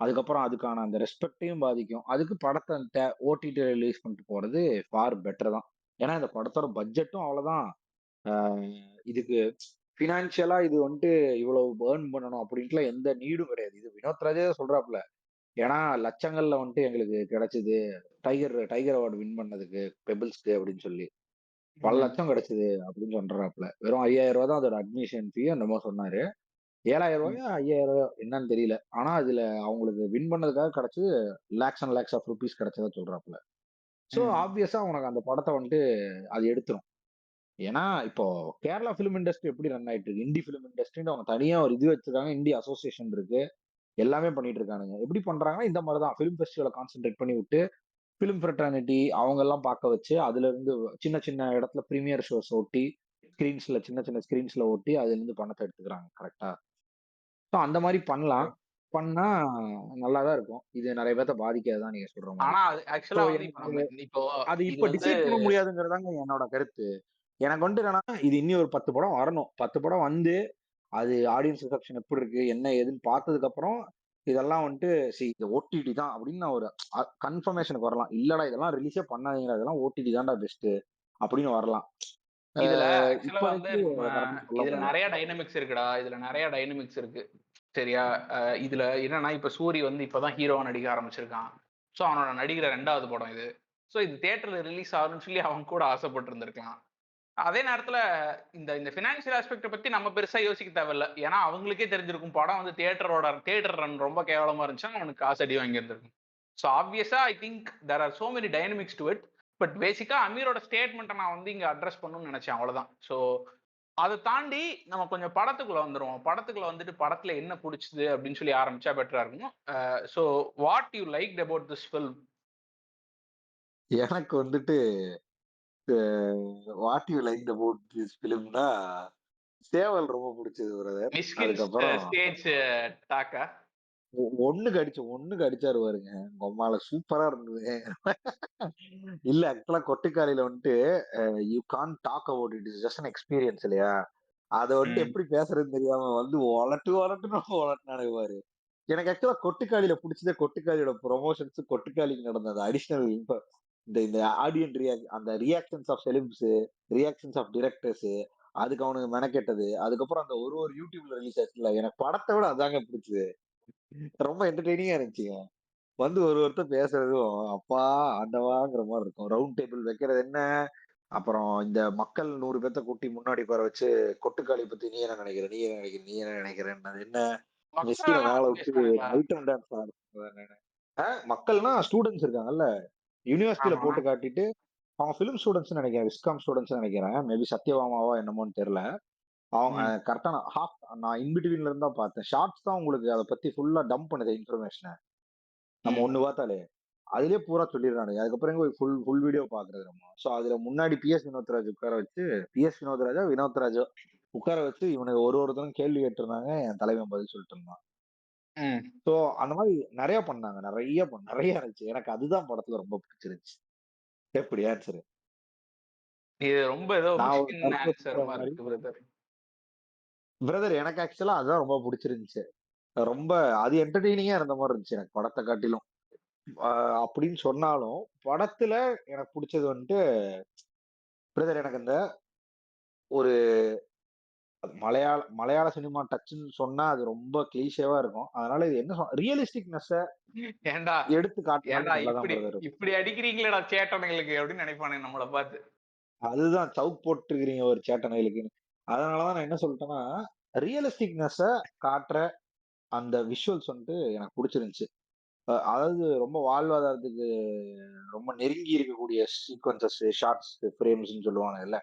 B: அதுக்கப்புறம் அதுக்கான அந்த ரெஸ்பெக்ட்டையும் பாதிக்கும். அதுக்கு படத்த ஓடிடி ரிலீஸ் பண்ணிட்டு போறது ஃபார் பெட்டர் தான். ஏன்னா இந்த படத்தோட பட்ஜெட்டும் அவ்வளோதான். அ இதுக்கு ஃபினான்ஷியலா இது வந்துட்டு இவ்வளவு பெர்ன் பண்ணணும் அப்படின்ட்டுலாம் எந்த நீடும் கிடையாது. இது வினோத் ராஜே சொல்றாப்ல. ஏன்னா லட்சங்கள்ல வந்துட்டு எங்களுக்கு கிடைச்சது. டைகர் அவார்ட் வின் பண்ணதுக்கு பெபிள்ஸ்க்கு அப்படின்னு சொல்லி. பல
A: ம்.
B: லட்சம் கிடைச்சது அப்படின்னு சொல்றாப்ல. வெறும் ரூ. 5000 தான் அதோட அட்மிஷன் ஃபீ என்னமோ சொன்னாரு. ரூ.
A: ம்.
B: 7,000 5,000 என்னன்னு தெரியல. ஆனா அதுல அவங்களுக்கு வின் பண்ணதுக்காக கிடைச்சது lakhs and lakhs of rupees கிடைச்சதா சொல்றாப்ல. சோ
A: ம்.
B: ஆப்வியஸா உனக்கு அந்த படத்த வந்துட்டு அது எடுத்துரும். ஏன்னா இப்போ கேரளா ஃபிலிம் இண்டஸ்ட்ரி எப்படி ரன் ஆயிட்டு இருக்கு? இண்டி ஃபிலிம் இண்டஸ்ட்ரின்னு அவங்க தனியா ஒரு இது வச்சிருக்காங்க. இண்டி அசோசியேஷன் இருக்கு. எல்லாமே பண்ணிட்டு இருக்கானுங்க. எப்படி பண்றாங்கன்னா இந்த மாரி தான் ஃபிலிம் ஃபெஸ்டிவல கான்சன்ட்ரேட் பண்ணி விட்டு ஃபிலிம் ஃப்ரெட்டர்னிட்டி அவங்கெல்லாம் பார்க்க வச்சு, அதுலருந்து சின்ன சின்ன இடத்துல பிரீமியர் ஷோஸ் ஒட்டி, சின்ன சின்ன ஸ்கிரீன்ஸ்ல ஒட்டி, அதுலருந்து பணத்த எடுத்துக்கிறாங்க. கரெக்ட்டா? ஸோ அந்த மாரி பண்ணலாம். பண்ணா நல்லா தான் இருக்கும். இது நெறைய பேத்த பாதிக்காது தான் நீங்க சொல்ற மாரி.
A: ஆனா அது
B: ஸோ
A: ஆக்சுவலா வந்து இப்ப
B: எனக்கு
A: நம்ம இப்போ
B: அது
A: இது
B: இப்ப
A: வந்து
B: டிசைட் பண்ண முடியாதுங்கிறதுதாங்க என்னோட கருத்து. எனக்கு வந்துட்டு என்னன்னா, இது இன்னி ஒரு 10 படம் வரணும். 10 படம் வந்து, அது ஆடியன்ஸ் ரிசப்ஷன் எப்படி இருக்கு? என்ன ஏதுன்னு பார்த்ததுக்கப்புறம், இதெல்லாம் வந்துட்டு இது ஓடிடி தான் அப்படின்னு நான் ஒரு கன்ஃபர்மேஷனுக்கு வரலாம். இல்லடா இதெல்லாம் ரிலீஸே பண்ணாதீங்கடா. இதெல்லாம் ஓடிடி தான்டா பெஸ்ட்டு அப்படின்னு வரலாம். அ
A: இதுல ஆக்சுவலா வந்து
B: இப்போதைக்கு
A: நம்ம
B: கரெக்ட்டா சொல்ல
A: இதுல
B: முடியல.
A: நெறைய டைனமிக்ஸ் இருக்குடா. இதுல நெறைய டைனமிக்ஸ் இருக்கு. சரியா? இதுல என்னன்னா, இப்ப சூரி வந்து இப்ப தான் ஹீரோவா நடிக்க ஆரம்பிச்சிருக்கான். ஸோ அவனோட நடிக்கிற 2வது படம் இது. ஸோ இது தியேட்டர்ல ரிலீஸ் ஆகணும்னு சொல்லி அவன் கூட ஆசைப்பட்டிருந்திருக்கலாம். அதே நேரத்துல இந்த இந்த பினான்சியல் ஆஸ்பெக்ட்ட பத்தி நம்ம பெருசா யோசிக்க தேவையில்ல. ஏன்னா அவங்களுக்கே தெரிஞ்சிருக்கும். படம் வந்து தியேட்டர் ரன் ரொம்ப கேவலமா இருந்துச்சுன்னா, அவனுக்கு காசு அடி வாங்கியிருந்திருக்கும். ஸோ ஆப்வியஸா I think there are so many dynamics to it. But பேசிக்கா அமீரோட ஸ்டேட்மெண்ட்ட நான் வந்து இங்க அட்ரஸ் பண்ணணும்னு நெனச்சேன். அவ்வளவுதான். ஸோ அத தாண்டி நம்ம கொஞ்சம் படத்துக்குள்ள வந்துருவோம். படத்துக்குள்ள வந்துட்டு படத்துல என்ன புடிச்சது அப்படின்னு சொல்லி ஆரம்பிச்சா பெட்டரா இருக்கும். So what you liked about this film?
B: எனக்கு வந்துட்டு uh what you liked about this ஃபிலிம்னா, சேவல் ரொம்ப புடிச்சது பிரதர்.
A: மிஷ்கின்
B: அதுக்கப்புறம்
A: ஸ்டேஜ் டாக்கா?
B: ஒண்ணுக்கு அடிச்சாரு பாருங்க. உம்மால சூப்பரா இருந்தது. இல்ல ஆக்சுவலா கொட்டுக்காலில வந்துட்டு you can't talk about it. It's just an experience இல்லையா? அத வந்துட்டு
A: ம்.
B: எப்படி பேசுறதுன்னு தெரியாம வந்து ஒலட்டுன்னு ஒலட்டுனானுங்க பாரு. எனக்கு ஆக்சுவலா கொட்டுக்காலில புடிச்சதே கொட்டுக்காலியோட ப்ரொமோஷன்ஸ், கொட்டுக்காலிக்கு நடந்த அந்த அடிஷனல் இந்த இந்த அந்த reactions of celebs, reactions of directors அதுக்கு அவனுங்க மெனக்கெட்டது. அதுக்கப்புறம் அந்த ஒரு யூடியூப்ல ரிலீஸ் ஆச்சுல்ல. எனக்கு படத்த விட அதாங்க புடிச்சது. ரொம்ப என்டர்டெய்னிங்கா இருந்துச்சுங்க. வந்து ஒருத்தர் பேசுறதும், அப்பா ஆண்டவாங்கிற மாரி இருக்கும். ரவுண்ட் டேபிள் வைக்கிறது என்ன? அப்புறம் இந்த மக்கள் 100 பேத்த கூட்டி முன்னாடி உட்கார வச்சு, கொட்டுக்காளி பத்தி நீ என்ன நினைக்கிற? நீ என்ன நினைக்கிற? நீ என்ன நினைக்கிறன்னது என்ன? மிஸ்கின
A: மக்களெல்லாம்
B: மேல
A: வந்து
B: விட்டு
A: பேசுனாங்களா?
B: ஐட்டம் டான்ஸ் ஆடுறது என்னன்னு. மக்கள்னா ஸ்டூடண்ட்ஸ் இருக்காங்கல்ல. யூனிவர்சிட்டியில
A: ஆமா.
B: போட்டு காட்டிட்டு, அவங்க பிலிம் ஸ்டூடண்ட்ஸ்ன்னு நெனைக்கிறேன். விஸ்காம் ஸ்டூடண்ட்ஸ்ன்னு நெனைக்கிறேன். மேபி சத்யபாமாவா என்னமோன்னு தெரியல. அவங்க
A: ம்.
B: கரெக்ட்டா நான் இன் பிட்வீன்ல இருந்து தான் பார்த்தேன். ஷார்ட்ஸ் தான் உங்களுக்கு அத பத்தி ஃபுல்லா டம்ப் பண்ணுது இன்ஃபர்மேஷன. நம்ம
A: ம்.
B: ஒண்ணு பார்த்தாலே. அதிலேயே பூரா சொல்லிடுறானுங்க. அதுக்கப்புறம் எங்க போய் ஃபுல் வீடியோ பார்க்குறது நம்ம. ஸோ அதுல முன்னாடி பிஎஸ் வினோத்ராஜ் உட்கார வச்சு பிஎஸ் வினோத்ராஜா, வினோத்ராஜோ உட்கார வச்சு இவனுங்க ஒருத்தரும் கேள்வி கேட்டிருந்தாங்க. என் தலைவன் பதில் சொல்லிட்டு இருந்தான்.
A: ம்.
B: ஸோ அந்த மாரி நெறைய பண்ணாங்க. நெறைய இருந்துச்சு. எனக்கு அதுதான் படத்துல ரொம்ப பிடிச்சிருந்துச்சு. எப்படி ஆன்சரு?
A: இது ரொம்ப ஏதோ
B: நான் ஒரு
A: மிஷ்கின் ஆன்சர்
B: தற்கொலை
A: மாரி
B: மாரி.
A: இருக்கு பிரதர்.
B: பிரதர் எனக்கு ஆக்சுவலா அதுதான் ரொம்ப புடிச்சிருந்துச்சு. ரொம்ப அது என்டர்டெய்னிங்கா இருந்த மாரி இருந்துச்சு எனக்கு படத்த காட்டிலும். அ அப்படின்னு சொன்னாலும், படத்துல எனக்கு புடிச்சது வந்துட்டு, பிரதர் எனக்கு அந்த ஒரு மலையாள மலையாள சினிமா டச்சுன்னு சொன்னா அது ரொம்ப கிளீஷேவா இருக்கும். அதனால இது என்ன ரியலிஸ்டிக்னெஸ்ஸ
A: ஏன்டா
B: எடுத்து காட்டுனாலும்
A: ஏன்டா
B: நல்லா தான்
A: இப்படி
B: பிரதர் இருக்கும்.
A: இப்படி அடிக்கிறீங்களேடா சேட்டனுங்களுக்கு அப்படின்னு நினைப்பானுங்க நம்மள பார்த்து.
B: அதுதான் சவுக் போட்டுருக்கிறீங்க ஒரு சேட்டனுகளுக்குன்னு. அதனால தான் நான் என்ன சொல்லிட்டேன்னா, ரியலிஸ்டிக்னெஸ்ஸ காட்டுற அந்த விஷுவல்ஸ் வந்துட்டு எனக்கு புடிச்சிருந்துச்சு. அதாவது ரொம்ப வாழ்வாதாரத்துக்கு ரொம்ப நெருங்கி இருக்கக்கூடிய சீக்வென்சஸ், ஷார்ட்ஸ், ஃப்ரேம்ஸ்ன்னு சொல்லுவாங்கல்ல.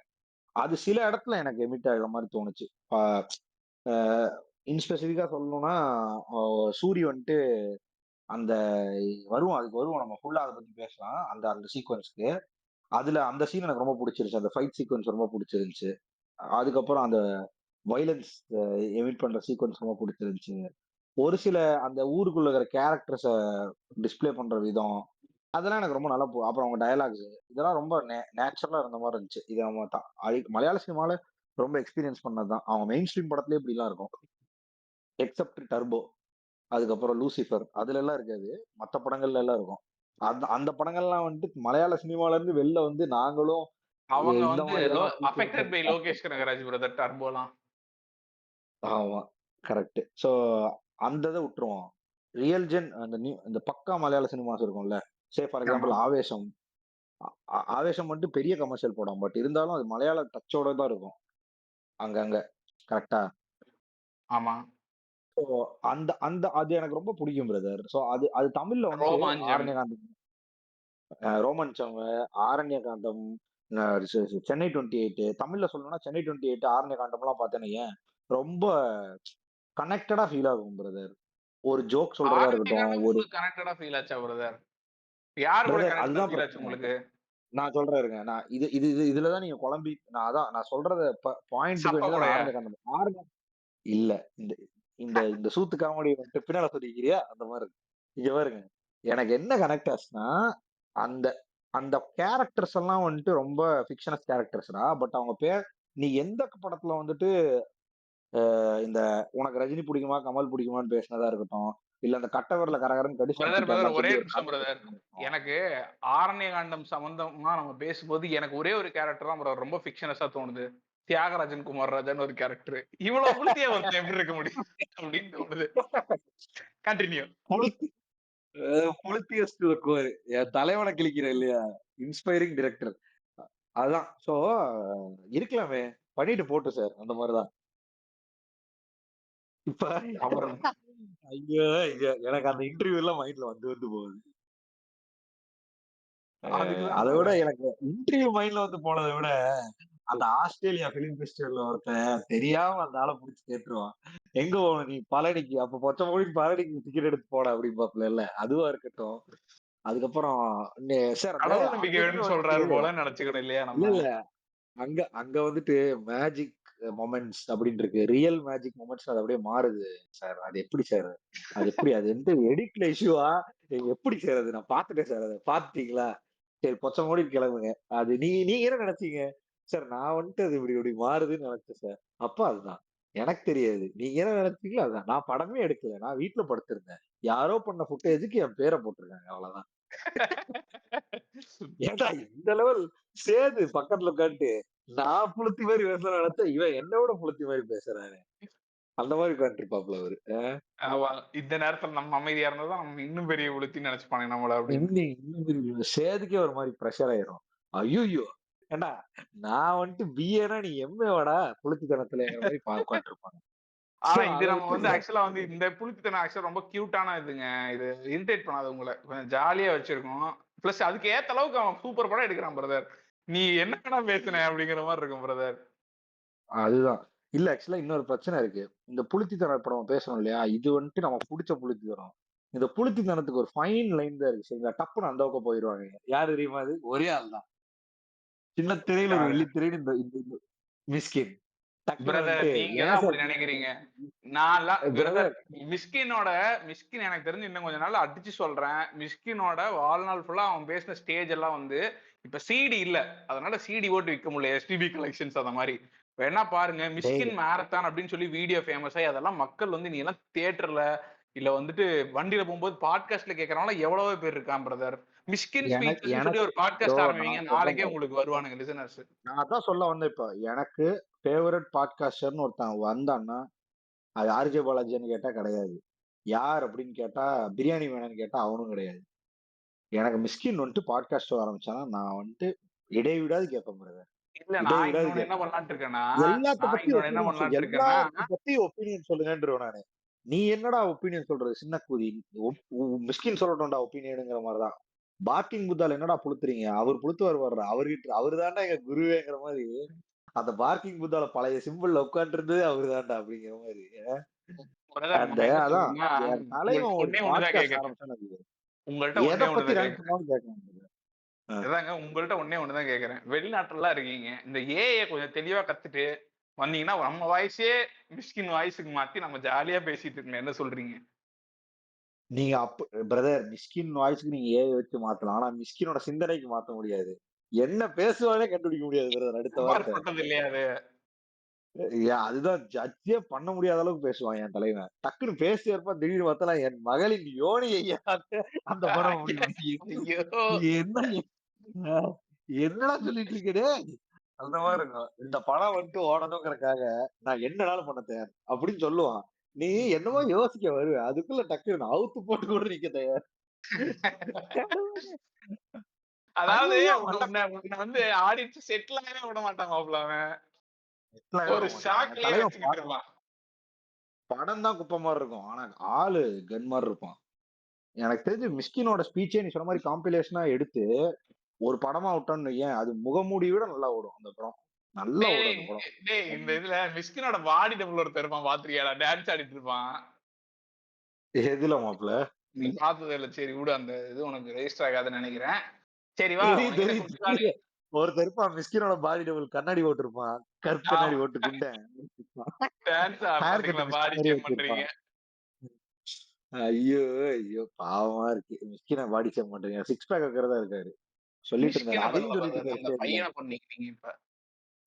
B: அது சில இடத்துல எனக்கு எமிட் ஆகுற மாரி தோணுச்சு. அ அ ஸ்பெசிஃபிக்கா சொல்லணும்னா, அ சூரி வந்துட்டு அந்த அதுக்கு வருவோம் நம்ம ஃபுல்லா அத பத்தி பேசலாம். அந்த அந்த சீக்வென்ஸ்க்கு. அதுல அந்த சீன் எனக்கு ரொம்ப புடிச்சிருந்துச்சு. அந்த ஃபைட் சீக்வென்ஸ் ரொம்ப புடிச்சிருந்துச்சு. அதுக்கப்புறம் அந்த வயலன்ஸ் எமிட் பண்ற சீக்வென்ஸ் ரொம்ப புடிச்சிருந்துச்சு. ஒரு சில அந்த ஊருக்குள்ள இருக்கிற கேரக்டர்ஸ டிஸ்ப்ளே பண்ற விதம், அதெல்லாம் எனக்கு ரொம்ப நல்லா அப்புறம் அவங்க டயலாக்ஸ் இதெல்லாம் ரொம்ப நேச்சுரலா இருந்த மாரி இருந்துச்சு. இது நம்ம மலையாள சினிமால ரொம்ப எக்ஸ்பீரியன்ஸ் பண்ணது தான். அவங்க மெயின் ஸ்ட்ரீம் படத்திலேயே இப்படிலாம் இருக்கும். எக்செப்ட் டர்போ, அதுக்கப்புறம் லூசிஃபர் அதுலலாம் இருக்காது. மத்த படங்கள்ல எல்லாம் இருக்கும். அந்த அந்த படங்கள்லாம் வந்துட்டு மலையாள சினிமால இருந்து வெளில வந்து நாங்களும்
A: அவங்க
B: இந்த
A: வந்து
B: மாரி தான
A: affected by Lokesh Kanagaraj brother டர்போலாம்.
B: ஆமா. கரெக்ட். சோ அந்த இத விட்டுருவோம். ரியல் ஜென் அந்த இந்த பக்கா மலையாள சினிமாஸ் இருக்கும்ல. ஃபார்
A: ஆமா.
B: எக்ஸாம்பிள் ஆவேசம். ஆவேசம் வந்துட்டு பெரிய கமர்ஷியல் படம். பட் இருந்தாலும் அது மலையாள டச்சோட தான் இருக்கும். அங்கங்க. கரெக்ட்டா?
A: ஆமா.
B: ஸோ அந்த அந்த அது எனக்கு ரொம்ப புடிக்கும் பிரதர். ஸோ அது அது தமிழ்ல வந்துட்டு
A: ரோமாஞ்சம்.
B: ஆரண்யகாந்தம், ரோமன்சம், ஆரண்யகாந்தம், அ சென்னை 28 தமிழ்ல சொல்லணும்னா சென்னை 28, ஆரண்யகாண்டம்லாம் பார்த்தேன்னு வையேன், ரொம்ப கனெக்டடா ஃபீல் ஆகும் பிரதர். ஒரு ஜோக் சொல்றதா இருக்கட்டும்,
A: ஆரண்யகாண்டம்
B: ஒரு
A: உங்களுக்கு கனெக்டடா ஃபீல் ஆச்சா பிரதர்? யார் கூட
B: பிரதர்
A: கனெக்டடா
B: அதுதான்
A: ஃபீல் ஆச்சு
B: பிரச்சனை.
A: உங்களுக்கு?
B: நான் சொல்றேன் இருங்க. நான் இது இது இது இதுல தான் நீங்க நான் அதான் நான் சொல்றத பாயிண்ட்க்கு
A: சப்ப
B: வேண்டி தான் நான்
A: கூடயா?
B: ஆரண்யகாண்டம் இல்ல. இந்த இந்த இந்த சூத்து காமெடி வந்துட்டு பின்னால சொல்லிக்கிறியா? அந்த மாரி இருக்கு. இங்க பாருங்க. எனக்கு என்ன கனெக்ட் ஆச்சுன்னா, அந்த அந்த கேரக்டர்ஸ் எல்லாம் வந்துட்டு ரொம்ப ஃபிக்ஷனஸ் கேரக்டர்ஸ்டா. பட் அவங்க நீ எந்த படத்துல வந்துட்டு இந்த உனக்கு ரஜினி புடிக்குமா? கமல் புடிக்குமான்னு பேசினதா இருக்கட்டும். இல்ல அந்த கட்ட விரல கரகரன்னு கடிச்சு
A: பிரதர்,
B: குத்திட்டார்லான்னு
A: ஒரே
B: சொல்லி ஒரு
A: நிமிஷம்
B: கதை
A: பிரதர்.
B: பேசினதா இருக்கட்டும்.
A: எனக்கு ஆரண்யகாண்டம் சம்பந்தமா நம்ம பேசும்போது எனக்கு ஒரே ஒரு கேரக்டர் தான் பிரதர் ரொம்ப ஃபிக்ஷனஸா தோணுது. தியாகராஜன் குமாரராஜன் ஒரு கேரக்டர். இவ்வளவு புளுத்தியா ஒருத்தன் எப்படி இருக்க முடியும்? அப்படின்னு தோணுது. கன்டின்யூ.
B: புளுத்தி புளுத்தியஸ்ட் கோர். என் தலைவன கிழிக்கிற இல்லையா? Inspiring director. அதான். இருக்கலாமே. பண்ணிட்டு போட்டும் சார். அந்த மாரி தான். இப்ப
A: அப்புறம்
B: ஐயோ! ஐயோ! எனக்கு அந்த இன்டர்வியூலாம் மைண்ட்ல வந்து வந்து போகுது.
A: அதுக்கு தான்
B: அத விட
A: பிரதர்.
B: எனக்கு இன்டர்வியூ மைண்ட்ல வந்து போனத விட, அந்த ஆஸ்திரேலியா பிலிம் ஃபெஸ்டிவல்ல ஒருத்தன் தெரியாம அந்த ஆள புடிச்சு கேட்டுருவான். "எங்க போன நீ?" "பழனிக்கு." "அப்ப பொச்ச மூடிட்டு பழனிக்கு டிக்கெட் எடுத்து போடா" அப்படிம்பாப்லல்ல. அதுவா இருக்கட்டும். அதுக்கப்புறம் சார் அந்த
A: கடவுள் நம்பிக்கை
B: அங்கங்க
A: வேணும்னு
B: வந்துட்டு
A: சொல்றாரு போல நினைச்சுக்கணும் இல்லையா
B: இல்ல,
A: நம்ம?
B: இல்ல. அங்க அங்க வந்துட்டு மேஜிக் மொமெண்ட்ஸ் அப்படின்னு இருக்கு. ரியல் மேஜிக் மொமெண்ட்ஸ் அது அப்படியே மாறுது சார். அது எப்படி சார்? அது எப்படி? அது வந்து எடிட்ல இஷ்யூவா? எப்படி சார் அது? நான் பார்த்துட்டேன் சார் அத. பார்த்துட்டீங்களா? சரி பொச்ச மூடிட்டு கிளம்புங்க. அது நீங்க என்ன நினைச்சீங்க? சார் நான் வந்துட்டு அது இப்படி இப்படி மாறுதுன்னு நினைச்சேன் சார். அப்ப அதுதான். எனக்கு தெரியாது. நீங்க என்ன நினைச்சீங்களோ அதுதான். நான் படமே எடுக்கல. நான் வீட்ல படுத்திருந்தேன். யாரோ பண்ண ஃபுட்டேஜ்க்கு என் பேர போட்டுருக்காங்க. அவ்வளவுதான். ஏன்டா இந்த லெவல் சேது பக்கத்துல உட்காந்துட்டு நான் புளுத்தி மாதிரி பேச நினைச்சா இவன் என்ன விட புளுத்தி மாதிரி பேசுறாரு. அந்த மாதிரி உட்காந்துருப்பாப்ல அவரு.
A: ஆமா. இந்த நேரத்துல நம்ம அமைதியா இருந்தா தான் நம்ம இன்னும் பெரிய புளுத்தின்னு நினைச்சுப்பானுங்க நம்மள அப்படின்னு.
B: சேதுக்கே ஒரு மாதிரி ப்ரெஷர் ஆயிரும். ஐய்யய்யோ! ஏன்டா நான் வந்துட்டு பிஏனா நீ எம்ஏ வாடா புளுத்தித்தனத்துலங்கிற மாதிரி உட்காந்துருப்பாங்க. சோ
A: ஆனா இது
B: அத
A: நம்ம வந்து
B: விட்டுருங்க.
A: ஆக்சுவலா வந்து இந்த புளிப்புத்தனம் ஆக்சுவலா ரொம்ப கியூட்டான இதுங்க. இது இரிட்டேட் பண்ணாது உங்கள. கொஞ்சம் ஜாலியா வச்சிருக்கும். பிளஸ் அதுக்கு ஏத்த அளவுக்கு அவன் சூப்பர் படம் எடுக்குறான் பிரதர். நீ என்ன வேணா பேசுன அப்படிங்கிற மாரி இருக்கும் பிரதர்.
B: அதுதான். இல்ல ஆக்சுவலா இன்னொரு பிரச்சனை இருக்கு. இந்த புலித்தித்தனம் இப்ப நம்ம பேசுறோம் இல்லையா? இது வந்துட்டு நமக்கு புடிச்ச புலித்தித்தனம். இந்த புலித்தித்தனத்துக்கு ஒரு ஃபைன் லைன் தான் இருக்கு. சரிங்களா? டப்புன்னு அந்த பக்கம் போயிருவாங்க. யாரு தெரியுமா அது? ஒரே ஆள் தான். சின்ன திரையில ஒரு
A: யாரு?
B: வெள்ளி திரைன்னு இந்த இந்த இந்த மிஸ்கின். டக்குன்னு
A: பிரதர்
B: வந்துட்டு
A: நீங்க தான்
B: ஏன்
A: அப்படி
B: சார்
A: நினைக்கிறீங்க. நான்லாம் பிரதர்
B: பிரதர்
A: மிஸ்கின் எனக்கு தெரிஞ்சு இன்னும் கொஞ்ச நாள்ல அடிச்சு சொல்றேன். மிஸ்கினோட வாழ்நாள் ஃபுல்லா அவன் பேசின ஸ்டேஜ் எல்லாம் வந்து இப்ப சிடி இல்ல. அதனால சிடி ஓட்டு விக்க முடியல. எஸ்பிபி கலெக்ஷன்ஸ் அந்த மாரி. வேணா பாருங்க.
B: டேய்
A: மிஷ்கின் மாரத்தான் அப்படின்னு சொல்லி வீடியோ ஃபேமஸ் ஆயி அதெல்லாம் மக்கள் வந்து நீ எல்லாம் தியேட்டர்ல இல்ல வந்துட்டு வண்டியில போகும்போது பாட்காஸ்ட்ல கேட்கறவன்லாம் எவ்வளவோ பேர் இருக்கான் பிரதர். மிஷ்கின்
B: எனக்கு
A: ஸ்பீச்சஸ்ன்னு சொல்லி
B: எனக்கு
A: ஒரு
B: ப்ரோ
A: பாட்காஸ்ட் ஆரம்பிங்க.
B: நான்
A: நாளைக்கே
B: சொல்றேன்.
A: உங்களுக்கு வருவானுங்க லிசனர்ஸ்.
B: நான் அதான் சொல்ல வந்தேன் இப்ப. எனக்கு ஃபேவரட் பாட்காஸ்டர்ன்னு ஒருத்தன் வந்தான்னா, அது ஆர்ஜே பாலாஜின்னு கேட்டா கிடையாது. யார் அப்படின்னு கேட்டா, பிரியாணி வேணும்னு கேட்டா அவனும் கிடையாது. எனக்கு மிஸ்கின் வந்துட்டு பாட்காஸ்ட் ஆரம்பிச்சானா, நான் வந்துட்டு இடைவிடாது கேட்பேன் பிரதர்.
A: இல்ல நான்
B: இடைவிடாது
A: இன்னொன்னு என்ன
B: கேட்பேன்.
A: பண்ணலாம்ன்னு இருக்கேன்னா
B: எல்லாத்த
A: நான்
B: பத்தி
A: இன்னொன்னு என்ன
B: ஒப்பீனியன்
A: பண்ணலாம்ன்னு இருக்கேன்னா,
B: எல்லாத்த பத்தி ஒப்பீனியன் சொல்லுங்கன்றேன் நானு. நீ என்னடா ஒப்பீனியன் சொல்றது சின்ன கூதி? மிஸ்கின் சொல்லட்டும்டா ஒப்பீனியனுங்கிற மாதிரிதான். பார்க்கிங் புத்தால என்னடா புளுத்துறீங்க? அவர் புளுத்துவார் வர்ற அவர்கிட்ட அவரு தான்டா எங்க குருவேங்கிற மாதிரி. அந்த பார்க்கிங் புத்தால பழைய சிம்பிள்ல உட்காந்துருந்தது அவரு தான்டா அப்படிங்கிற மாதிரி.
A: பிரதர்
B: அந்த
A: நான் என்ன
B: அதான்
A: சொல்றேன்னா,
B: என் தலைவன்
A: உங்கள்ட்ட
B: ஒரு
A: ஒண்ணே ஒண்ணு தான்
B: பாட்காஸ்ட்
A: கேட்கிறேன்.
B: ஆரம்பிச்சான்னு வச்சுக்கோ,
A: உங்கள்ட்ட
B: எதை
A: ஒண்ணே ஒண்ணு
B: பத்தி
A: தான்
B: ரன்
A: கேட்கிறேன்.
B: பண்ணாலும் கேட்கணும்.
A: இதாங்க உங்கள்ட்ட ஒண்ணே ஒண்ணு தான் கேட்கிறேன். வெளிநாட்டுலலாம் இருக்கீங்க. இந்த ஏஐ கொஞ்சம் தெளிவா கத்துட்டு வந்தீங்கன்னா, நம்ம வாய்ஸே மிஷ்கின் வாய்ஸ்க்கு மாத்தி நம்ம ஜாலியா பேசிட்டு இருக்கலாம். என்ன சொல்றீங்க?
B: நீங்க பிரதர் மிஸ்கின் வாய்ஸ்க்கு நீங்க ஏஐ வச்சு மாத்தலாம். ஆனா மிஸ்கினோட சிந்தனைக்கு மாத்த முடியாது. என்ன பேசுவானே கண்டுபிடிக்க முடியாது பிரதர் அடுத்த வார்த்தை.
A: அப்பாற்பட்டது இல்லையா அது?
B: அதுதான் ஜட்ஜே பண்ண முடியாத அளவுக்கு பேசுவான் என் தலைவன். டக்குன்னு பேசியப்ப திடீர்னு பார்த்தா என் மகளின் யோனி ஐயா அந்த படம் முடியும்.
A: ஐயோ!
B: நீ என்ன அஹ் என்னடா சொல்லிட்டு இருக்க டேய்? அந்த மாதிரி இருக்கும். இந்த படம் வந்துட்டு ஓடணுங்கிறதுக்காக நான் என்னனாலும் பண்ண தயார் அப்படின்னு சொல்லுவான். நீ என்னமோ யோசிக்க வருவ. அதுக்குள்ள டக்குன்னு அவுத்து போட்டு கூட நிக்க தயார்.
A: அதாவது
B: ஐயோ
A: உன்ன உன்ன உன்ன வந்து ஆடிட்டு செட்டில் ஆகவே விட மாட்டான் மாப்ள அவன். ஒரு
B: என்
A: ஷாக்லயே
B: தலைவன்
A: வச்சுக்கிட்டு இருப்பான்.
B: படம் தான் குப்பை மாதிரி இருக்கும். ஆனா ஆளு கன் மாதிரி இருப்பான். எனக்கு தெரிஞ்சு மிஸ்கினோட ஸ்பீச்சே நீ சொன்ன மாதிரி காம்பிலேஷனா எடுத்து ஒரு படமா விட்டோம்னு வையேன், அது முகமூடி விட நல்லா ஓடும் அந்த படம். நல்லா ஓடும்
A: டேய்
B: அந்த படம்.
A: டேய் இந்த இதுல மிஷ்கினோட பாடி டபுள் ஒருத்தன் இருப்பான் பாத்திருக்கியாடா? டான்ஸ் ஆடிட்டு இருப்பான்.
B: எதுல மாப்ள?
A: நீ பார்த்தது இல்ல. சரி விடு. அந்த இது உனக்கு ரெஜிஸ்டர் ஆகாதுன்னு நெனைக்கிறேன். சரி வா
B: தெரியும்
A: உனக்கு என்ன
B: தெரியும்
A: குத்துக்காளி
B: தெரியும். ஒருத்தர் இருப்பான் மிஸ்கினோட பாடி டபுள் கண்ணாடி போட்டிருப்பான். கருப்பு கண்ணாடி
A: ஆமா.
B: போட்டு குண்டன்.
A: டான்ஸ்
B: ஹேர் கட்
A: பாத்தீங்களா?
B: மிஸ்கின்
A: பாடி
B: மாதிரி
A: ஷேம் பண்றீங்க.
B: வச்சிருப்பான். ஐயோ ஐயோ பாவமா இருக்கு. மிஸ்கின பாடி ஷேம் பண்றீங்க. சிக்ஸ் பேக் வைக்கிறதா இருக்காரு. சொல்லிட்டு இருந்தாரு.
A: மிஷ்கின
B: அதையும்
A: பரல
B: சொல்லிட்டு
A: பிரதர்.
B: இருக்காரு
A: அந்த
B: ஸ்டேஜ்ல.
A: பையன பண்ணிக்கிறீங்க இப்ப.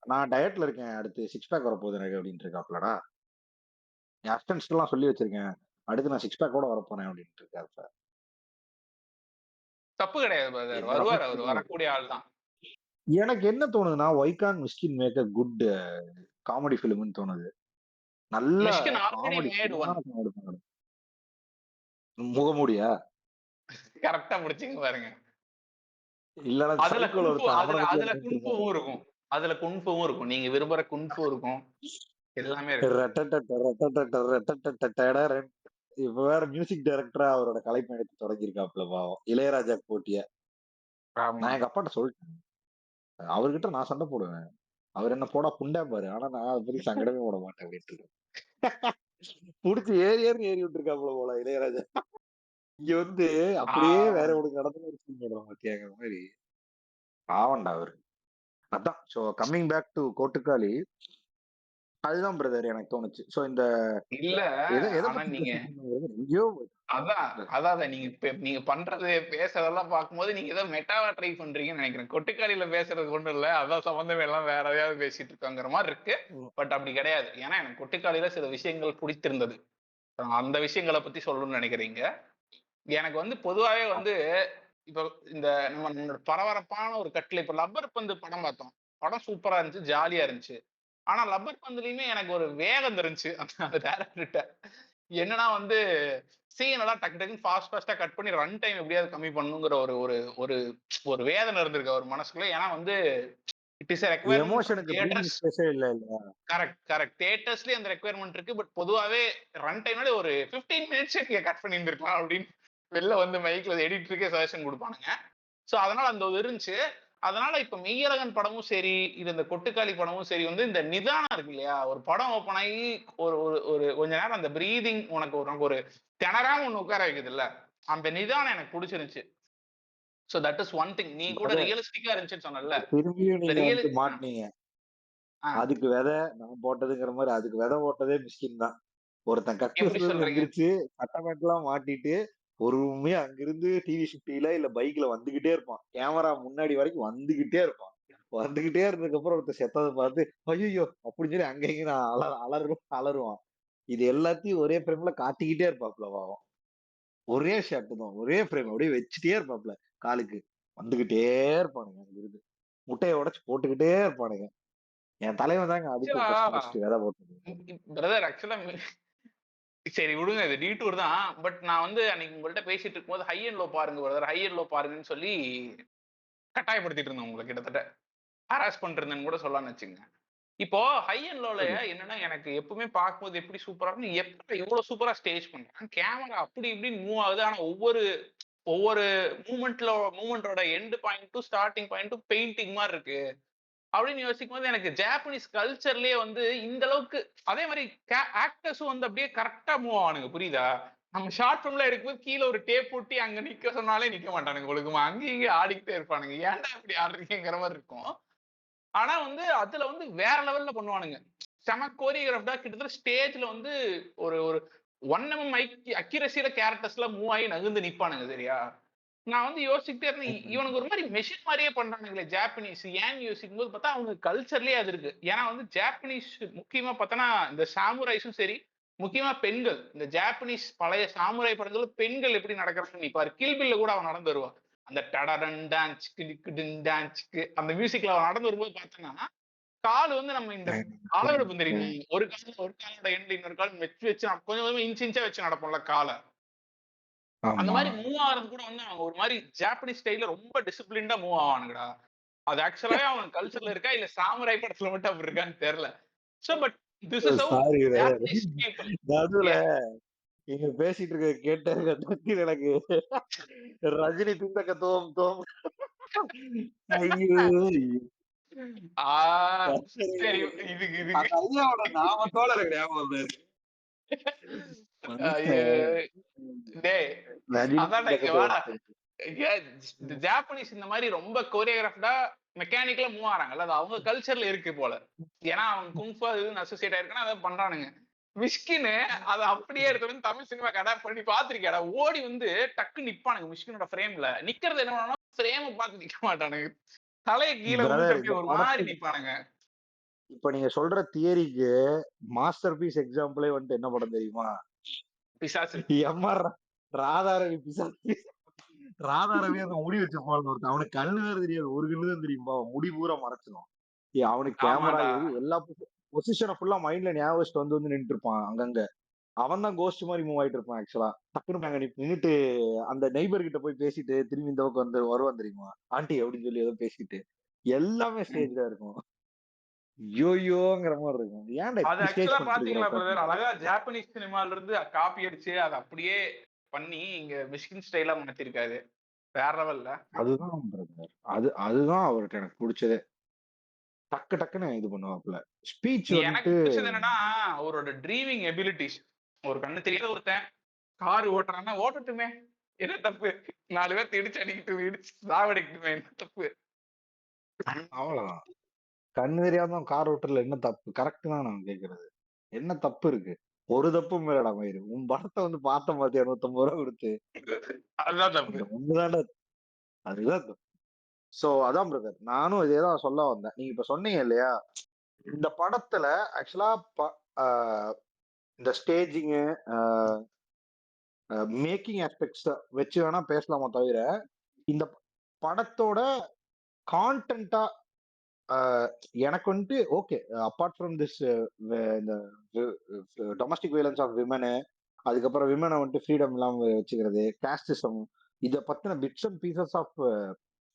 B: நான் டயட்ல இருக்கேன். அடுத்து சிக்ஸ் பேக் வரப்போகுது எனக்கு அப்படின்ட்டு இருக்காப்லடா. என் அசிஸ்டன்ட்ஸ் எல்லாம் சொல்லி வச்சிருக்கேன். அடுத்து நான் சிக்ஸ் பேக்கோட வரப்போறேன் அப்படின்ட்டு இருக்காரு சார்.
A: தப்பு கிடையாது பிரதர்.
B: என்னடா
A: வருவாரு அவரு.
B: சொல்றது?
A: வரக்கூடிய ஆள் தான்.
B: எனக்கு என்ன தோணுதுன்னா why can't Mysskin make a good comedy ஃபிலிம்னு தோணுது. நல்ல
A: Mysskin already
B: comedy
A: made one.
B: சரியான காமெடி பண்ணணும். முகமூடியா?
A: கரெக்ட்டா முடிச்சீங்க பாருங்க.
B: இல்லன்னா
A: அதுல
B: சைக்கோல
A: குங்ஃபூ
B: ஒருத்தன் அவனை
A: அதுல
B: பத்தி
A: அதுல
B: நினைச்சிட்டு இருப்பாரு.
A: குங்ஃபூவும் இருக்கும். அதுல குங்ஃபூவும் இருக்கும். நீங்க விரும்புற குங்ஃபூ இருக்கும். எல்லாமே இருக்கும்.
B: ரெட்டட்டட்ட ரெட்டட்டட்ட ரெட்டட்டட்டடரன். இப்ப வேற மியூசிக் டைரக்டரா அவரோட கலைப்பயணத்தை தொடங்கியிருக்காப்ல பாவம். இளையராஜா போட்டிய.
A: ஆமா.
B: நான் எங்க அப்பாட்ட சொல்லிட்டேன். அவர்கிட்ட நான் சண்டை போடுவேன். அவர் என்ன போடா புண்டா பாரு. ஆனா நான் அதை பத்தி சங்கடமே போட மாட்டேன் அப்படின்ட்டு இருக்கேன். புடிச்சு ஏறி ஏறி ஏறி விட்டுருக்காப்ல போல இளையராஜா. இங்க வந்து அப்படியே வேற
A: ஆ
B: ஒரு நடந்து ஒரு சீன் போடுறான் பாத்தியாங்கிற மாதிரி. பாவம்டா அவரு. அதான் சோ கம்மிங் பேக் டு கோட்டுக்காளி. அதுதான் பிரதர் எனக்கு தோணுச்சு. சோ இந்த
A: இல்ல.
B: எதை எதை
A: ஆனா
B: பத்தி
A: நீங்க
B: பேசிட்டு இருந்தோம் எங்கேயோ
A: அதான் அதான் அதான் நீங்க நீங்க பண்றது பேசுறதெல்லாம் பார்க்கும்போது நீங்க ஏதோ மெட்டாவா ட்ரை பண்றீங்கன்னு நினைக்கிறேன். கொட்டுக்காலியில பேசுறது ஒண்ணும் இல்ல. அதான் சம்பந்தம் எல்லாம் வேற எதையாவது பேசிட்டு இருக்காங்கிற மாதிரி இருக்கு.
B: ம்.
A: பட் அப்படி கிடையாது. ஏன்னா எனக்கு கொட்டுக்காலியில சில விஷயங்கள் பிடித்திருந்தது. அந்த விஷயங்கள பத்தி சொல்லணும்னு நினைக்கிறீங்க. எனக்கு வந்து பொதுவாவே வந்து இப்ப இந்த நம்மளோட பரபரப்பான ஒரு கட்ல இப்ப லப்பர் பந்து படம் பார்த்தோம். படம் சூப்பரா இருந்துச்சு. ஜாலியா இருந்துச்சு. ஆனா லப்பர் பந்துலயுமே எனக்கு ஒரு வேகம் தெரிஞ்சுச்சு. அந்த டைரக்டர்ட்ட. என்னன்னா வந்து சீன் எல்லாம் டக்கு டக்குன்னு ஃபாஸ்ட்டா கட் பண்ணி ரன் டைம் எப்படியாவது கம்மி பண்ணணுங்கிற ஒரு ஒரு ஒரு ஒரு வேதனை இருந்திருக்கு அவர் மனசுக்குள்ள. ஏன்னா வந்து it is a requirement from
B: எமோஷனுக்கு ப்ரீதிங்
A: தியேட்டர்ஸ்.
B: ஸ்பேஸே இல்ல இல்ல.
A: Correct, correct. தியேட்டர்ஸ்லயே அந்த ரெக்வயர்மென்ட் இருக்கு. பட் பொதுவாவே ரன் டைம்னாலே ஒரு 15 மினிட்ஸ் நீங்க கட் பண்ணி இருந்திருக்கலாம் அப்படின்னு வெளில வந்து மைக்ல எடிட்டருக்கே சஜஷன் குடுப்பானுங்க. சோ அதனால அந்த இது இருந்துச்சு. அதனால இப்ப மெய்யழகன் படமும் சரி, இது இந்த கொட்டுக்காளி படமும் சரி வந்து இந்த நிதானம் இருக்கு இல்லையா? ஒரு படம் ஓப்பன் ஆகி ஒரு ஒரு ஒரு கொஞ்ச நேரம் அந்த பிரீதிங் உனக்கு ஒரு திணறாம ஒண்ணு உட்கார வைக்குதுல்ல. அந்த நிதானம் எனக்கு புடிச்சிருந்துச்சு. So that is one thing. நீ கூட
B: பிரதர்
A: ரியலிஸ்டிக்கா இருந்துச்சுன்னு சொன்னல்ல.
B: திரும்பியும்
A: இந்த
B: நீங்க
A: ரியலி
B: வந்து மாட்டுனீங்க.
A: ஆ
B: அதுக்கு விதை நான் போட்டதுங்கிற மாதிரி அதுக்கு விதை போட்டதே மிஸ்கின் தான். ஒருத்தன்
A: எப்படி
B: கக்கூஸ்ல இருந்து
A: சொல்றீங்க?
B: எந்திரிச்சு சட்டமேட்டெல்லாம் மாட்டிட்டு பொறுமையா அங்கிருந்து டிவி 50 இல்ல பைக்ல வந்துகிட்டே இருப்பான். கேமரா முன்னாடி வரைக்கும் வந்துகிட்டே இருப்பான். வந்துகிட்டே இருந்ததுக்கு அப்புறம் ஒருத்தன் செத்தத பார்த்து, ஐய்யய்யோ! அப்படின்னு சொல்லி அங்க இங்கயும் நான் அலறுவான். இது எல்லாத்தையும் ஒரே ஃப்ரேம்ல காட்டிக்கிட்டே இருப்பாப்ல பாவம். ஒரே ஷாட் தான். ஒரே ஃப்ரேம் அப்படியே வச்சுட்டே இருப்பாப்ல காலுக்கு. வந்துகிட்டே இருப்பானுங்க அங்கிருந்து. முட்டைய உடைச்சு போட்டுக்கிட்டே இருப்பானுங்க. என் தலைவன் தாங்க அதுக்கும்
A: ஆக்சுவலா
B: ஃபர்ஸ்ட் விதை போட்டது.
A: பிரதர் ஆக்சுவலா சரி விடுங்க. இது டீடூர் தான். பட் நான் வந்து அன்னைக்கு உங்கள்ட்ட பேசிட்டு இருக்கும்போது ஹை அண்ட் லோ பாருங்க பிரதர். ஹை அண்ட் லோ பாருங்கன்னு சொல்லி கட்டாயப்படுத்திட்டு இருந்தேன் உங்கள கிட்டத்தட்ட. ஹராஸ் பண்ணிட்டு கூட சொல்லலாம்னு வச்சுக்கங்க. இப்போ ஹை அண்ட் லோல என்னன்னா எனக்கு எப்பவுமே பார்க்கும்போது எப்படி சூப்பரா இருக்கும். எப்படி இவ்வளவு சூப்பரா ஸ்டேஜ் பண்றான். கேமரா அப்படி இப்படின்னு மூவ் ஆகுது. ஆனா ஒவ்வொரு ஒவ்வொரு மூவ்மெண்டோட end point to starting point to painting மாதிரி இருக்கு. அப்படின்னு யோசிக்கும்போது எனக்கு ஜாப்பனீஸ் கல்ச்சர்லயே வந்து இந்த அளவுக்கு அதே மாதிரி ஆக்டர்ஸும் வந்து அப்படியே கரெக்டா மூவ் ஆவானுங்க. புரியுதா? நம்ம ஷார்ட் ஃபிலிம்ல இருக்கும்போது கீழே ஒரு டேப் ஒட்டி அங்க நிக்க சொன்னாலே நிக்க மாட்டானுங்க. ஒழுக்கமா அங்கேயும் இங்கேயும் ஆடிக்கிட்டே இருப்பானுங்க. ஏன்டா இப்படி ஆடுறீங்கிற மாதிரி இருக்கும். ஆனா வந்து அதுல வந்து வேற லெவல்ல பண்ணுவானுங்க. செம கோரியோகிராஃப்டா கிட்டத்தட்ட ஸ்டேஜ்ல வந்து ஒரு ஒரு 1 mm அக்யூரசியில கேரக்டர்ஸ்லாம் மூவ் ஆகி நகர்ந்து நிப்பானுங்க சரியா? நான் வந்து யோசிச்சுட்டே இருந்தேன். இவனுங்க ஒரு மாரி மெஷின் மாரியே பண்றானுங்களே ஜாப்பனீஸ். ஏன்னு யோசிக்கும்போது பார்த்தா அவங்க கல்ச்சர்லயே அது இருக்கு. ஏன்னா வந்து ஜாப்பனீஸ் முக்கியமா பார்த்தோன்னா, இந்த சாமுரைஸும் சரி, முக்கியமா பெண்கள். இந்த ஜாப்பனீஸ் பழைய சாமுராய் படத்துல பெண்கள் எப்படி நடக்கிறாங்கன்னு நீ பாரு. கில் பில்ல கூட அவன் நடந்து வருவான். அந்த டடடன் டான்ச்சுக்கு டிக்குடின் டான்ச்சுக்கு அந்த மியூசிக்ல அவன் நடந்து வரும்போது பார்த்தோன்னா, கால் வந்து நம்ம இந்த அளவெடுப்போம் தெரியுமா? ஒரு காலோட எண்ட்ல இன்னொரு கால் வச்சு வச்சு கொஞ்சம் கொஞ்சமா இன்ச் இன்ச்சா வச்சு நடப்போம்ல கால. அந்த
B: ஆமா.
A: மாரி மூவ் ஆகுறது கூட வந்து அவங்க ஒரு மாரி ஜாப்பனீஸ் ஸ்டைல்ல ரொம்ப டிசிப்ளின்டா மூவ் ஆவானுங்கடா. அது ஆக்சுவலாவே அவன் கல்ச்சர்ல இருக்கா? இல்ல சாமுராய் படத்துல மட்டும் அப்படி இருக்கான்னு தெரியல. So but this is how
B: sorry
A: Japanese people.
B: நடுவுல
A: யா
B: நீங்க பேசிட்டு இருக்க கேட்ட டக்குனு எனக்கு ரஜினி பிந்தக்க தோம் தோம். ஐயோ!
A: ஆ சரி இதுக்கு இதுக்கு
B: அந்த ஐயாவோட நாமத்தோட எனக்கு ஞாபகம் வந்தாரு.
A: ஐயோ!
B: மனுஷன்
A: டேய்
B: ரஜினி
A: அதான்டா
B: பிந்தக்க
A: இங்க
B: தோம்
A: வாடா.
B: தோம்.
A: இந்த ஜாப்பனீஸ் இந்த மாரி ரொம்ப கோரியோகிராஃப்டா மெக்கானிக்கலா மூவ் ஆறாங்கல்ல. அது அவங்க கல்ச்சர்ல இருக்கு போல. ஏன்னா அவங்க குங்ஃபூ அது இதுன்னு அசோசியேட் ஆயிருக்குன்னா அத பண்றானுங்க. மிஷ்கின்னு அத அப்படியே எடுத்து வந்து தமிழ் சினிமாக்கு அடாப்ட் பண்ணி பார்த்திருக்கியாடா? ஓடி வந்து டக்குன்னு நிப்பானுங்க மிஷ்கினோட ஃப்ரேம்ல. நிக்கிறது என்ன பண்ணுவானுங்கன்னா, ஃப்ரேம பார்த்து நிக்க மாட்டானுங்க. தலைய கீழ குனிஞ்சு
B: பிரதர் இந்த
A: அப்படியே ஒரு மாரி
B: படத்துக்கு
A: நிப்பானுங்க.
B: இப்ப நீங்க சொல்ற தியரிக்கு மாஸ்டர் பீஸ் எக்ஸாம்பிளே வந்துட்டு என்ன படம் தெரியுமா?
A: பிசாசு.
B: எம்.ஆர். ராதாரவி பிசாசு. ராதாரவி அந்த முடி வச்சிருப்பான் ஒருத்தன். அவனுக்கு கண்ணு வேற தெரியாது. ஒரு கண்ணு தான் தெரியும்பா. முடி பூரா மறைச்சிரும். அவனுக்கு கேமரா
A: ஆமாடா.
B: எல்லா பொசிஷன ஃபுல்லா மைண்ட்ல ஞாபகம் வச்சுட்டு வந்து நின்னுட்டு இருப்பான் அங்கங்க. அவன் தான் கோஸ்ட் மாரி மூவ் ஆயிட்டு இருப்பான் ஆக்சுவலா. டக்குனு அங்க நின்னுட்டு அந்த நெய்பர் கிட்ட போய் பேசிட்டு திரும்பி இந்த பக்கம் வந்து வருவான் தெரியுமா? ஆன்ட்டி அப்படின்னு சொல்லி ஏதோ பேசிட்டு. எல்லாமே
A: ம்.
B: ஸ்டேஜ்ல இருக்கும். யோயோங்கிற மாரி இருக்கும். ஏன்டா
A: அது
B: இப்படி ஸ்டேஜ்
A: ஆக்சுவலா
B: பண்ணிட்டு இருக்கிற
A: பார்த்தீங்களா
B: உட்காந்து?
A: பிரதர்? அழகா ஜாப்பனீஸ் சினிமால இருந்து காப்பி அடிச்சு அத அப்படியே பண்ணி இங்க மிஷ்கின் ஸ்டைலா மாத்திருக்காரு. வேற லெவல்ல.
B: அதுதான் பிரதர். அதுதான் அவர்ட்ட எனக்கு புடிச்சதே. டக்கு டக்குன்னு இது பண்ணுவாப்ல. ஸ்பீச்
A: எனக்கு
B: வந்துட்டு
A: பிடிச்சது என்னன்னா, அவரோட ட்ரீமிங் எபிலிட்டிஸ். ஒரு கண்ணு தெரியாத ஒருத்தன் கார் ஓட்டுறான்னா, ஓட்டட்டுமே. என்ன தப்பு? 4 பேத்த இடிச்சு அடிக்கட்டும், இடிச்சு சாவடிக்கட்டுமே என்ன தப்பு?
B: அவ்வளதான். கண்ணு தெரியாதவன் கார் ஓட்டுறதுல என்ன தப்பு? கரெக்ட் தான் நான் கேட்கிறது. என்ன தப்பு இருக்கு? ஒரு தப்பும் இல்லடா மயிரு. உன் படத்த வந்து பார்த்தேன் பாத்தியா ரூ. 150 குடுத்து.
A: அதுதான் தப்பு.
B: அந்த ஒண்ணு தான்டா அதுதான் தப்பு. சோ அதான் பிரதர். நானும் இதே தான் சொல்ல வந்தேன். நீங்க இப்ப சொன்னீங்க இல்லையா? இந்த படத்துல ஆக்சுவலா அ இந்த ஸ்டேஜிங்கு, அ மேக்கிங் ஆஸ்பெக்ட்ஸ் வச்சு வேணா பேசலாமோ தவிர, இந்த படத்தோட கான்டென்ட்டா அ எனக்கு வந்துட்டு ஓகே. அப்பார்ட் ஃப்ரம் திஸ் இந்த டொமஸ்டிக் வயலன்ஸ் ஆஃப் விமனு, அதுக்கப்புறம் விமன வந்துட்டு ஃப்ரீடம் இல்லாம வச்சுக்கிறது, காஸ்டிசம் இத பத்தின bits and pieces of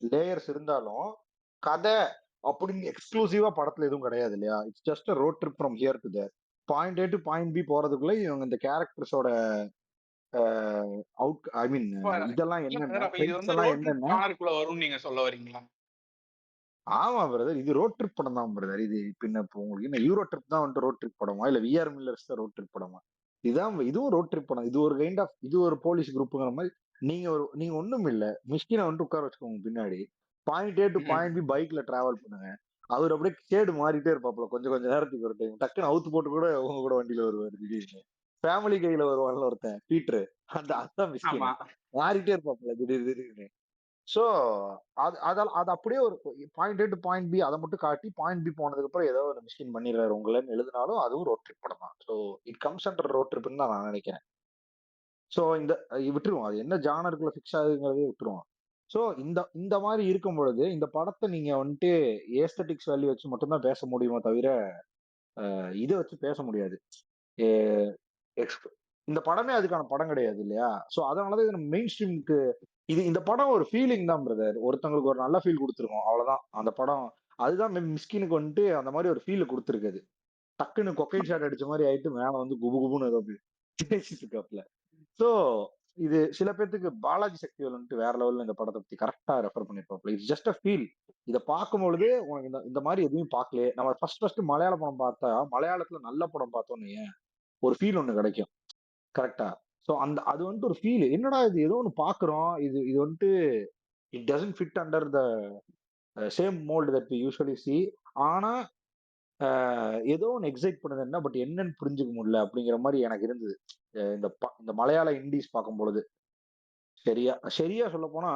B: layers இருந்தாலும், கதை அப்படின்னு எக்ஸ்க்ளூசிவா படத்துல எதுவும் கிடையாது இல்லையா? It's just a road trip from here to there. Point A to point B போறதுக்குள்ள இவங்க இந்த கேரக்டர்ஸோட ஐ மீன்
A: இப்ப
B: இதெல்லாம்
A: இல்ல
B: என்னென்ன,
A: பிரதர் அப்ப இது
B: ட்ரெண்ட்ஸ்
A: வந்து
B: எல்லாம்
A: ரோட் ட்ரிப்
B: என்னென்ன.
A: ஜானருக்குள்ள வரும்னு நீங்க சொல்ல வரீங்களா?
B: ஆமா பிரதர். இது ரோட் ட்ரிப் படம் தான் பிரதர். இது பின்ன இப்போ உங்களுக்கு என்ன யூரோ ட்ரிப் தான் வந்துட்டு ரோட் ட்ரிப் படமா? இல்ல விஆர் மில்லர்ஸ் தான் ரோட் ட்ரிப் படமா? இதுவும் ரோட் ட்ரிப் படம். இது ஒரு கைண்ட் ஆஃப் இது ஒரு போலீஸ் குரூப்ங்கிற மாரி நீங்க ஒண்ணும் இல்ல. மிஷ்கின வந்துட்டு உட்கார வச்சுக்கோங்க பின்னாடி. பாயிண்ட் ஏ டு
A: ம்.
B: பாயிண்ட் பி பைக்ல டிராவல் பண்ணுங்க. அவரு அப்படியே ஷேடு மாறிட்டே இருப்பாப்புல கொஞ்சம் கொஞ்சம் நேரத்துக்கு ஒரு டைம். டக்குன்னு அவுத்து போட்டு கூட உங்க கூட வண்டியில வருவாரு திடீர்னு. ஃபேமிலி கைல வருவான்ல ஒருத்தன் பீட்ரு. அதான் மிஸ்கின்.
A: ஆமா.
B: மாறிட்டே இருப்பாப்ல திடீர் திடீர்னு. சோ அது அப்படியே ஒரு point A to point B அத மட்டும் காட்டி, பாயிண்ட் பி போனதுக்கு அப்புறம் ஏதோ ஒரு மிஸ்கின் பண்ணிடுறாரு உங்களன்னு எழுதினாலும் அதுவும் ரோட் ட்ரிப் படம் தான். So it comes under road ட்ரிப்ன்னு தான் நான் நினைக்கிறேன். சோ இந்த விட்டுருவோம். அது என்ன ஜானருக்குள்ள ஃபிக்ஸ் ஆகுதுங்கிறதே விட்டுருவோம். சோ இந்த இந்த மாரி இருக்கும் பொழுது, இந்த படத்த நீங்க வந்துட்டு ஏஸ்தெடிக்ஸ் வேல்யூ வச்சு மட்டும் தான் பேச முடியுமே தவிர, இத வச்சு பேச முடியாது. எ எக்ஸ்ப் இந்த படமே அதுக்கான படம் கிடையாது இல்லையா? சோ அதனால தான் இது நம்ம மெயின் ஸ்ட்ரீம்க்கு இந்த படம் ஒரு ஃபீலிங் தான் பிரதர். ஒருத்தவங்களுக்கு ஒரு நல்ல ஃபீல் குடுத்துருக்கும். அவ்வளவுதான். அந்த படம் அதுதான் மிஸ்கினுக்கு வந்துட்டு அந்த மாரி ஒரு ஃபீல் குடுத்துருக்கு அது. டக்குன்னு கொக்கைன் ஷாட் அடிச்ச மாரி ஆயிட்டு மேல வந்து குபு குபுன்னு ஏதோ பேசிட்டு இருக்காப்ல. சோ இது சில பேத்துக்கு பாலாஜி சக்திவேல் வந்துட்டு வேற லெவல்ல இந்த படத்த பத்தி கரெக்ட்டா ரெஃபர் பண்ணிருப்பாப்ல. It's just a feel. இத பார்க்கும்பொழுது உனக்கு இந்த இந்த மாரி எதுவும் பார்க்கலையே. நம்ம ஃபர்ஸ்ட் மலையாள படம் பார்த்தா, மலையாளத்துல நல்ல படம் பார்த்தோம்னு வையேன், ஒரு ஃபீல் ஒண்ணு கிடைக்கும். கரெக்ட்டா? சோ அது வந்துட்டு ஒரு ஃபீல். என்னடா இது ஏதோ ஒண்ணு பார்க்குறோம். இது இது வந்துட்டு it doesn't fit under the same mould that we usually see. ஆனா ஏதோ ஒண்ணு எக்ஸைட் பண்ணுது என்ன, பட் என்னன்னு புரிஞ்சுக்க முடியல அப்படிங்கிற மாரி எனக்கு இருந்தது. இந்த மலையாள இண்டீஸ் பார்க்கும்பொழுது. சரியா சரியா சொல்லப்போனா,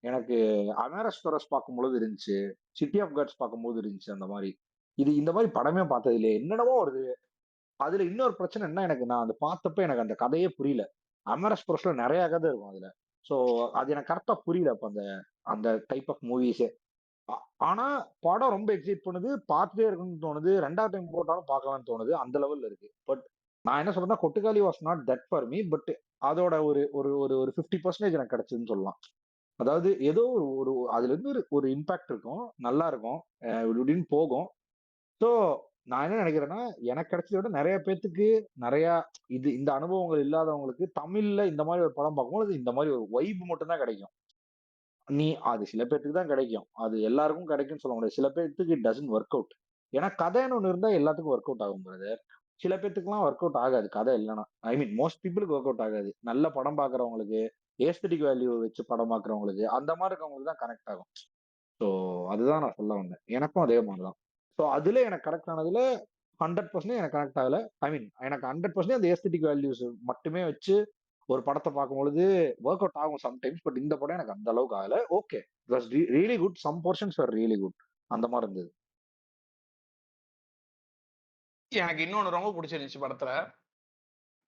B: எனக்கு அமேரஸ் டொரஸ் பார்க்கும்பொழுது இருந்துச்சு. சிட்டி ஆஃப் காட்ஸ் பார்க்கும்போது இருந்துச்சு அந்த மாரி. இந்த மாரி படமே பார்த்தது இல்லையே. என்னென்னமோ வருது. அதுல இன்னொரு பிரச்சனை என்ன எனக்கு நான் அத பார்த்தப்ப எனக்கு அந்த கதையே புரியல. அமரஸ் ப்ரோஸ்ல நெறைய கதை இருக்கும் அதுல. சோ அது எனக்கு கரெக்ட்டா புரியல. அப்ப அந்த அந்த டைப் ஆஃப் மூவிஸே. அ ஆனா படம் ரொம்ப எக்ஸைட் பண்ணுது. பார்த்துட்டே இருக்கணும்னு தோணுது. 2வது டைம் போட்டாலும் பார்க்கலாம்னு தோணுது. அந்த லெவல்ல இருக்கு. பட் நான் என்ன சொல்றேன்னா, Kottukkaali was not that for me. But அதோட ஒரு ஒரு ஒரு ஒரு 50% எனக்கு கிடைச்சதுன்னு சொல்லலாம். அதாவது ஏதோ ஒரு ஒரு அதுல இருந்து ஒரு ஒரு இம்பாக்ட் இருக்கும். நல்லா இருக்கும். இப்படின்னு போகும். ஸோ, நான் என்ன நினைக்கிறேன்னா, எனக்கு கிடைச்சத விட நெறைய பேத்துக்கு நெறையா இந்த அனுபவங்கள் இல்லாதவங்களுக்கு தமிழ்ல இந்த மாரி ஒரு படம் பார்க்கும்போது, இந்த மாரி ஒரு வைப் மட்டும் தான் கிடைக்கும். அது சில பேத்துக்கு தான் கிடைக்கும். அது எல்லாருக்கும் கிடைக்கும்னு சொல்ல முடியாது. சில பேத்துக்கு இட் டசன்ட் வொர்க் அவுட். ஏன்னா கதைன்னு ஒண்ணு இருந்தா எல்லாத்துக்கும் வொர்க் அவுட் ஆகும் பிரதர். சில பேத்துக்குலாம் வொர்க் அவுட் ஆகாது கதை இல்லன்னா. ஐ மீன் மோஸ்ட் பீப்பிளுக்கு வொர்க் அவுட் ஆகாது. நல்ல படம் பார்க்குறவங்களுக்கு, ஏஸ்தெடிக் வேல்யூ வச்சு படம் பார்க்குறவங்களுக்கு, அந்த மாரி இருக்கவங்களுக்கு தான் கனெக்ட் ஆகும். ஸோ அதுதான் நான் சொல்ல வந்தேன். எனக்கும் அதே மாரி தான். ஸோ அதுல எனக்கு கனெக்ட் ஆனதுல 100% எனக்கு கனெக்ட் ஆகல. ஐ மீன் எனக்கு 100% அந்த ஏஸ்தெடிக் வேல்யூஸ் மட்டுமே வச்சு ஒரு படத்த பார்க்கும்பொழுது வொர்க் அவுட் ஆகும் சம்டைம்ஸ். பட் இந்த படம் எனக்கு அந்த அளவுக்கு ஆகல. Okay. It was really good. Some portions are really good. அந்த மாரி இருந்தது.
A: எனக்கு இன்னொன்னு ரொம்ப புடிச்சிருந்துச்சு படத்துல.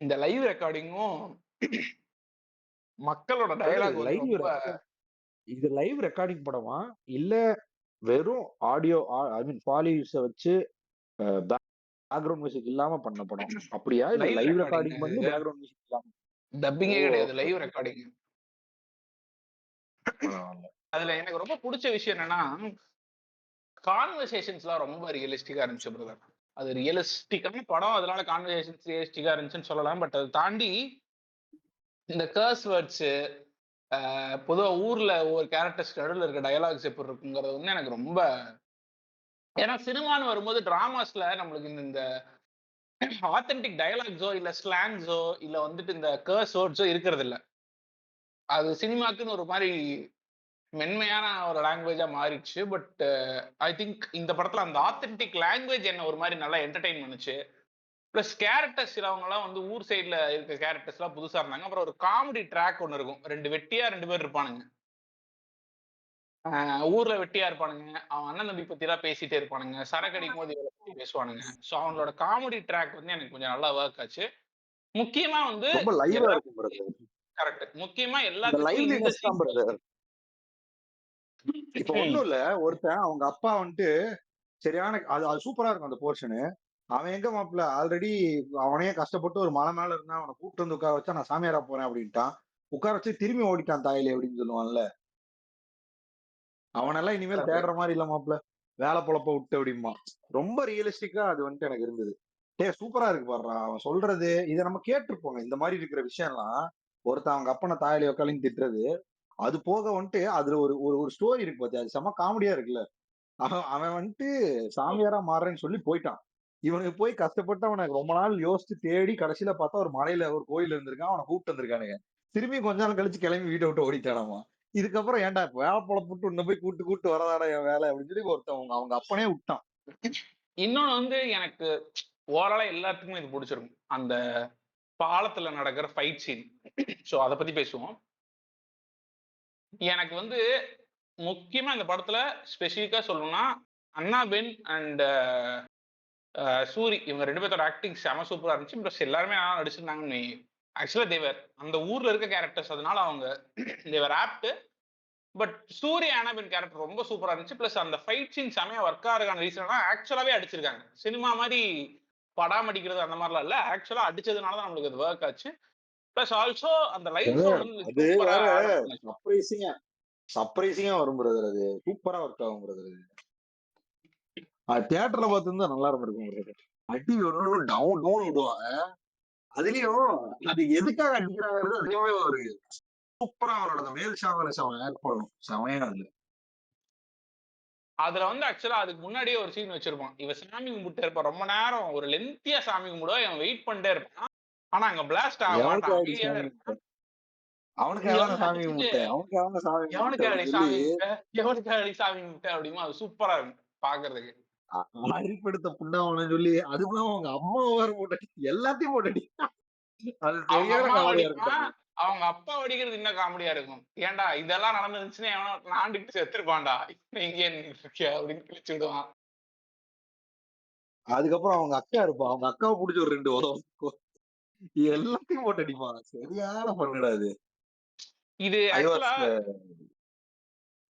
A: இந்த லைவ் ரெக்கார்டிங்கும், மக்களோட
B: பிரதர்
A: டயலாக் வந்து ரொம்ப
B: இது லைவ் ரெக்கார்டிங் படமா? இல்ல வெறும் ஆடியோ ஐ மீன் ஃபாலிவுட்ஸ வச்சு அ பேக்கிரவுண்ட் மியூசிக் இல்லாம பண்ண படம். அப்படியா? இல்ல
A: லைவ்
B: லைவ்
A: ரெக்கார்டிங்
B: ரெக்கார்டிங் பண்ணி பேக்கிரவுண்ட் மியூசிக் இல்லாம ஓ!
A: டப்பிங்கே கிடையாது.
B: Okay,
A: live
B: okay.
A: ரெக்கார்டிங்.
B: பரவால்ல.
A: அதுல எனக்கு ரொம்ப புடிச்ச விஷயம் என்னன்னா, கான்வர்சேஷன்ஸ்லாம் ரொம்ப ரியலிஸ்டிக்கா இருந்துச்சு பிரதர். அது ரியலிஸ்டிக்கான படம். அதனால கான்வர்சேஷன்ஸ் ரியலிஸ்டிக்கா இருந்துச்சுன்னு சொல்லலாம். பட் அத தாண்டி இந்த கர்ஸ் வேர்ட்ஸு, பொதுவா ஊர்ல ஒவ்வொரு கேரக்டர்ஸ்க்கு நடுவுல இருக்க டயலாக்ஸ் எப்படி இருக்குங்கிறது வந்து எனக்கு ரொம்ப ஏன்னா சினிமான்னு வரும்போது டிராமாஸ்ல நம்மளுக்கு இந்த ஆத்தென்டிக் டயலாக்ஸோ, இல்ல ஸ்லாங்ஸோ, இல்ல வந்துட்டு இந்த கர்ஸ் வேர்ட்ஸோ இருக்கிறதில்ல. அது சினிமாக்குன்னு ஒரு மாரி மென்மையான ஒரு லாங்குவேஜா மாறிடுச்சு. பட் ஐ திங்க் இந்த படத்துல அந்த ஆத்தென்டிக் லாங்குவேஜ் என்ன ஒரு மாரி நல்லா என்டர்டெயின் பண்ணுச்சு. பிளஸ் கேரக்டர்ஸ் சிலவங்கலாம் வந்து ஊர் சைடுல இருக்க கேரக்டர்ஸ்லாம் புதுசா இருந்தாங்க. அப்புறம் ஒரு காமெடி ட்ராக் ஒண்ணு இருக்கும். 2 வெட்டியா 2 பேர் இருப்பானுங்க. ஊர்ல வெட்டியா இருப்பானுங்க. அவன் அண்ணன் தம்பி பத்திலாம் பேசிட்டே இருப்பானுங்க. சரக்கு அடிக்கும்போது இவள பத்தி பேசுவானுங்க. ஸோ அவங்களோட காமெடி ட்ராக் வந்து எனக்கு கொஞ்சம் நல்லா வொர்க் ஆச்சு. முக்கியமா வந்து
B: ரொம்ப லைவா
A: எல்லா
B: இருக்கும் பிரதர்.
A: கரெக்ட். முக்கியமா
B: அந்த
A: எல்லாத்துக்கும் இந்த
B: லைவ்லினஸ் தான்
A: சீன்
B: பிரதர். இப்ப ஒண்ணும் இல்ல. ஒருத்தன் அவங்க அப்பா வந்துட்டு சரியான அது அது சூப்பரா இருக்கும் அந்த போர்ஷனு. அவன் எங்க மாப்ள ஆல்ரெடி அவனே கஷ்டப்பட்டு ஒரு மலை மேல இருந்தான். அவன கூட்டிட்டு வந்து உட்கார வச்சா நான் சாமியாரா போறேன் அப்படின்ட்டான். உட்கார வச்சு திரும்பி ஓடிட்டான் தாயிலே அப்படின்னு சொல்லுவான்ல. அவனெல்லாம் இனிமேல் தேடுற மாரி இல்ல மாப்ள. வேல பொழப்ப விட்டு அப்படிம்பான். ரொம்ப ரியலிஸ்டிக்கா அது வந்துட்டு எனக்கு இருந்தது. சூப்பரா இருக்கு பாருடா. அவன் சொல்றது இத நம்ம கேட்டுருப்போங்க. இந்த மாரி இருக்கிற விஷயம்லாம் ஒருத்தன் அவங்க அப்பன தாயிலே உட்காலின்னு திட்டுறது. அது போக வந்துட்டு அதுல ஒரு ஒரு ஒரு ஸ்டோரி இருக்கு பாத்தியா? அது செம்ம காமெடியா இருக்குல்ல. அவன் அவன் வந்துட்டு சாமியாரா மாறுறேன்னு சொல்லி போயிட்டான். இவனுக்கு போய் கஷ்டப்பட்டு அவன ரொம்ப நாள் யோசிச்சு தேடி கடைசியில பார்த்தா ஒரு மலையில ஒரு கோயில் இருந்திருக்கான். அவன கூப்பிட்டு வந்திருக்கானுங்க. திரும்பி கொஞ்ச நாள் கழிச்சு கிளம்பி வீட்ட விட்டு ஓடிட்டானாமா. இதுக்கப்புறம் ஏன்டா வேலை பொழப்புட்டு உன்ன போய் கூட்டு வரதாடா என் வேலை அப்படின்னு சொல்லி ஒருத்தன் அவங்க அவங்க அப்பனே விட்டான்.
A: இன்னொன்னு வந்து எனக்கு ஓவராலா எல்லாத்துக்குமே இது புடிச்சிருக்கும். அந்த பாலத்துல நடக்கிற ஃபைட் சீன். ஸோ அதை பத்தி பேசுவோம். எனக்கு வந்து முக்கியமா இந்த படத்துல ஸ்பெசிஃபிக்கா சொல்லணும்னா அண்ணாபென் அண்ட் சூரி இவங்க 2 பேர்த்தோட ஆக்டிங் செம சூப்பரா இருந்துச்சு. ப்ளஸ் எல்லாருமே நல்லா நடிச்சிருந்தாங்கன்னு ஆக்சுவலா தேவர் அந்த ஊர்ல இருக்க கேரக்டர்ஸ், அதனால அவங்க தேவர் ஆப்ட். பட் சூரிய அண்ணாபென் கேரக்டர் ரொம்ப சூப்பரா இருந்துச்சு. ப்ளஸ் அந்த ஃபைட் சீன் செமையா ஒர்க் ஆகிறதுக்கான ரீசனா ஆக்சுவலாவே அடிச்சிருக்காங்க. சினிமா மாதிரி படாம அடிக்கிறது அந்த மாதிரிலாம் இல்ல, ஆக்சுவலா அடிச்சதுனால தான் நம்மளுக்கு அது ஒர்க் ஆச்சு. ப்ளஸ் ஆல்சோ அந்த லைவ்
B: பிரதர்
A: சவுண்ட் வந்து
B: அது
A: சூப்பரா
B: வேற
A: ஆட் பண்ணாங்க.
B: சர்ப்ரைசிங்கா சர்ப்ரைசிங்கா வரும் பிரதர். அது சூப்பரா ஒர்க் ஆகும் பிரதர். அது தியேட்டர்ல பார்த்துருந்தா நல்லா இருந்திருக்கும் பிரதர். அடி ஒரு டவுன் டவுன் விடுவாங்க. அதுலயும் அது எதுக்காக அடிக்கிறாங்கிறது அதுவே ஒரு சூப்பரா அவரோட மேல் சாவல செவன் ஆட் பண்ணும் செமையா அதுல.
A: அதுல வந்து ஆக்சுவலா அதுக்கு முன்னாடியே ஒரு சீன் வச்சிருப்பான். இவன் சாமி கும்பிட்டு இருப்பான் ரொம்ப நேரம், ஒரு லென்த்தியா சாமி கும்பிடுவா, இவன் வெயிட் பண்ணிட்டே இருப்பான். ஆனா அங்க பிளாஸ்ட் ஆக
B: எவனுக்கு
A: மாட்டான்,
B: ஆடி
A: அமைதியாவே
B: சாமி
A: இருப்பான்.
B: கும்பிட்டேன், அவனுக்கு
A: இங்க
B: எவன
A: வந்து
B: சாமி
A: அடிச்சுட்டு
B: கும்பிட்டேன், அவனுக்கு எவன சாமி கும்பிட்டேன்
A: எவனுக்கு அடி
B: அப்படின்னு சொல்லி
A: சாமி கும்பிட்ட, எவனுக்கு அடி சாமி கும்பிட்ட அப்படிமா அது சூப்பரா இருக்கும் பாக்குறதுக்கு.
B: அரிப்படுத்த புண்ணாவனு சொல்லி அதுவும் அவங்க அம்மா வேற போட்டு எல்லாத்தையும் போட்டு அது
A: அவங்க
B: சரியான
A: அம்மாவை
B: காமெடியா
A: அடிப்பான்,
B: இருக்கும்.
A: அவங்க அப்பா அடிக்கிறது இன்னும் காமெடியா இருக்கும். ஏன்டா இதெல்லாம் நடந்துருச்சுன்னா எவனோ நாண்டுட்டு செத்துருப்பான்டா, இங்கே இருக்க அப்படின்னு கிழிச்சு விடுவான்.
B: அதுக்கப்புறம் அவங்க அக்கா இருப்பா, அவங்க அக்காவை பிடிச்ச ஒரு 2 உதவும் எல்லாத்தையும் போட்டு அடிப்பான். சரியான பண்ணுடா அது.
A: இது
B: ஐ வாஸ்
A: ஆக்சுவலா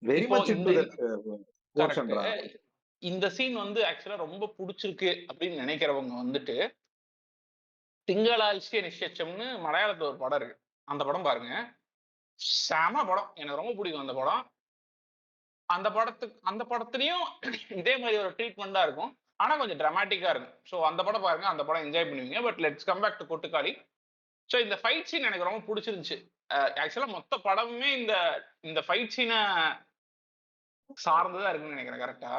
B: வெரி
A: இப்போ
B: மச்
A: இந்த
B: இன்டு தட்
A: கரெக்ட்.
B: போர்ஷன்டா.
A: இந்த சீன் வந்து ஆக்சுவலா ரொம்ப பிடிச்சிருக்கு அப்படின்னு நினைக்கிறவங்க வந்துட்டு திங்களாழ்ச்சிய நிச்சயம்னு மலையாளத்துல ஒரு படம் இருக்கு, அந்த படம் பாருங்க. செம படம், எனக்கு ரொம்ப பிடிக்கும் அந்த படம். அந்த படத்துலயும் இதே மாதிரி ஒரு ட்ரீட்மெண்ட் தான் இருக்கும், ஆனா கொஞ்சம் டிராமாட்டிக்கா இருக்கும். ஸோ அந்த படம் பாருங்க, அந்த படம் என்ஜாய் பண்ணுவீங்க. But let's come back to Kottukkaali. So இந்த ஃபைட் சீன் எனக்கு ரொம்ப பிடிச்சிருந்துச்சு. ஆக்சுவலா மொத்த படமுமே இந்த இந்த ஃபைட் சீனை சார்ந்துதான் இருக்குன்னு நினைக்கிறேன். கரெக்டா?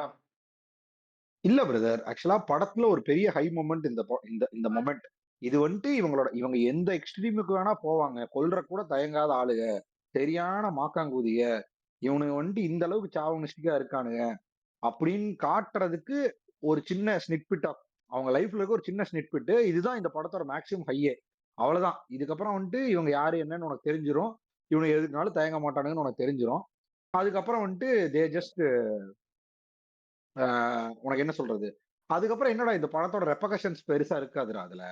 B: இல்ல பிரதர், ஆக்சுவலா படத்துல ஒரு பெரிய ஹை மொமெண்ட் இந்த இந்த இந்த மொமெண்ட். இது வந்துட்டு இவங்க எந்த எக்ஸ்ட்ரீமுக்கு வேணா போவாங்க, கொல்ற கூட தயங்காத ஆளுங்க, சரியான மாக்காங்கூதிய, இவனுங்க வந்துட்டு இந்த அளவுக்கு சாவனிஸ்டிக்கா இருக்கானுங்க அப்படின்னு காட்டுறதுக்கு ஒரு சின்ன ஸ்னிப்பிட் ஆஃப் அவங்க லைஃப்ல இருக்க ஒரு சின்ன ஸ்னிப்பிட். இதுதான் இந்த படத்தோட மேக்ஸிமம் ஹையே. அவ்வளவுதான். இதுக்கப்புறம் வந்துட்டு இவங்க யாரு என்னன்னு உனக்கு தெரிஞ்சிரும், இவனுக்கு எதுக்குனாலும் தயங்க மாட்டானுங்கன்னு உனக்கு தெரிஞ்சிரும். அதுக்கப்புறம் வந்துட்டு தே ஜஸ்ட் உனக்கு என்ன சொல்றது, அதுக்கப்புறம் என்னடா இந்த படத்தோட ரெப்பகஷன்ஸ் பெருசா இருக்காதுடா அதுல.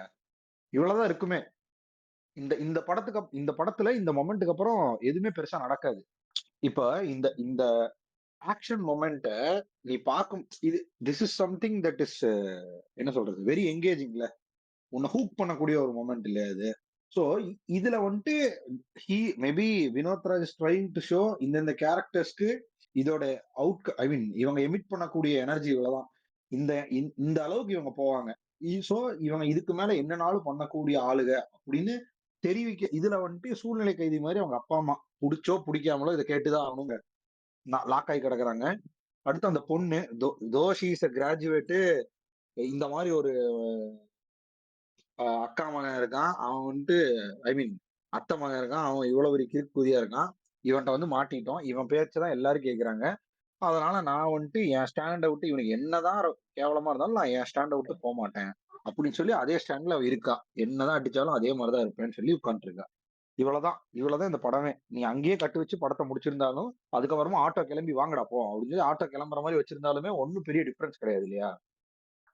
B: இவ்வளவுதான் இருக்குமே. இந்த இந்த இந்த படத்துல இந்த மொமெண்ட்டுக்கு அப்புறம் எதுவுமே பெருசா நடக்காது. இப்ப இந்த இந்த ஆக்ஷன் மொமெண்ட்ட நீ பார்க்கும் இது this is something that is என்ன சொல்றது வெரி என்கேஜிங்ல, உன்னை ஹூக் பண்ணக்கூடிய ஒரு மொமெண்ட் இல்லையா அது. ஸோ இதுல வந்துட்டு he maybe Vinoth Raj is trying to show இந்த கேரக்டர்ஸ்க்கு இதோட ஐ மீன் இவங்க எமிட் பண்ணக்கூடிய எனர்ஜி இவ்வளவுதான், இந்த இந்த அளவுக்கு இவங்க போவாங்க. ஸோ இவங்க இதுக்கு மேல என்னனாலும் பண்ணக்கூடிய ஆளுக அப்படின்னு தெரிவிக்க இதுல வந்துட்டு சூழ்நிலை கைதி மாதிரி அவங்க அப்பா அம்மா பிடிச்சோ பிடிக்காமலோ இதை கேட்டுதான் அவனுங்க லாக் ஆகி கிடக்குறாங்க. அடுத்து அந்த பொண்ணு தோஷி இஸ் கிராஜுவேட்டு, இந்த மாதிரி ஒரு அக்கா மகன் இருக்கான், அவன் வந்துட்டு ஐ மீன் அத்தை மகன் இருக்கான், அவன் இவ்வளவு பெரிய கிறுக்குதியா இருக்கான், இவன்ட்ட வந்து மாட்டிட்டோம், இவன் பேச்சதான் எல்லாரும் கேட்கறாங்க, அதனால நான் வந்துட்டு என் ஸ்டாண்ட் விட்டு இவனுக்கு என்னதான் கேவலமா இருந்தாலும் நான் என் ஸ்டாண்ட் விட்டு போக மாட்டேன் அப்படின்னு சொல்லி அதே ஸ்டாண்ட்ல அவ இருக்கா. என்னதான் அடிச்சாலும் அதே மாதிரிதான் இருப்பேன்னு சொல்லி உட்காந்துருக்கா. இவ்வளவுதான் இந்த படமே. நீ அங்கேயே கட்டு வச்சு படத்தை முடிச்சிருந்தாலும் அதுக்கப்புறமா ஆட்டோ கிளம்பி வாங்கடா போ அப்படின்னு சொல்லி ஆட்டோ கிளம்புற மாதிரி வச்சிருந்தாலுமே ஒன்னும் பெரிய டிஃபரன்ஸ் கிடையாது இல்லையா.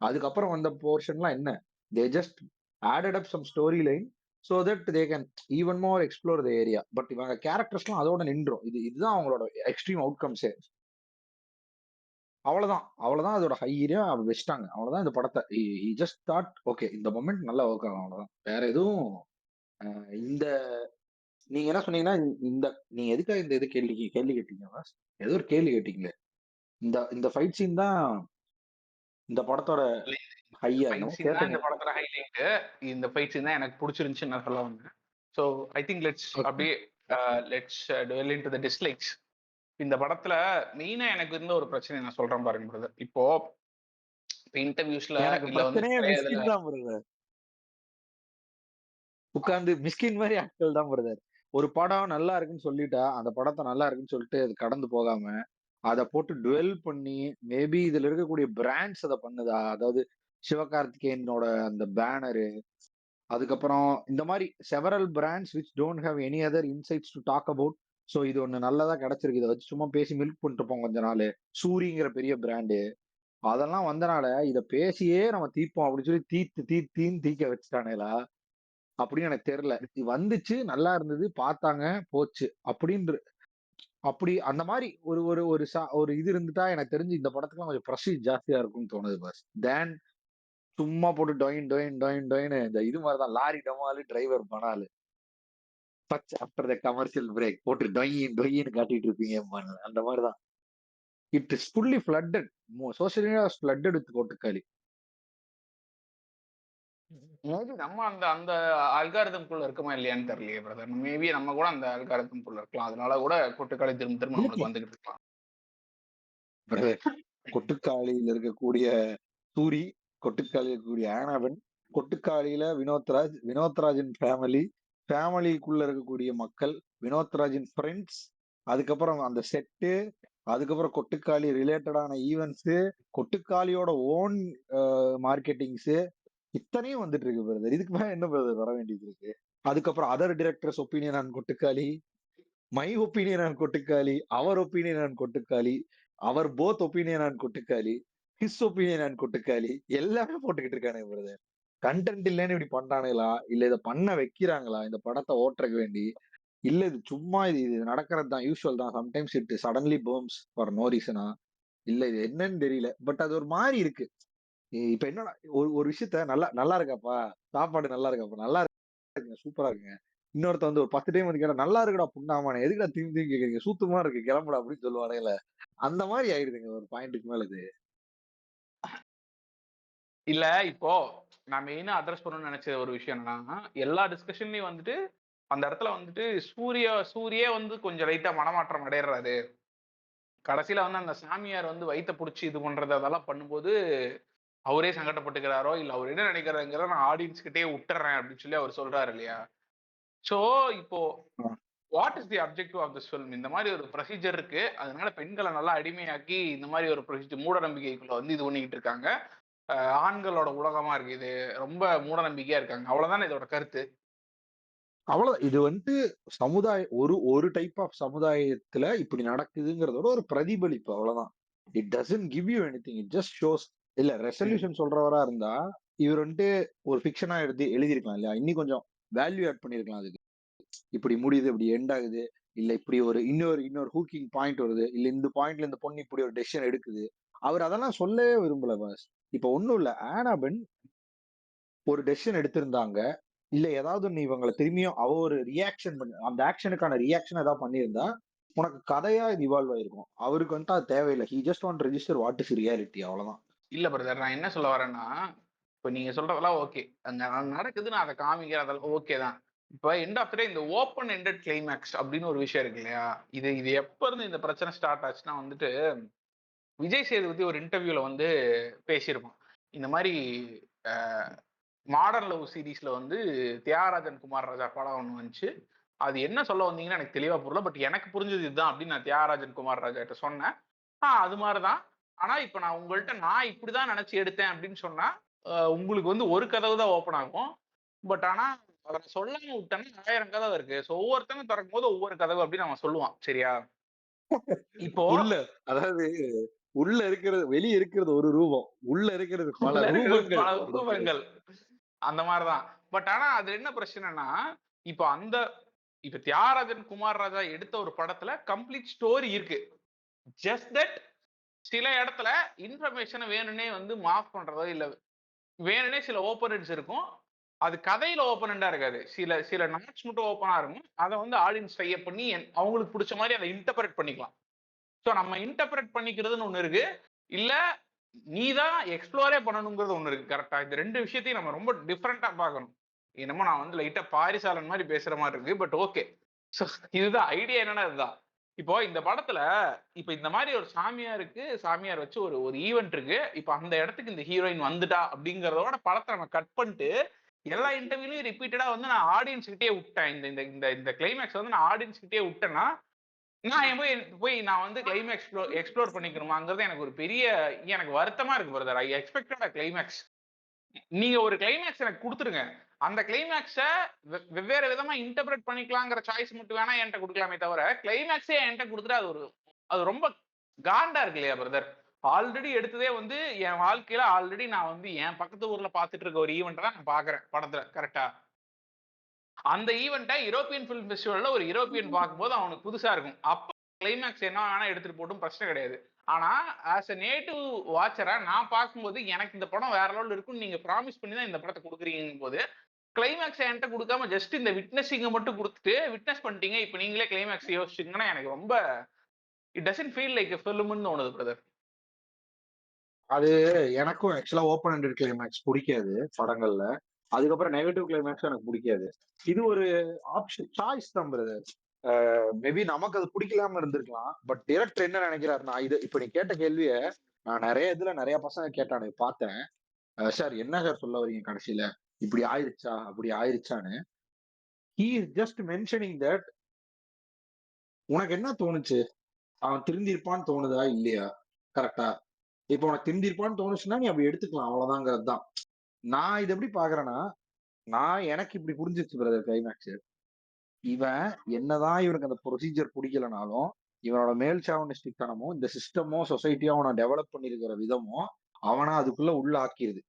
B: அதுக்கப்புறம் வந்த போர்ஷன்லாம் என்ன, they just added up some story line so that they can even more explore the area. But இவங்க கேரக்டர்ஸ்லாம் அதோட நின்றோம். இதுதான் அவங்களோட எக்ஸ்ட்ரீம் அவுட்கம்ஸே. அவ்வளவுதான் அதோட ஹையா வச்சுட்டாங்க. அவ்வளவுதான் இந்த படத்தை ஜஸ்ட் தாட் ஓகே இந்த மொமெண்ட் நல்லா ஒர்க் ஆகும், அவ்வளவுதான். வேற எதுவும் இந்த நீங்க என்ன சொன்னீங்கன்னா இந்த நீங்க எதுக்காக இந்த இது கேள்வி கேட்டீங்க பாஸ்? ஏதோ ஒரு கேள்வி கேட்டீங்களே, இந்த இந்த ஃபைட் சீன் தான் இந்த படத்தோட
A: இந்த
B: ஹையா
A: ஃபைட்
B: என்னமோ
A: சீன் தான் இந்த
B: கேட்டீங்க.
A: படத்துல ஹைலைட். இந்த ஃபைட் சீன் தான் எனக்கு பிடிச்சிருந்துச்சுன்னு நான் சொல்ல வந்தேன். So I think let's
B: okay.
A: அப்படியே let's dwell into the dislikes. இந்த படத்துல மெயினா எனக்கு இருந்த ஒரு பிரச்சனை நான் சொல்றேன் பாருங்க பிரதர். இப்போ இன்டர்வியூஸ்ல
B: எனக்கு
A: இல்ல வந்து
B: பிரச்சனையே
A: நிறைய இதுல
B: மிஸ்கின் தான் பிரதர். உட்கார்ந்து மிஸ்கின் மாதிரி ஆட்கள் தான் பிரதர். ஒரு படம் நல்லா இருக்குன்னு சொல்லிட்டா அந்த படத்தை நல்லா இருக்குன்னு சொல்லிட்டு அது கடந்து போகாம அதை போட்டு டுவெல் பண்ணி மேபி இதுல இருக்கக்கூடிய பிராண்ட்ஸ் அதை பண்ணுதா, அதாவது சிவகார்த்திகேயனோட அந்த பேனரு, அதுக்கப்புறம் இந்த மாதிரி several brands which don't have any other insights to talk about. So இது ஒண்ணு நல்லதா கிடைச்சிருக்கு. இதை வச்சு சும்மா பேசி மில்க் பண்ணிட்டு இருப்போம் கொஞ்ச நாள். சூரிங்கிற பெரிய பிராண்டு அதெல்லாம் வந்தனால இதை பேசியே நம்ம தீர்ப்போம் அப்படின்னு சொல்லி தீன்னு தீக்க வச்சுட்டானுங்களா அப்படின்னு எனக்கு தெரியல. இது வந்துச்சு, நல்லா இருந்தது, பார்த்தாங்க, போச்சு அப்படின்ற. அப்படி அந்த மாதிரி ஒரு ஒரு ஒரு ஒரு இது இருந்துட்டா எனக்கு தெரிஞ்சு இந்த படத்துக்குலாம் கொஞ்சம் ப்ரொசீஜ் ஜாஸ்தியா இருக்கும்னு தோணுது பஸ். தேன் சும்மா போட்டு டொயின் டொயின் டொயின் டொயின் இந்த இது மாதிரிதான் லாரி டமாலு டிரைவர் பனாலு பச் ஆஃப்டர் த கமர்ஷியல் பிரேக் போட்டு டொயின் டொயின்னு காட்டிட்டு இருப்பீங்க அந்த மாதிரிதான். It is fully flooded. Social media flooded with Kottukkaali.
A: Maybe நம்ம அந்த அந்த அல்காரிதம்குள்ள இருக்குமா இல்லையான்னு தெரியலையே பிரதர். மேபி நம்ம கூட அந்த அல்காரிதம்குள்ள இருக்கலாம். அதனால கூட கொட்டுக்காளி திரும்ப திரும்ப நம்மளுக்கு
B: இருக்கலாம்.
A: வந்துகிட்டு இருக்கலாம்.
B: கொட்டுக்காளியில இருக்கக்கூடிய சூரி, கொட்டுக்காளியில இருக்கக்கூடிய ஆனாபன், கொட்டுக்காளியில வினோத்ராஜ், வினோத்ராஜின் ஃபேமிலி, ஃபேமிலிக்குள்ள இருக்கக்கூடிய மக்கள், வினோத்ராஜின் ஃப்ரெண்ட்ஸ், அதுக்கப்புறம் அந்த செட்டு, அதுக்கப்புறம் கொட்டுக்காளி ரிலேட்டடான ஈவெண்ட்ஸ், கொட்டுக்காளியோட ஓன் மார்க்கெட்டிங்ஸ், இத்தனையும் வந்துட்டு இருக்கு பிரதர். இதுக்கு மேல என்ன பிரதர் வர வேண்டியது இருக்கு? அதுக்கப்புறம் other directors opinion on Kottukkaali, my opinion on Kottukkaali, our opinion on Kottukkaali, our both opinion on Kottukkaali, his opinion on Kottukkaali, எல்லாமே போட்டுக்கிட்டு இருக்கானுங்க பிரதர். கண்டென்ட் இல்லைன்னு இப்படி பண்றானுங்களா, இல்ல இதை பண்ண வைக்கிறாங்களா இந்த படத்தை ஓட்டுறக்கு வேண்டி, இல்ல இது சும்மா இது இது நடக்கிறது தான், யூஸ்வல் தான், sometimes it suddenly booms for no ரீசனா, இல்ல இது என்னன்னு தெரியல. பட் அது ஒரு மாதிரி இருக்கு. இப்ப என்னன்னா ஒரு ஒரு விஷயத்த நல்லா நல்லா இருக்காப்பா, சாப்பாடு நல்லா இருக்காப்பா, நல்லா இருக்குங்க, சூப்பரா இருக்குங்க. இன்னொருத்த வந்து ஒரு 10 டைம் வந்து கேட்டா நல்லா இருக்குடா புண்ணாமானே, எதுக்குடா திரும்பி திரும்பி கேக்குறீங்க, சூத்துமா இருக்கு கிளம்புடா அப்படின்னு சொல்லுவானுங்களே. அந்த மாதிரி ஆயிடுதுங்க ஒரு பாயிண்ட்டுக்கு மேல இது.
A: இல்ல இப்போ நான் மெயினா அட்ரஸ் பண்ணணும்னு நினைச்ச ஒரு விஷயம் என்னன்னா, எல்லா டிஸ்கஷன்லயும் வந்துட்டு அந்த இடத்துல வந்துட்டு சூரியே வந்து கொஞ்சம் லைட்டா மனமாற்றம் அடையறாரு. கடைசியில வந்து அந்த சாமியார் வந்து வயித்தை புடிச்சு இது பண்றது அதெல்லாம் பண்ணும்போது அவரே சங்கடப்பட்டுக்கிறாரோ, இல்ல அவர் என்ன நினைக்கிறாருங்கிறத நான் ஆடியன்ஸ் கிட்டே விட்டுறேன் அப்படின்னு சொல்லி அவர் சொல்றாரு இல்லையா? சோ இப்போ what is the objective of this film? இந்த மாதிரி ஒரு ப்ரொசீஜர் இருக்கு. அதனால பெண்களை நல்லா அடிமையாக்கி இந்த மாதிரி ஒரு ப்ரொசீஜர் மூட நம்பிக்கைக்குள்ள வந்து இது பண்ணிக்கிட்டு இருக்காங்க. ஆண்களோட உலகமா இருக்கு இது. ரொம்ப மூட நம்பிக்கையா இருக்காங்க. அவ்வளவுதானே இதோட கருத்து.
B: அவ்வளவு இது வந்துட்டு ஒரு ஒரு டைப் ஆஃப் சமுதாயத்துல இப்படி நடக்குதுங்கிறதோட ஒரு பிரதிபலிப்பு, அவ்வளவுதான். It doesn't give you anything, it just shows. இல்ல ரெசல்யூஷன் சொல்றவரா இருந்தா இவர் வந்துட்டு ஒரு ஃபிக்ஷனா எடுத்து எழுதியிருக்கலாம் இல்லையா, இன்னும் கொஞ்சம் வேல்யூ ஆட் பண்ணிருக்கலாம் அதுக்கு. இப்படி முடியுது, இப்படி எண்ட் ஆகுது, இல்ல இப்படி ஒரு இன்னொரு இன்னொரு ஹூக்கிங் பாயிண்ட் வருது, இல்ல இந்த பாயிண்ட்ல இந்த பொண்ணு இப்படி ஒரு டெசிஷன் எடுக்குது. அவர் அதெல்லாம் சொல்லவே விரும்பல பாஸ். இப்ப ஒண்ணும் இல்ல, ஆனாபென் ஒரு டெசிஷன் எடுத்திருந்தாங்க, இல்ல ஏதாவது ஒண்ணு இவங்களை திரும்பியும் அவ ஒரு ரியாக்ஷன் பண்ணி அந்த ஆக்ஷனுக்கான ரியாக்ஷன் ஏதாவது பண்ணியிருந்தா உனக்கு கதையா இது இவால்வ் ஆயிருக்கும். அவருக்கு வந்துட்டு அது தேவையில்லை. He just want register what is reality, அவ்வளவுதான்.
A: இல்ல பிரதர், நான் என்ன சொல்ல வரேன்னா, இப்ப நீங்க சொல்றதெல்லாம் ஓகே. அங்க நடக்குது, நான் அதை காமிக்கிறேன், அதெல்லாம் ஓகே தான். இப்ப எண்ட் ஆஃப் டே இந்த ஓப்பன் எண்டட் கிளைமேக்ஸ் அப்படின்னு ஒரு விஷயம் இருக்கு இல்லையா? இது இது எப்ப இருந்து இந்த பிரச்சனை ஸ்டார்ட் ஆச்சுன்னா வந்துட்டு விஜய் சேதுபதி ஒரு இன்டர்வியூல வந்து பேசியிருப்பான். இந்த மாதிரி மாடர்ன் லவ் சீரீஸ்ல வந்து தியாகராஜன் குமார் ராஜா படம் ஒன்று வந்துச்சு. அது என்ன சொல்ல வந்தீங்கன்னு எனக்கு தெளிவா புரியல. பட் எனக்கு புரிஞ்சது இதுதான் அப்படின்னு நான் தியாகராஜன் குமார் ராஜா கிட்ட சொன்னேன். அது மாதிரிதான். ஆனா இப்ப நான் உங்கள்கிட்ட நான் இப்படிதான் நினைச்சு எடுத்தேன் அப்படின்னு சொன்னா உங்களுக்கு வந்து ஒரு கதவு தான் ஓப்பன் ஆகும். பட் ஆனா அதை சொல்லாம விட்டேன்னா 1000 கதவு இருக்கு. ஸோ ஒவ்வொருத்தனும் திறக்கும் போது ஒவ்வொரு கதவு அப்படின்னு அவன் சொல்லுவான். சரியா? இப்போ
B: உள்ள அதாவது உள்ள இருக்கிறது வெளிய இருக்கிறது ஒரு ரூபம், உள்ள இருக்கிறது பல
A: உள்ள இருக்கிறது
B: ரூபங்கள்
A: பல
B: அப்படிங்கிறது.
A: ரூபங்கள். அந்த மாதிரிதான். பட் ஆனா அது என்ன பிரச்சனைனா, இப்ப அந்த இப்ப தியாகராஜன் குமார் ராஜா எடுத்த ஒரு படத்துல கம்ப்ளீட் ஸ்டோரி இருக்கு. ஜஸ்ட் தட் சில இடத்துல இன்ஃபர்மேஷனை வேணும்னே வந்து மாஃப் பண்றதோ இல்ல வேணும்னே சில ஓப்பனன்ஸ் இருக்கும். அது கதையில ஓப்பனண்டா இருக்காது. சில சில நாட்ஸ் மட்டும் ஓப்பனா இருக்கும். அதை வந்து ஆடியன்ஸ் ட்ரை பண்ணி அவங்களுக்கு பிடிச்ச மாதிரி அதை இன்டர்பிரட் பண்ணிக்கலாம். ஸோ நம்ம இன்டர்பிரட் பண்ணிக்கிறதுன்னு ஒண்ணு இருக்கு. இல்ல நீ தான் எக்ஸ்ப்ளோரே பண்ணணுங்கிறது ஒண்ணு இருக்கு. கரெக்டா? இந்த ரெண்டு விஷயத்தையும் நம்ம ரொம்ப டிஃபரெண்டா பார்க்கணும். என்னமோ நான் வந்து லைட்டா பாரிசாலன் மாதிரி பேசுற மாதிரி இருக்கு. But okay. ஸோ இதுதான் ஐடியா. என்னன்னா இதுதான். இப்போ இந்த படத்துல இப்ப இந்த மாதிரி ஒரு சாமியார் வச்சு ஒரு ஒரு ஈவென்ட் இருக்கு. இப்ப அந்த இடத்துக்கு இந்த ஹீரோயின் வந்துட்டா அப்படிங்கறதோட படத்தை நம்ம கட் பண்ணிட்டு எல்லா இன்டர்வியூலையும் ரிப்பீட்டடா வந்து நான் ஆடியன்ஸ் கிட்டே விட்டேன். இந்த இந்த இந்த இந்த கிளைமேக்ஸ் வந்து நான் ஆடியன்ஸ் கிட்டே விட்டேன்னா நான் என் போய் போய் நான் வந்து கிளைமேக்ஸ் எக்ஸ்ப்ளோர் பண்ணிக்கணுமாங்கிறது எனக்கு ஒரு பெரிய எனக்கு வருத்தமா இருக்கு brother. I expected a climax. நீங்க ஒரு கிளைமேக்ஸ் எனக்கு கொடுத்துருங்க, அந்த கிளைமேக்ஸ வெவ்வேறு விதமா இன்டர்பிரட் பண்ணிக்கலாங்கிற சாய்ஸ் மட்டும் வேணா என்கிட்ட கொடுக்கலாமே தவிர, கிளைமேக்ஸே என்கிட்ட கொடுத்துட்டு அது ரொம்ப காண்டா இருக்கு இல்லையா பிரதர்? ஆல்ரெடி எடுத்ததே வந்து என் வாழ்க்கையில ஆல்ரெடி நான் வந்து என் பக்கத்து ஊர்ல பாத்துட்டு இருக்க ஒரு ஈவெண்ட் தான் நான் பாக்குறேன் படத்துல, கரெக்டா? அந்த ஈவெண்ட்டை யூரோப்பியன் ஃபிலிம் ஃபெஸ்டிவல்ல ஒரு யூரோப்பியன் பார்க்கும்போது அவனுக்கு புதுசா இருக்கும். அப்ப கிளைமேக்ஸ் என்ன வேணா எடுத்துட்டு போட்டும், பிரச்சனை கிடையாது. ஆனா ஆஸ் எ நேட்டிவ் வாட்சரா நான் பார்க்கும்போது எனக்கு இந்த படம் வேற லெவல்ல இருக்கும்னு நீங்க ப்ராமிஸ் பண்ணி தான் இந்த படத்தை கொடுக்குறீங்கும் போது, கிளைமேக்ஸ் என்கிட்ட கொடுக்காம ஜஸ்ட் இந்த விட்னஸிங்க மட்டும் கொடுத்துட்டு விட்னஸ் பண்ணிட்டீங்க, இப்ப நீங்களே கிளைமேக்ஸ் யோசிச்சுங்கன்னா எனக்கு ரொம்ப it doesn't feel like a ஃபிலிம்னு தோணுது பிரதர்.
B: அது எனக்கும் ஆக்சுவலா ஓப்பன் ஹெண்டட் கிளைமேக்ஸ் பிடிக்காது படங்கள்ல. அதுக்கப்புறம் நெகட்டிவ் கிளைமேக்ஸும் எனக்கு பிடிக்காது. இது ஒரு ஆப்ஷன் சாய்ஸ் தான் பிரதர். மேபி நமக்கு அது பிடிக்கலாம இருந்திருக்கலாம். பட் டைரக்டர் என்ன நினைக்கிறாருன்னா, இது இப்ப நீ கேட்ட கேள்விய நான் நிறைய பசங்க கேட்டானுங்க பார்த்தேன். சார் என்ன சார் சொல்ல வரீங்க கடைசியில? இப்படி ஆயிருச்சா? அப்படி ஆயிருச்சான்னு. He is just mentioning that உனக்கு என்ன தோணுச்சு? அவன் திருந்திருப்பான்னு தோணுதா? இல்லையா? கரெக்ட்டா? இப்ப உனக்கு திருந்திருப்பான்னு தோணுச்சுன்னா, நீ அப்படி எடுத்துக்கலாம். அவ்வளவுதாங்கிறது தான். நான் இத எப்படி பார்க்கிறேன்னா, எனக்கு இப்படி புரிஞ்சிருச்சு பிரதர் கிளைமேக்ஸ். இவன் என்னதான் இவனுக்கு அந்த ப்ரொசீஜர் புடிக்கலனாலும், இவனோட மேல் சாவனிஸ்டிக் தனமும், இந்த சிஸ்டமோ, சொசைட்டியோ அவன டெவலப் பண்ணியிருக்கிற விதமும், அவன அதுக்குள்ள உள்ளாக்கிருது.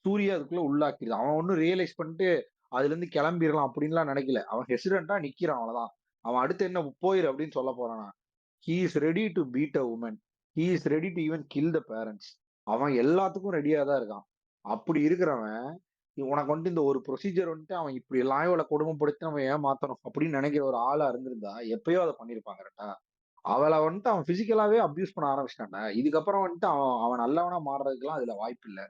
B: சூர்யா அதுக்குள்ள உள்ளாக்கிருது. அவன் ஒண்ணும் ரியலைஸ் பண்ணிட்டு, அதுல இருந்து கிளம்பிரலாம் அப்படின்லாம் நினைக்கல. அவன் ஹெசிடென்ட்டா நிக்கிறான் அவ்வளவுதான். அவன் அடுத்து என்ன போயிரு அப்படின்னு சொல்ல போறானா? He is ready to beat a woman. He is ready to even kill the parents. அவன் எல்லாத்துக்கும் ரெடியா தான் இருக்கான். அப்படி இருக்கிறவன், உனக்கு வந்துட்டு இந்த ஒரு ப்ரொசீஜர் வந்துட்டு அவன் இப்படி எல்லாம் இவளை கொடுமைப்படுத்தி நம்ம ஏன் மாத்தணும் அப்படின்னு நினைக்கிற ஒரு ஆளா இருந்திருந்தா எப்பயோ அதை பண்ணிருப்பாங்க கரெக்டா? அவளை வந்துட்டு அவன் பிசிக்கலாவே அபியூஸ் பண்ண ஆரம்பிச்சிட்டான்டா. இதுக்கப்புறம் வந்துட்டு அவன் அவன் நல்லவனா மாறுறதுக்கெல்லாம் அதுல வாய்ப்பு இல்ல.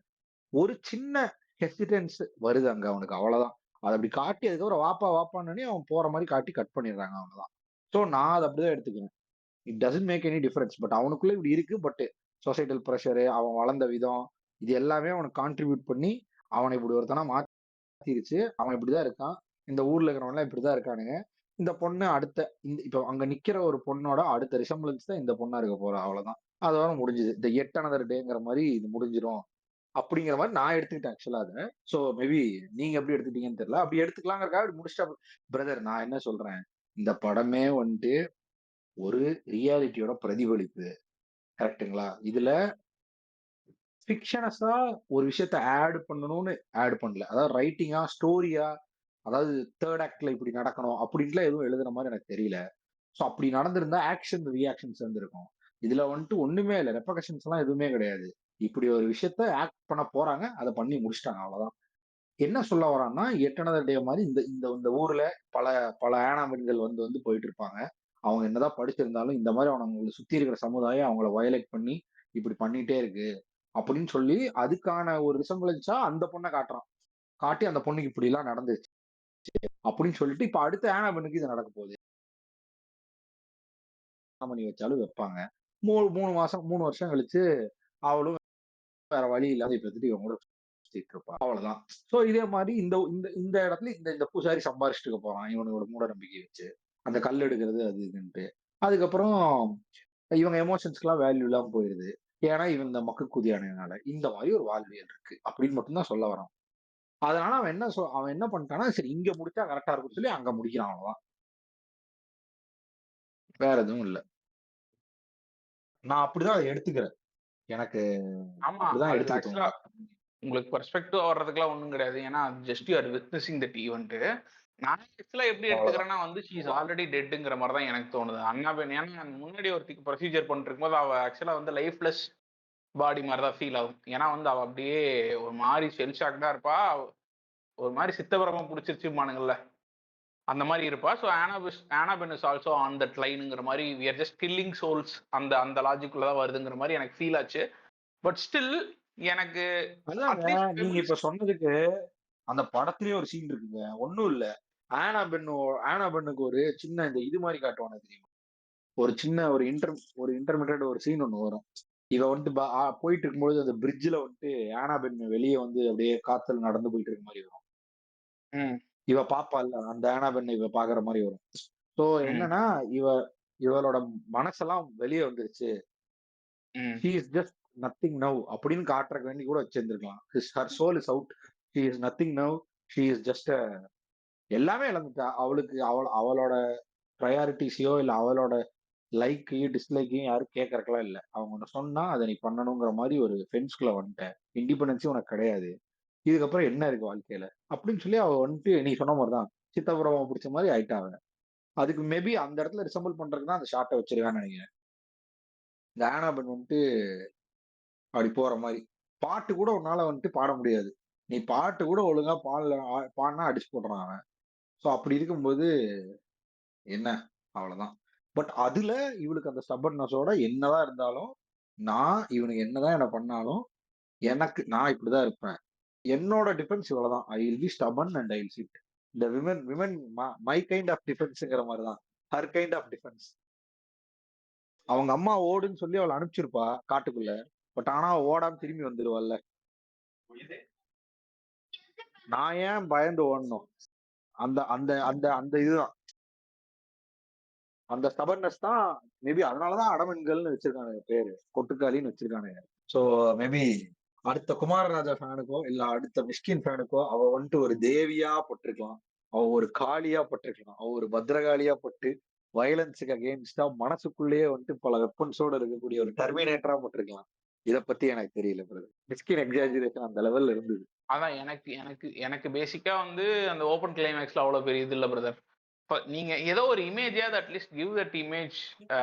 B: ஒரு சின்ன ஹெசிடன்ஸ் வருது அங்க அவனுக்கு, அவ்வளவுதான். அதை அப்படி காட்டி அதுக்கப்புறம் வாப்பா வாப்பான்னு அவன் போற மாதிரி காட்டி கட் பண்ணிடுறாங்க, அவ்வளவுதான். சோ நான் அதை அப்படிதான் எடுத்துக்கிறேன். It doesn't make any difference. But அவனுக்குள்ள இப்படி இருக்கு. பட் சொசைட்டல் ப்ரெஷரு, அவன் வளர்ந்த விதம், இது எல்லாமே அவனுக்கு கான்ட்ரிபியூட் பண்ணி அவனை இப்படி ஒருத்தனா மாத்திருச்சு. அவன் இப்படிதான் இருக்கான். இந்த ஊர்ல இருக்கிறவன்லாம் இப்படிதான் இருக்கானுங்க. இந்த பொண்ணு அடுத்த இந்த இப்ப அங்க நிக்கிற ஒரு பொண்ணோட அடுத்த ரிசம்பிளன்ஸ் தான் இந்த பொண்ணா இருக்க போறா, அவ்வளவுதான். அதோட முடிஞ்சுது. இந்த எட் அனதர் டேங்கிற மாதிரி இது முடிஞ்சிரும் அப்படிங்கிற மாதிரி நான் எடுத்துக்கிட்டேன் ஆக்சுவலா அதை. சோ மேபி நீங்க எப்படி எடுத்துக்கிட்டீங்கன்னு தெரியல. அப்படி எடுத்துக்கலாங்கிறக்காக அப்படி முடிச்சிட்டா பிரதர். நான் என்ன சொல்றேன், இந்த படமே வந்துட்டு ஒரு ரியாலிட்டியோட பிரதிபலிப்பு. கரெக்ட்டுங்களா? இதுல ஃபிக்ஷனஸா ஒரு விஷயத்த ஆட் பண்ணணும்னு ஆட் பண்ணல. அதாவது ரைட்டிங்கா, ஸ்டோரியா, அதாவது 3 ஆக்ட்ல இப்படி நடக்கணும் அப்படின்ட்டுலாம் எதுவும் எழுதுன மாதிரி எனக்கு தெரியல. சோ அப்படி நடந்திருந்தா ஆக்ஷன் ரியாக்ஷன்ஸ் இருந்திருக்கும். இதுல வந்துட்டு ஒண்ணுமே இல்ல. ரெப்பகஷன்ஸ் எல்லாம் எதுவுமே கிடையாது. இப்படி ஒரு விஷயத்த ஆக்ட் பண்ண போறாங்க. அத பண்ணி முடிச்சுட்டாங்க, அவ்வளவுதான். என்ன சொல்ல வரான்னா, எட் அனதர் டே மாரி இந்த இந்த இந்த ஊர்ல பல பல ஆணவ பெண்கள் வந்து வந்து போயிட்டு இருப்பாங்க. அவங்க என்னதான் படிச்சிருந்தாலும், இந்த மாரி அவங்கள சுத்தி இருக்கிற சமுதாயம் அவங்கள வயலேட் பண்ணி, இப்படி பண்ணிட்டே இருக்கு. அப்படின்னு சொல்லி, அதுக்கான ஒரு ரிசம்பிளன்ஸா அந்த பொண்ண காட்டுறான். காட்டி அந்த பொண்ணுக்கு இப்படிலாம் நடந்துச்சு. அப்படின்னு சொல்லிட்டு, இப்ப அடுத்த ஆனா பெண்ணுக்கு இது நடக்க போகுது. பண்ணி வச்சாலும் வைப்பாங்க. 3 மாசம் 3 வருஷம் கழிச்சு, அவளும் வேற வழி இல்லாத இப்ப வந்துட்டு இவங்க கூட சுத்திட்டு இருப்பா. அவ்வளவுதான். சோ இதே மாரி இந்த இந்த இந்த இடத்துல இந்த இந்த பூசாரி சம்பாரிச்சுட்டு இருக்க போறான். இவனோட மூட நம்பிக்கைய வச்சு. அந்த கல் எடுக்கிறது அது இதுன்ட்டு. அதுக்கப்புறம் இவங்க எமோஷன்ஸ்க்குலாம் வேல்யூ இல்லாம போயிருது. ஏன்னா, இவன் இந்த மக்கு குதியானதுனால. இந்த மாரி ஒரு வாழ்வியல் இருக்கு. அப்படின்னு மட்டும் தான் சொல்ல வரான். அதனால அவன் என்ன பண்ணிட்டான்னா, சரி இங்க முடிச்சா கரெக்ட்டா இருக்கும்னு சொல்லி அங்க முடிக்கிறான், அவ்வளவுதான். வேற எதுவும் இல்ல. நான் அப்படிதான் அத எடுத்துக்கிறேன். எனக்கு
A: ஆமா,
B: அப்படிதான்
A: அது
B: எடுத்துக்க
A: ஆக்சுவலா
B: தோணுது.
A: உங்களுக்கு பெர்ஸ்பெக்டிவ் வர்றதுக்குலாம் ஒண்ணும் கிடையாது. ஏன்னா just you are witnessing that event. நான் ஆக்சுவலா எப்படி
B: அவ்வளவுதான்.
A: எடுத்துக்கிறேன்னா வந்து ஷி இஸ் ஆல்ரெடி டெட்ங்கிற மாதிரி தான் எனக்கு தோணுது. அண்ணாபென் ஏன்னா முன்னாடி ஒருத்திக்கு ப்ரொசீஜர் பண்ணிட்டு இருக்கும்போது அவ ஆக்சுவலா வந்து லைஃப்லெஸ் பாடி மாதிரி தான் ஃபீல் ஆகும். ஏன்னா வந்து அவ அப்படியே ஒரு மாதிரி ஷெல் ஷாக்டா இருப்பா. ஒரு மாதிரி சித்தவரமா பிடிச்சிருச்சுமானுங்கல்ல, அந்த மாதிரி இருப்பா. ஸோ ஆனாபென் இஸ் ஆல்சோ ஆன் தட் லைனுங்கிற மாதிரி we are just killing souls அந்த அந்த லாஜிக்குள்ள தான் வருதுங்கிற மாதிரி எனக்கு ஃபீல் ஆச்சு. பட் ஸ்டில் எனக்கு
B: அதாங்க,
A: அட்லீஸ்ட்
B: நீங்க இப்ப சொன்னதுக்கு அந்த படத்திலேயே ஒரு சீன் இருக்குங்க. ஒண்ணும் இல்ல. ஆனா பென்னு ஆனா பென்னுக்கு ஒரு சின்ன இந்த இது மாரி காட்டுவானுங்க தெரியுமா? ஒரு சின்ன ஒரு இன்டர்மிட்டட் ஒரு சீன் ஒண்ணு வரும். இவ வந்துட்டு போயிட்டு இருக்கும்பொழுது அந்த பிரிட்ஜ்ல வந்துட்டு ஆனா பென் வெளிய வந்து அப்படியே காத்துல நடந்து போயிட்டு இருக்க மாரி வரும்.
A: ம்,
B: இவ பாப்பால்ல, அந்த ஆனா பென் இவ பாக்குற மாரி வரும். சோ
A: ம்,
B: என்னன்னா, இவளோட மனசெல்லாம் வெளிய வந்துருச்சு.
A: ம்,
B: she is just nothing now அப்படின்னு காட்டுறக்கு வேண்டி கூட வச்சிருந்திருக்கலாம். Her soul is out, she is nothing now, she is just எல்லாமே இழந்துட்டா. அவளுக்கு அவளோட ப்ரையாரிட்டிஸையோ இல்ல அவளோட லைக்கையும் டிஸ்லைக்கையும் யாரும் கேட்கறக்கெல்லாம் இல்ல. அவங்க ஒண்ணு சொன்னா அதை நீ பண்ணணுங்கிற மாதிரி ஒரு ஃபென்ஸ்குள்ள வந்துட்ட. இண்டிபெண்டன்ஸும் உனக்கு கிடையாது. இதுக்கப்புறம் என்ன இருக்கு வாழ்க்கையில அப்படின்னு சொல்லி அவ வந்துட்டு நீ சொன்ன மாதிரிதான் சித்தப்புறமா பிடிச்ச மாதிரி ஆயிட்டா அவ. அதுக்கு மேபி அந்த இடத்துல ரிசம்பிள் பண்றதுக்கு தான் அந்த ஷார்ட்டை வச்சிருக்கான்னு நினைக்கிறேன். இந்த ஆனாபன் வந்துட்டு அப்படி போற மாதிரி பாட்டு கூட உன்னால வந்துட்டு பாட முடியாது. நீ பாட்டு கூட ஒழுங்கா பாடினா அடிச்சு போடுறான் அவன். ஸோ அப்படி இருக்கும்போது என்ன, அவ்வளவுதான். பட் அதுல இவளுக்கு அந்த ஸ்டபர்னஸோட என்னதான் இருந்தாலும், நான் இவனுக்கு என்னதான் என்ன பண்ணாலும் எனக்கு நான் இப்படிதான் இருப்பேன். என்னோட டிஃபென்ஸ் இவ்வளவுதான். I will be stubborn and I will sit. இந்த women women my kind of டிஃபென்ஸ்ங்கிற மாதிரிதான் ஹர் கைண்ட் ஆஃப் டிஃபென்ஸ். அவங்க அம்மா ஓடுன்னு சொல்லி அவளை அனுப்பிச்சிருப்பா காட்டுக்குள்ள. பட் ஆனா அவ ஓடாம திரும்பி வந்துருவாள்ல. நான் ஏன் பயந்து ஓடணும்? அந்த அந்த அந்த அந்த இதுதான், அந்த ஸ்டபர்னஸ் தான். மேபி அதனாலதான் அடமன்கள்னு வச்சிருக்கானுங்க பேரு, கொட்டுக்காலின்னு வச்சிருக்கானுங்க. சோ மேபி அடுத்த குமாரராஜா ஃபேனுக்கோ இல்ல அடுத்த மிஷ்கின் ஃபேனுக்கோ அவ வந்துட்டு ஒரு தேவியா பட்டிருக்கலாம், அவ ஒரு காளியா பட்டிருக்கலாம், அவ ஒரு பத்ரகாளியா பட்டு வயலன்ஸுக்கு அகேன்ஸ்டா மனசுக்குள்ளேயே வந்துட்டு பல வெப்பன்ஸோட இருக்கக்கூடிய ஒரு டெர்மினேட்டரா பட்டிருக்கலாம். இத பத்தி எனக்கு தெரியல பிரதர். மிஸ்கின் எக்ஸாஜரேஷன் அந்த லெவல்ல இருந்தது.
A: அதான் எனக்கு எனக்கு எனக்கு பேசிக்கா வந்து அந்த ஓப்பன் கிளைமேக்ஸ்ல அவ்வளவு பெரிய இது இல்ல பிரதர். இப்ப நீங்க ஏதோ ஒரு இமேஜாவது at least give that image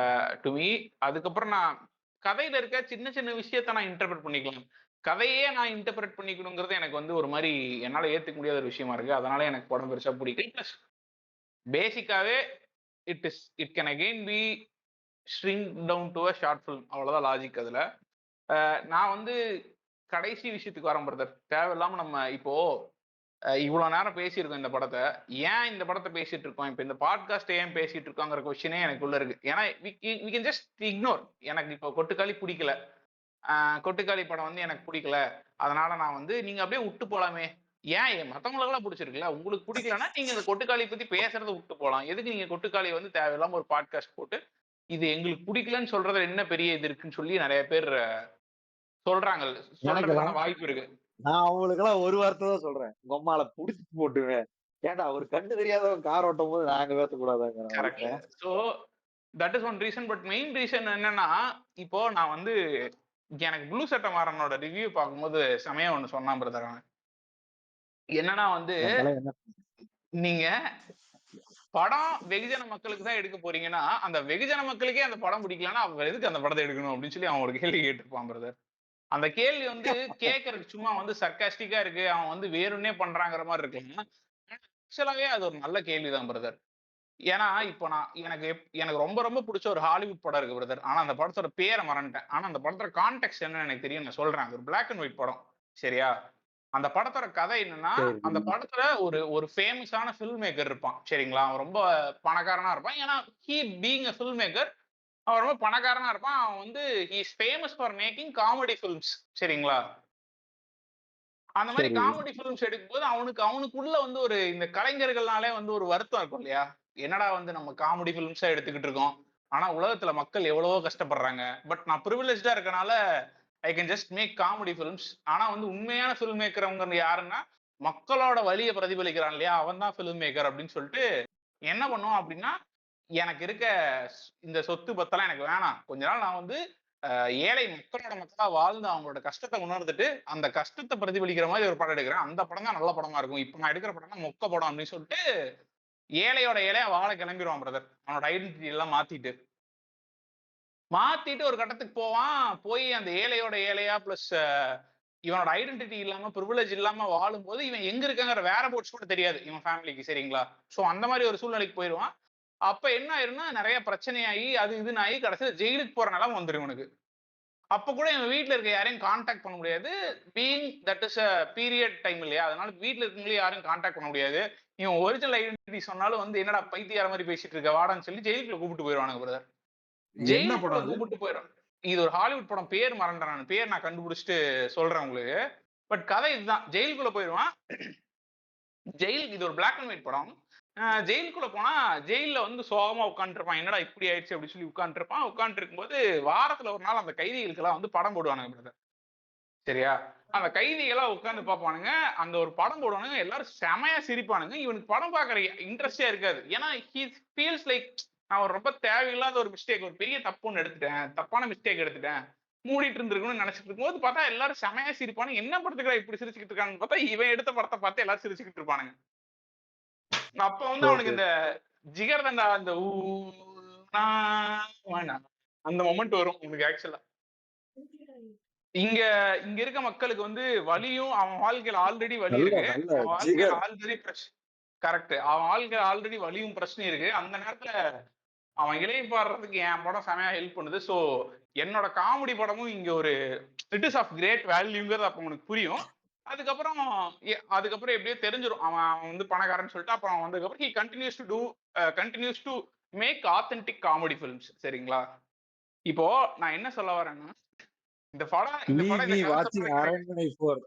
A: to me. அதுக்கப்புறம் நான் கதையில இருக்க சின்ன சின்ன விஷயத்த நான் இன்டர்பிரட் பண்ணிக்கலாம். கதையே நான் இன்டர்பிரட் பண்ணிக்கணுங்கிறது எனக்கு வந்து ஒரு மாதிரி என்னால ஏத்துக்க முடியாத ஒரு விஷயமா இருக்கு. அதனால எனக்கு படம் பெருசா பிடிக்கல. பிளஸ் பேசிக்காவே it can again be shrink down to a short film. அவ்வளவுதான் லாஜிக் அதுல. நான் வந்து கடைசி விஷயத்துக்கு வரேன் பிரதர். தேவையில்லாம நம்ம இப்போ இவ்வளவு நேரம் பேசியிருக்கோம் இந்த படத்தை. ஏன் இந்த படத்தை பேசிட்டு இருக்கோம், இப்ப இந்த பாட்காஸ்ட் ஏன் பேசிட்டு இருக்கோங்கிற கொஸ்டினே எனக்குள்ள இருக்கு. ஏன்னா வி கேன் ஜஸ்ட் இக்னோர். எனக்கு இப்போ கொட்டுக்காளி பிடிக்கல, கொட்டுக்காளி படம் வந்து எனக்கு பிடிக்கல, அதனால நான் வந்து நீங்க அப்படியே விட்டு போலாமே. ஏன் மத்தவங்களுக்கெல்லாம் பிடிச்சிருக்குல்ல, உங்களுக்கு பிடிக்கலன்னா நீங்க இந்த கொட்டுக்காளி பத்தி பேசுறத விட்டு போலாம். எதுக்கு நீங்க கொட்டுக்காளி வந்து தேவையில்லாம ஒரு பாட்காஸ்ட் போட்டு இது எங்களுக்கு பிடிக்கலன்னு சொல்றதுல என்ன பெரிய இது இருக்குன்னு சொல்லி நிறைய பேர் சொல்றாங்க, சொல்றதுக்கான வாய்ப்பு இருக்கு.
B: நான் அவங்களுக்கெல்லாம் ஒரு வார்த்தை தான் சொல்றேன், உங்க அம்மால புடிச்சு போட்டுவேன். ஏன்டா ஒரு கண்ணு தெரியாதவன் கார் ஓட்டும் போது நாங்க பேசக்கூடாதாங்க.
A: Correct. So that is one reason. But main reason என்னன்னா, இப்போ நான் வந்து எனக்கு ப்ளூ சட்டை மாறனோட ரிவ்யூ பார்க்கும்போது செமையா ஒண்ணு சொன்னான் பிரதர். அவன் என்னன்னா வந்து, நீங்க படம் வெகுஜன மக்களுக்கு தான் எடுக்க போறீங்கன்னா அந்த வெகுஜன மக்களுக்கே அந்த படம் பிடிக்கலன்னா அவங்க எதுக்கு அந்த படத்தை எடுக்கணும் அப்படின்னு சொல்லி அவன் ஒரு கேள்வி கேட்டிருப்பான் பிரதர். அந்த கேள்வி வந்து கேட்கறதுக்கு சும்மா வந்து சர்க்காஸ்டிக்கா இருக்கு, அவன் வந்து வேணும்னே பண்றாங்கிற மாதிரி இருக்கு. ஆக்சுவலாவே அது ஒரு நல்ல கேள்விதான் பிரதர். ஏன்னா இப்போ நான் எனக்கு ரொம்ப ரொம்ப பிடிச்ச ஒரு ஹாலிவுட் படம் இருக்கு பிரதர். ஆனா அந்த படத்தோட பேரை மறந்துட்டேன். ஆனா அந்த படத்தோட கான்டெக்ட் என்னன்னு எனக்கு தெரியும், நான் சொல்றேன். ஒரு பிளாக் அண்ட் ஒயிட் படம், சரியா? அந்த படத்தோட கதை என்னன்னா, அந்த படத்துல ஒரு ஒரு ஃபேமஸான ஃபில்ம் மேக்கர் இருப்பான், சரிங்களா? அவன் ரொம்ப பணக்காரனா இருப்பான். ஏன்னா he being a film maker, அவன் ரொம்ப பணக்காரனா இருப்பான். அவன் வந்து he is famous for making comedy films, சரிங்களா? அந்த மாதிரி காமெடி ஃபிலிம்ஸ் எடுக்கும்போது அவனுக்குள்ள வந்து ஒரு இந்த கலைஞர்கள்னாலே வந்து ஒரு வருத்தம் இருக்கும் இல்லையா? என்னடா வந்து நம்ம காமெடி ஃபிலிம்ஸா எடுத்துக்கிட்டு இருக்கோம், ஆனா உலகத்துல மக்கள் எவ்வளவோ கஷ்டப்படுறாங்க. பட் நான் ப்ரிவிலேஜ்டா இருக்கனால I can just make comedy films. ஆனா வந்து உண்மையான ஃபிலிம் மேக்கர்ங்க யாருன்னா, மக்களோட வழியை பிரதிபலிக்கிறான் இல்லையா, அவன் தான் ஃபிலிம் மேக்கர் அப்படின்னு சொல்லிட்டு என்ன பண்ணுவோம் அப்படின்னா, எனக்கு இருக்க இந்த சொத்து பத்தெல்லாம் எனக்கு வேணாம், கொஞ்ச நாள் நான் வந்து ஏழை மக்களோட மக்களா வாழ்ந்து அவங்களோட கஷ்டத்தை உணர்ந்துட்டு அந்த கஷ்டத்தை பிரதிபலிக்கிற மாதிரி ஒரு படம் எடுக்கிறேன், அந்த படம் தான் நல்ல படமா இருக்கும், இப்ப நான் எடுக்கிற படம் தான் மொக்க படம் அப்படின்னு சொல்லிட்டு ஏழையோட ஏழையா வாழ கிளம்பிடுவான் பிரதர். அவனோட ஐடென்டிட்டி எல்லாம் மாத்திட்டு ஒரு கட்டத்துக்கு போவான். போய் அந்த ஏழையோட ஏழையா பிளஸ் இவனோட ஐடென்டிட்டி இல்லாம ப்ரிவிலேஜ் இல்லாம வாழும்போது இவன் எங்க இருக்காங்கிற வேற போட்ஸ் கூட தெரியாது இவன் ஃபேமிலிக்கு, சரிங்களா? சோ அந்த மாதிரி ஒரு சூழ்நிலைக்கு போயிடுவான். அப்ப என்ன ஆயிரும்னா நிறைய பிரச்சனையாகி அது இதுன்னு ஆகி கடைசியில் ஜெயிலுக்கு போற நிலம் வந்துடும் இவனுக்கு. அப்ப கூட எங்க வீட்டுல இருக்க யாரையும் கான்டாக்ட் பண்ண முடியாது. Being that is a period time இல்லையா, அதனால வீட்டுல இருக்கவங்களே யாரும் கான்டாக்ட் பண்ண முடியாது. இவன் ஒரிஜினல் ஐடென்டிட்டி சொன்னாலும் வந்து என்னடா பைத்தியார மாதிரி பேசிட்டு இருக்க வாடான்னு சொல்லி ஜெயிலுக்குள்ள கூப்பிட்டு போயிடுவானுங்க பிரதர். ஜெயிலுக்குள்ள கூப்பிட்டு போயிடும். இது ஒரு ஹாலிவுட் படம், பேர் மறந்துறேன், பேர் நான் கண்டுபிடிச்சிட்டு சொல்றேன் உங்களுக்கு. பட் கதை இதுதான். ஜெயிலுக்குள்ள போயிடுவான். ஜெயில் இது ஒரு பிளாக் அண்ட் ஒயிட் படம். ஜெயிலுக்குள்ள போனா ஜெயில்ல வந்து சோகமா உட்காந்துருப்பான். என்னடா இப்படி ஆயிடுச்சு அப்படின்னு சொல்லி உட்காந்துருப்பான். உட்காந்துட்டு இருக்கும்போது வாரத்துல ஒரு நாள் அந்த கைதிகளுக்கெல்லாம் வந்து படம் போடுவானுங்க பிரதர். சரியா? அந்த கைதிகளா உட்கார்ந்து பார்ப்பானுங்க. அங்க ஒரு படம் போடுவானுங்க. எல்லாரும் செமையா சிரிப்பானுங்க. இவனுக்கு படம் பார்க்குற இன்ட்ரெஸ்டே இருக்காது. ஏன்னா ஹி ஃபீல்ஸ் லைக் நான் ஒரு ரொம்ப தேவையில்லாத ஒரு மிஸ்டேக், ஒரு பெரிய தப்பு ஒண்ணு எடுத்துட்டேன். தப்பான மிஸ்டேக் எடுத்துட்டேன். மூடிட்டு இருந்திருக்கணும்னு நினைச்சிட்டு இருக்கும்போது பார்த்தா எல்லாரும் செமையா சிரிப்பானுங்க. என்ன படத்துக்குடா இப்படி சிரிச்சுக்கிட்டு இருக்காங்கன்னு பார்த்தா, இவன் எடுத்த படத்த பார்த்து எல்லாரும் சிரிச்சுக்கிட்டு இருப்பானுங்க. அப்ப வந்து அவனுக்கு
B: ஓகே.
A: இந்த ஜிகர் தண்டா அந்த ஊ நா வானா அந்த மொமெண்ட் வரும் உனக்கு ஆக்சுவலா. இங்க இங்க இருக்க மக்களுக்கு வந்து வலியும் அவன் வாழ்க்கையில ஆல்ரெடி வலி
B: நல்ல
A: இருக்கு.
B: நல்ல
A: அவன் வாழ்க்கையில
B: ஜிகர்.
A: Already correct. அவன் வாழ்க்கையில ஆல்ரெடி வலியும் பிரச்சனையும் இருக்கு. அந்த நேரத்துல அவன் இளைப்பாறுறதுக்கு என் படம் செமையா ஹெல்ப் பண்ணுது. சோ என்னோட காமெடி படமும் இங்க ஒரு இட் இஸ் ஆஃப் கிரேட் வேல்யூங்கிறது அப்ப உனக்கு புரியும். அதுக்கப்புறம் அதுக்கப்புறம் எப்படியோ தெரிஞ்சிரும். அவன் அவன் வந்து பணக்காரன்னு சொல்லிட்டு அப்புறம் அவன் வந்ததுக்கப்புறம் he continues to make authentic comedy films. சரிங்களா? இப்போ நான் என்ன சொல்ல வரேன்னா, இந்த
B: லீவ்
A: படம்
B: மீ
A: இந்த கதை
B: வாட்சிங்
A: சொல்றதுக்கு எனக்கு
B: அரண்மனை 4.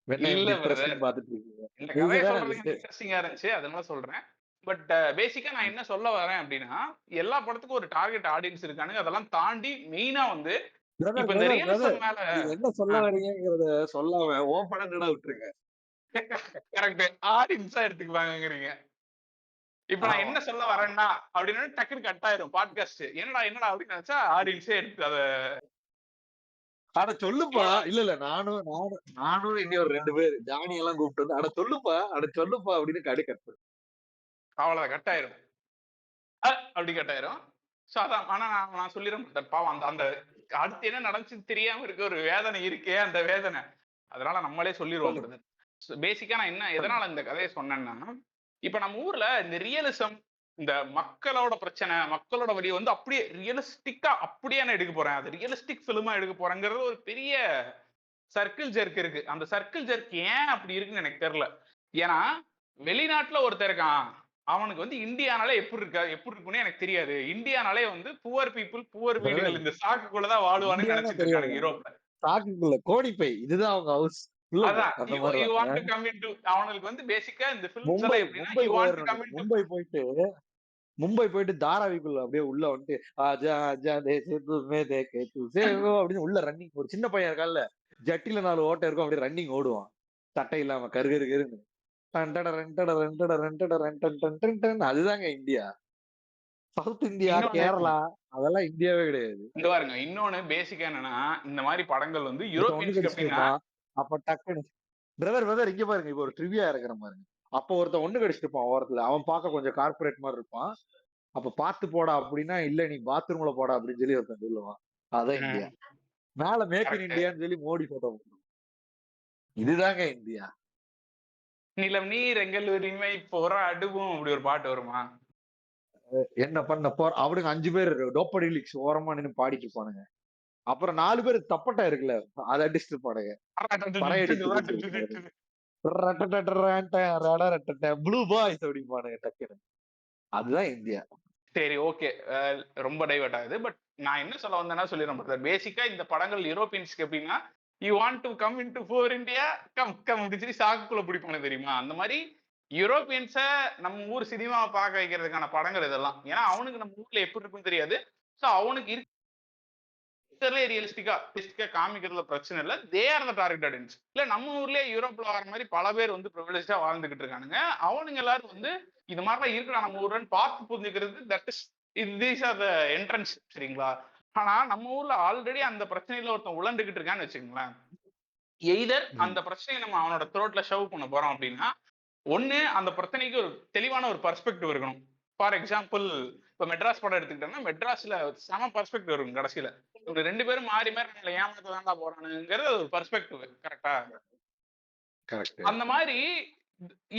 B: வென் ஐ எம்
A: இல்ல
B: டிப்ரஸ்ட்ன்னு
A: பிரதர்.
B: பாத்துட்டு இருக்கீங்க.
A: இந்த
B: நீங்க
A: கதைய
B: தானே அது?
A: சொல்றதுக்கு எனக்கு இன்ட்ரெஸ்டிங்கா இருந்துச்சு. அதனால சொல்றேன். பட் பேசிக்கா நான் என்ன சொல்ல வரேன் அப்படின்னா, எல்லா படத்துக்கும் ஒரு டார்கெட் ஆடியன்ஸ் இருக்கானுங்க. அதெல்லாம் தாண்டி மெயினா வந்து
B: பிரதர்
A: இப்ப இந்த
B: பிரதர் பிரதர்
A: ரியலிசம் மேல
B: நீங்க என்ன சொல்ல
A: ஆ
B: வரீங்கங்கிறத சொல்லாம ஓப்பனா விட்டுருங்க.
A: கரெக்ட். ஆடியன்ஸா எடுத்துக்குவாங்கங்கிறீங்க. இப்ப நான்
B: ஆமா.
A: என்ன சொல்ல வரேன்னா அப்படின்னு டக்குனு கட் ஆயிரும் பாட்காஸ்ட். என்னடா என்னடா அப்படின்னு நினைச்சா ஆடியன்ஸே எடுத்து அத
B: அட சொல்லுப்பா.
A: அவ்வளவுதான்.
B: இல்ல இல்ல நானும் இனி ஒரு 2 பேரு ஜானி எல்லாம் கூப்பிட்டு வந்து அட சொல்லுப்பா அப்படின்னு கட் பண்ணு.
A: அவ்வளவுதான் கட் ஆயிரும். அப்படி கட் ஆயிரும். சோ அதான். ஆனா நான் சொல்லிட மாட்டேன். பாவம் அந்த அந்த அடுத்து என்ன நடந்துச்சுன்னு தெரியாம இருக்க ஒரு வேதனை இருக்கே அந்த வேதனை. அதனால நம்மளே சொல்லிருவோம்
B: சொல்லுங்க.
A: பிரதர். பேசிக்கா நான் என்ன
B: சொல்லுங்க.
A: எதனால இந்த கதையை சொன்னேன்னா, இப்ப நம்ம ஊர்ல இந்த ரியலிசம், இந்த மக்களோட பிரச்சனை, மக்களோட வலி வந்து அப்படியே ரியலிஸ்டிக்கா அப்படியே நான் எடுக்க போறேன். அது ரியலிஸ்டிக் ஃபிலிமா எடுக்க போறேங்கிறது ஒரு பெரிய சர்க்கிள் ஜெர்க் இருக்கு. அந்த சர்க்கிள் ஜெர்க் ஏன் அப்படி இருக்குன்னு எனக்கு தெரியல. ஏன்னா வெளிநாட்டுல ஒருத்தன் இருக்கான். அவனுக்கு வந்து இந்தியானாலே எப்படி இருக்கும்னு எனக்கு தெரியாது. இந்தியானாலே வந்து புவர் பீப்பிள், புவர்
B: பிரதர்
A: வீடுகள் இந்த சாக்குக்குள்ள தான் வாழுவானுன்னு
B: இந்தியானா
A: நினைச்சிட்டு இருக்கானுங்க
B: தெரியாதுங்க.
A: யூரோப்ல.
B: சாக்குக்குள்ள கோணிப்பை. இதுதான் அவங்க ஹவுஸ். உள்ள போ.
A: அதான்
B: அந்த
A: யூ யூ
B: மாரிதான்.
A: வாண்ட் டு கம் இன்டு அவனுக்கு வந்து பேசிக்கா இந்த ஃபிலிம்ஸ்
B: மும்பை
A: எல்லாம் எப்படின்னா
B: மும்பை
A: யூ வாண்ட் டு
B: போயிரணும் நீ.
A: கம் இன்டு
B: மும்பை போயிட்டு தாராவிக்குள்ள அப்படியே உள்ள வந்துட்டு ஆஜா ஆஜா தேசே தும்மே தேக்கே துசே ஓ அப்படின்னு உள்ள ரன்னிங் ஒரு சின்ன பையன் இருக்கான்ல ஜட்டில 4 ஓட்டை இருக்கும் அப்படியே ரன்னிங் ஓடுவான் சட்டை இல்லாம கருகரு கருன்னு டன்டட ரெண்டட ரெண்டட ரெண்டட ரெண்டன் டன் டன் டன். அதுதாங்க இந்தியா. சவுத் இந்தியா
A: இன்னொன்னு
B: கேரளா அதெல்லாம் இந்தியாவே கிடையாது.
A: இங்க பாருங்க. இன்னொன்னு பேசிக்கா என்னன்னா, இந்த மாரி படங்கள் வந்து
B: ஒருத்தன் ஒண்ணு
A: யூரோப்பியன்ஸ்க்கு
B: கடிச்சிட்டு
A: எப்படின்னா
B: இருப்பான். அப்ப டக்குன்னு பிரதர் இங்க பாருங்க இப்ப ஒரு ட்ரிவியா இருக்கிற பாருங்க. அப்ப ஒருத்தன் ஒண்ணு கடிச்சிட்டு இருப்பான் ஓரத்துல. அவன் பார்க்க கொஞ்சம் கார்ப்பரேட் மாதிரி இருப்பான். அப்ப பாத்து போடா அப்படின்னா இல்ல நீ பாத்ரூம்ல போடா அப்படின்னு சொல்லி ஒருத்தன் சொல்லுவான். அதான் இந்தியா.
A: ம்.
B: மேல மேக் இன்
A: கரெக்ட்.
B: இந்தியான்னு சொல்லி மோடி போட்டோ போட்டுருவான். இதுதாங்க இந்தியா.
A: நிலம் நீர் எங்கள் உரிமை போராடுவோம் அப்படி ஒரு பாட்டு வருமா?
B: என்ன பண்ண போற அவனுங்க 5 பேர் டோப்படி லிக்ஸ் ஓரமா நின்னு பாடிட்டு இருப்பானுங்க. அப்புறம் 4 பேர் தப்பட்டா இருக்குல்ல அதை அடிச்சுட்டு இருப்பானுங்க. பறையடித்து கொண்டு இருப்பாரு. ப்ளூ பாய்ஸ் அப்படிம்பானுங்க டக்குன்னு. அதுதான் இந்தியா.
A: சரி, ஓகே. ரொம்ப டைவர்ட் ஆகுது. பட் நான் என்ன சொல்ல வந்தேன்னா சொல்லிடுறேன் பிரதர். பேசிக்கா இந்த படங்கள் யூரோப்பியன்ஸ்க்கு எப்படின்னா, you want to come into four India come come அப்படின்னு சொல்லி சாக்குக்குள்ள பிடிப்பானு தெரியுமா? அந்த மாதிரி யூரோப்பியன்ஸ நம்ம ஊர் சினிமாவை பார்க்க வைக்கிறதுக்கான படங்கள் இதெல்லாம். ஏன்னா அவனுக்கு நம்ம ஊர்ல எப்படி இருக்குன்னு தெரியாது. சோ அவனுக்கு ரியலிஸ்டிக்கா காமிக்கிறதுல பிரச்சனை இல்ல. They are the target audience. இல்ல நம்ம ஊர்லயே யூரோப்ல வர மாதிரி பல பேர் வந்து பிரிவிலேஜ்டா வாழ்ந்துகிட்டு இருக்கானுங்க. அவனுங்க எல்லாரும் வந்து இது மாதிரிலாம் இருக்குடா நம்ம ஊருன்னு பார்த்து புரிஞ்சுக்கிறது that is these are the entrance. சரிங்களா? ஆனா நம்ம ஊர்ல ஆல்ரெடி அந்த பிரச்சனையில ஒருத்தன் உழண்டுகிட்டு இருக்கான்னு வச்சுக்கோங்களேன். எய்தர் அந்த பிரச்சனையை நம்ம அவனோட த்ரோட்ல ஷவ் பண்ண போறோம் அப்படின்னா, ஒண்ணு அந்த பிரச்சனைக்கு ஒரு தெளிவான ஒரு பெர்ஸ்பெக்டிவ் இருக்கணும். ஃபார் எக்ஸாம்பிள் இப்ப மெட்ராஸ் படம் எடுத்துக்கிட்டோம்னா மெட்ராஸ்ல செம பெர்ஸ்பெக்டிவ் இருக்கும் கடைசியில. இவங்க 2 பேரும் மாறி மாறி நம்மள ஏமாத்த தான்டா போறானுங்கிறது ஒரு பெர்ஸ்பெக்டிவ். கரெக்ட்டா?
B: கரெக்ட்.
A: அந்த மாதிரி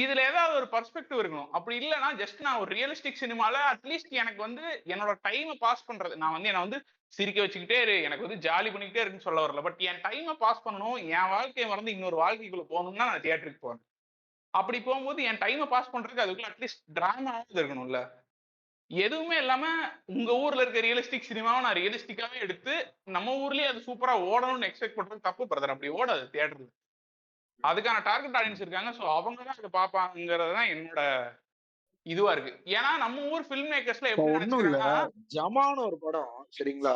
A: இதுல ஏதாவது ஒரு பெர்ஸ்பெக்டிவ் இருக்கணும். அப்படி இல்லன்னா ஜஸ்ட் நான் ஒரு ரியலிஸ்டிக் சினிமால அட்லீஸ்ட் எனக்கு வந்து என்னோட டைம பாஸ் பண்றது. நான் வந்து என்ன வந்து சிரிக்க வச்சுக்கிட்டே இரு. எனக்கு வந்து ஜாலி பண்ணிக்கிட்டே இருக்குன்னு சொல்ல வரல. பட் என் டைம பாஸ் பண்ணணும். என் வாழ்க்கைய மறந்து இன்னொரு வாழ்க்கைக்குள்ள போகணும்னா நான் தியேட்டருக்கு போறேன். அப்படி போகும்போது என் டைம பாஸ் பண்றதுக்கு அதுக்குள்ள அட்லீஸ்ட் டிராமாவாவது இருக்கணும்ல. எதுவுமே இல்லாம உங்க ஊர்ல இருக்க ரியலிஸ்டிக் சினிமாவை நான் ரியலிஸ்டிக்காவே எடுத்து நம்ம ஊர்லயே அது சூப்பரா ஓடணும்னு எக்ஸ்பெக்ட் பண்றது தப்பு பிரதர். அப்படி ஓடாது தியேட்டர்ல. அதுக்கான டார்கெட் ஆடியன்ஸ் இருக்காங்க. சோ அவங்க தான் இத பார்ப்பாங்கங்கிறது தான் என்னோட இதுவா இருக்கு. ஏன்னா நம்ம ஊர் ஃபில்ம் மேக்கர்ஸ்ல
B: இப்போ
A: எப்படி
B: ஒண்ணும் இல்ல.
A: நினைச்சுக்கிறாங்கன்னா
B: ஜமான்னு ஒரு படம் சரிங்களா?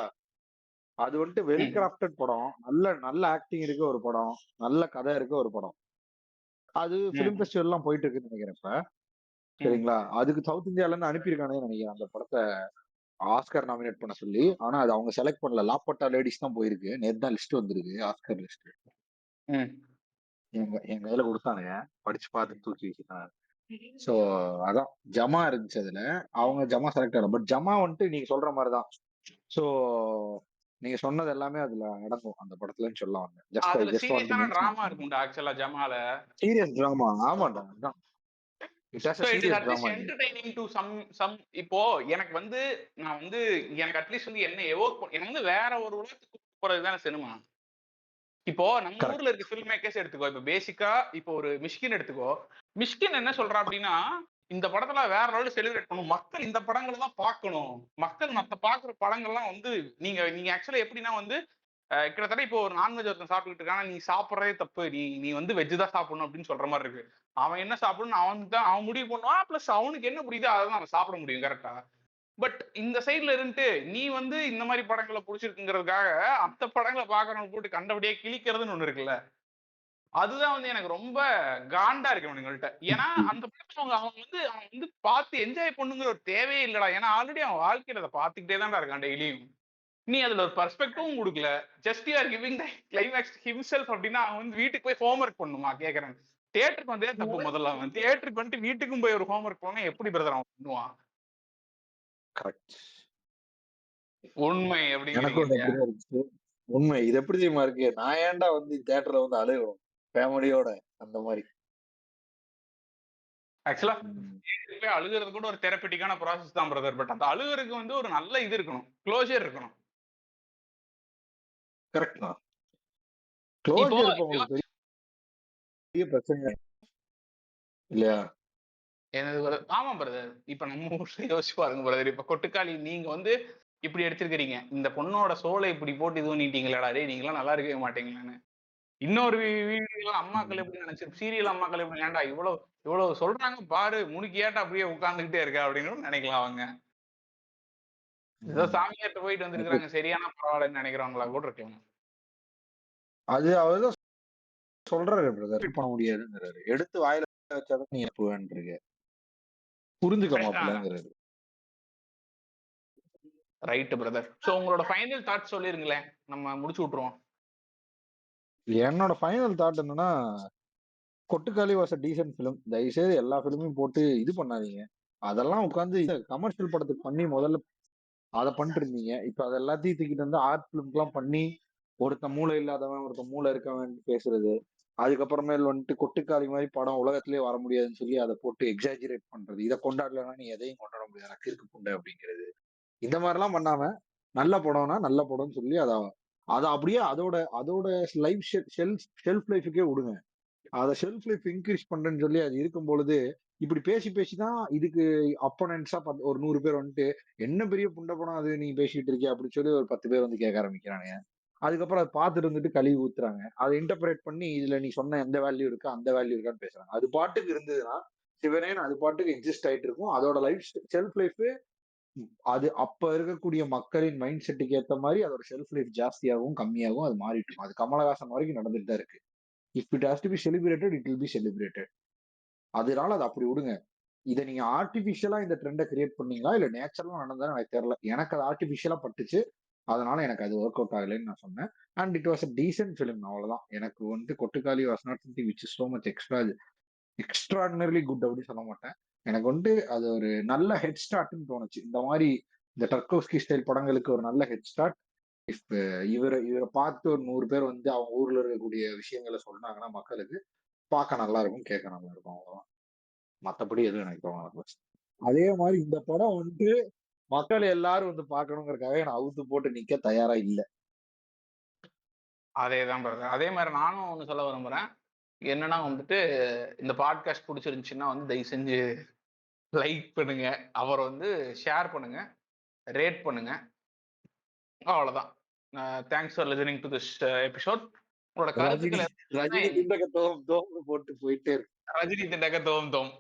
B: அது வந்துட்டு வெல்
A: ம்,
B: கிராஃப்டட் படம். நல்ல நல்ல ஆக்டிங் இருக்க ஒரு படம். நல்ல கதை இருக்க ஒரு படம். அது ஃபிலிம்
A: ம்,
B: ஃபெஸ்டிவல்லாம் போயிட்டு இருக்குன்னு நினைக்கிறேன் இப்ப.
A: ம்,
B: சரிங்களா? அதுக்கு சவுத் இந்தியால இருந்து அனுப்பியிருக்கானுங்கன்னு நினைக்கிறேன் அந்த படத்த ஆஸ்கர் நாமினேட் பண்ண சொல்லி. ஆனா அது அவங்க செலக்ட் பண்ணல. லாப்பட்டா லேடீஸ் தான் போயிருக்கு. நேத்து தான் லிஸ்ட் வந்திருக்கு. Oscar list.
A: ம்.
B: என் கையில குடுத்தானுங்க. படிச்சு பார்த்துட்டு தூக்கி வச்சுட்டாங்க. சோ அதான் ஜமா இருந்துச்சு அதுல. அவங்க ஜமா செலக்ட் ஆகல. பட் ஜமா வந்துட்டு நீங்க சொல்ற மாரிதான். சோ நீங்க சொன்னது எல்லாமே அதுல அடங்கும் அந்த படத்துலன்னு சொல்ல வந்தேன். ஜஸ்ட் ஐ
A: அதுல
B: ஜஸ்ட் வாண்ட் டு
A: சீரியஸான
B: மென்ஷன்
A: டிராமா இருக்கும்டா ஆக்சுவலா ஜமால.
B: Serious drama. ஆமாண்டா. அதான். It has
A: so
B: uh
A: it is
B: serious
A: at least
B: drama இது.
A: Entertaining to some. இப்போ எனக்கு வந்து நான் வந்து எனக்கு அட்லீஸ்ட் வந்து என்ன எவோக் எனக்கு வந்து வேற ஒரு உலகத்துக்கு கூட்டிட்டு போறது தானே சினிமா. இப்போ நம்ம ஊர்ல
B: கரெக்ட்.
A: இருக்க ஃபில்ம் மேக்கர்ஸ் எடுத்துக்கோ. இப்போ பேசிக்கா இப்போ ஒரு மிஷ்கின் எடுத்துக்கோ. மிஷ்கின் என்ன சொல்றா அப்படின்னா, இந்த படத்துல வேற லெவல்ல செலிப்ரேட் பண்ணணும். மக்கள் இந்த படங்கள தான் பார்க்கணும். மக்கள் மத்த பார்க்குற படங்கள்லாம் வந்து நீங்க நீங்க ஆக்சுவலா எப்படின்னா வந்து கிட்டத்தட்ட இப்போ ஒரு நான்வெஜ் ஒருத்தன் சாப்பிட்டுட்டு இருக்கான். நீ சாப்பிடுறதே தப்பு. நீ நீ வந்து வெஜ் தான் சாப்பிடணும் அப்படின்னு சொல்ற மாதிரி இருக்கு. அவன் என்ன சாப்பிடணும் அவன் முடிவு பண்ணுவான். பிளஸ் அவனுக்கு என்ன பிடிக்குதோ அதை தான் அவன் சாப்பிட முடியும் கரெக்டா. பட் இந்த சைடுல இருந்துட்டு நீ வந்து இந்த மாதிரி படங்களை பிடிச்சிருக்குங்கிறதுக்காக அந்த படங்களை பாக்குறவங்க போட்டு கண்டபடியே கிழிக்கிறதுன்னு ஒண்ணு இருக்குல்ல. அதுதான் வந்து எனக்கு ரொம்ப காண்டா இருக்கு இவனுங்கள்ட்ட. ஏன்னா அந்த படத்தை அவன் வந்து பார்த்து என்ஜாய் பண்ணுங்கிற ஒரு தேவையே இல்லடா. ஏன்னா ஆல்ரெடி அவன் வாழ்க்கையில அதை பார்த்துக்கிட்டே தான்டா இருக்கான் டெய்லியும். நீ அதுல ஒரு பெர்ஸ்பெக்டிவும் கொடுக்கல. Just you are giving the climax himself அப்படின்னா அவன் வந்து வீட்டுக்கு போய் ஹோம்ஒர்க் பண்ணுமா கேக்குறேன். தியேட்டருக்கு வந்தே தப்பு முதல்ல. அவன் தியேட்டருக்கு வந்துட்டு வீட்டுக்கும் போய் ஒரு ஹோம்ஒர்க் போனா எப்படி பிரதர் அவன் பண்ணுவான்?
B: கரெக்ட்.
A: உண்மை அப்படிங்கிறீங்க
B: எனக்கும் அது
A: இல்லையா?
B: அப்படிதான் இருந்துச்சு. உண்மை. இது எப்படி தெரியுமா இருக்கு? நான் ஏன்டா வந்து தியேட்டர்ல வந்து அழுகுறோம். ஃபேமிலியோட அந்த மாரி.
A: ஆக்சுவலா
B: ம்.
A: போய் அழுகுறது கூட ஒரு தெரப்பெட்டிக்கான ப்ராசஸ் தான் பிரதர். பட் அந்த அழுகுறதுக்கு வந்து ஒரு நல்ல இது இருக்கணும். க்ளோஷர் இருக்கணும்.
B: கரெக்ட் தான்.
A: இப்போ
B: க்ளோஷர் இப்ப உங்களுக்கு பெரிய பிரச்சனை இல்லையா?
A: எனது ஆமா பிரதர். இப்ப நம்ம ஊர்ல யோசிச்சு பாருங்க பிரதர். இப்ப கொட்டுக்காளி நீங்க வந்து இப்படி எடுத்திருக்கிறீங்க. இந்த பொண்ணோட சோலை இப்படி போட்டு இது பண்ணிட்டீங்களேடா டேய் நீங்கலாம் நல்லா இருக்கவே மாட்டீங்களான்னு. இன்னொரு வீடியோல அம்மாக்கள்
B: ம்.
A: எப்படி நினைச்சு சீரியல் அம்மாக்கள் எப்படி ஏன்டா இவ்வளவு இவ்வளவு சொல்றாங்க பாரு முனுக்கியாட்ட அப்படியே உட்கார்ந்துகிட்டே இருக்க அப்படின்னு நினைக்கலாம் அவங்க. ஏதோ
B: ம்.
A: சாமியார்ட்ட போயிட்டு
B: அது
A: வந்திருக்காங்க சரியான பரவாயில்லன்னு நினைக்கிறவங்களா கூட இருக்கலாம்.
B: அது அவர்தான் சொல்றாரு பிரதர். பண்ண முடியாதுங்கிறாரு. எடுத்து வாயில வச்சாதான் நீ அனுப்புவேன்றீங்க. புரிஞ்சுக்க மாப்பிள்ளங்கிறாரு.
A: Right brother. சோ உங்களோட ஃபைனல் தாட் சொல்லிருங்களேன். நம்ம முடிச்சு விட்டுருவோம்.
B: என்னோட ஃபைனல் தாட் என்னன்னா, Kottukkaali was a decent film. தயவுசெய்து எல்லா ஃபிலிமையும் போட்டு இது பண்ணாதீங்க. அதெல்லாம் உட்காந்து கமர்ஷியல் படத்துக்கு பண்ணி முதல்ல அத பண்ணிட்டு இருந்தீங்க. இப்ப அது எல்லாத்தையும் தூக்கிட்டு வந்து ஆர்ட் ஃபிலிம்க்குலாம் பண்ணி, ஒருத்தன் மூளை இல்லாதவன், ஒருத்தன் மூளை இருக்கவன் பேசுறது. அதுக்கப்புறமேல் வந்துட்டு கொட்டுக்காளி மாரி படம் உலகத்திலேயே வர முடியாதுன்னு சொல்லி அத போட்டு எக்ஸாஜரேட் பண்றது. இத கொண்டாடலன்னா நீ எதையும் கொண்டாட முடியாது. கிறுக்கு புண்டை அப்படிங்கிறது. இந்த மாரிலாம் பண்ணாம, நல்ல படம்னா நல்ல படம்னு சொல்லி அத அத அப்படியே அதோட அதோட லைஃப் ஷெல்ஃப் லைஃப்க்கே விடுங்க. அத ஷெல்ஃப் லைஃப் இன்கிரீஸ் பண்றேன்னு சொல்லி அது இருக்கும் பொழுது, இப்படி பேசி பேசி தான் இதுக்கு அப்போனன்ட்ஸா ஒரு 100 பேர் வந்துட்டு, "என்ன பெரிய புண்ட படம் அது நீ பேசிட்டு இருக்கிய?" அப்படின்னு சொல்லி ஒரு 10 பேர் வந்து கேட்க ஆரம்பிக்கிறானுங்க. அதுக்கப்புறம் அத பார்த்துட்டு இருந்துட்டு கழுவி ஊத்துறாங்க. அத இன்டர்பிரேட் பண்ணி, இதுல நீ சொன்ன எந்த வேல்யூ இருக்கா, அந்த வேல்யூ இருக்கான்னு பேசுறாங்க. அது பாட்டுக்கு இருந்ததுன்னா, சிவனேன்னு அது பாட்டுக்கு எக்ஸிஸ்ட் ஆயிட்டு இருக்கும். அதோட ஷெல்ஃப் லைஃப் அது அப்ப இருக்கக்கூடிய மக்களின் மைண்ட் செட்டுக்கு ஏத்த மாரி அதோட ஷெல்ஃப் லைஃப் ஜாஸ்தியாகவும், கம்மியாகவும் அது மாறிட்டு இருக்கும். அது கமலஹாசன் வரைக்கும் நடந்துட்டு தான் இருக்கு. If it has to be celebrated, it will be celebrated. அதனால அத அப்படி விடுங்க. இத நீங்க ஆர்டிபிஷியலா இந்த ட்ரெண்ட கிரியேட் பண்ணீங்களா? இல்ல நேச்சுரலா நடந்ததான்னு எனக்கு தெரியல. எனக்கு அது ஆர்டிபிஷியலா பட்டுச்சு. அதனால எனக்கு அது வொர்க் அவுட் ஆகலைன்னு நான் சொன்னேன். And it was a decent film அவ்வளவுதான். எனக்கு வந்து Kottukkaali was not something which is so much extraordinarily good அப்படின்னு சொல்ல மாட்டேன். எனக்கு வந்து அது ஒரு நல்ல ஹெட் ஸ்டார்ட்ன்னு தோணுச்சு. இந்த மாரி இந்த டர்கோஸ்கி ஸ்டைல் படங்களுக்கு ஒரு நல்ல ஹெட் ஸ்டார்ட். இஃப் இவர இவர பார்த்து ஒரு 100 பேர் வந்து அவங்க ஊர்ல இருக்கக்கூடிய விஷயங்கள சொன்னாங்கன்னா மக்களுக்கு, பார்க்க நல்லா இருக்கும், கேட்க நல்லா இருக்கும் அவ்வளவுதான். மத்தபடி எதுவும் எனக்கு தோணல. அதே மாரி இந்த படம் வந்து மக்கள் எல்லாரும் வந்து பார்க்கணுங்கிறதுக்காக நான் அவுத்து போட்டு நிக்க தயாரா இல்ல.
A: அதேதான் பிரதர். அதே மாதிரி நானும் ஒண்ணு சொல்ல விரும்புறேன். என்னன்னா வந்துட்டு இந்த பாட்காஸ்ட் பிடிச்சிருந்துச்சுன்னா வந்து தயவு செஞ்சு லைக் பண்ணுங்க. அவரை வந்து ஷேர் பண்ணுங்க. ரேட் பண்ணுங்க. அவ்வளவுதான். Thanks for listening to this episode. உங்களோட
B: ரஜினி
A: கருத்துக்கள்
B: ரஜினி திண்டக தோம் தோம்னு போட்டு போயிட்டே இருக்கு.
A: ரஜினி திண்டக தோம் தோம்.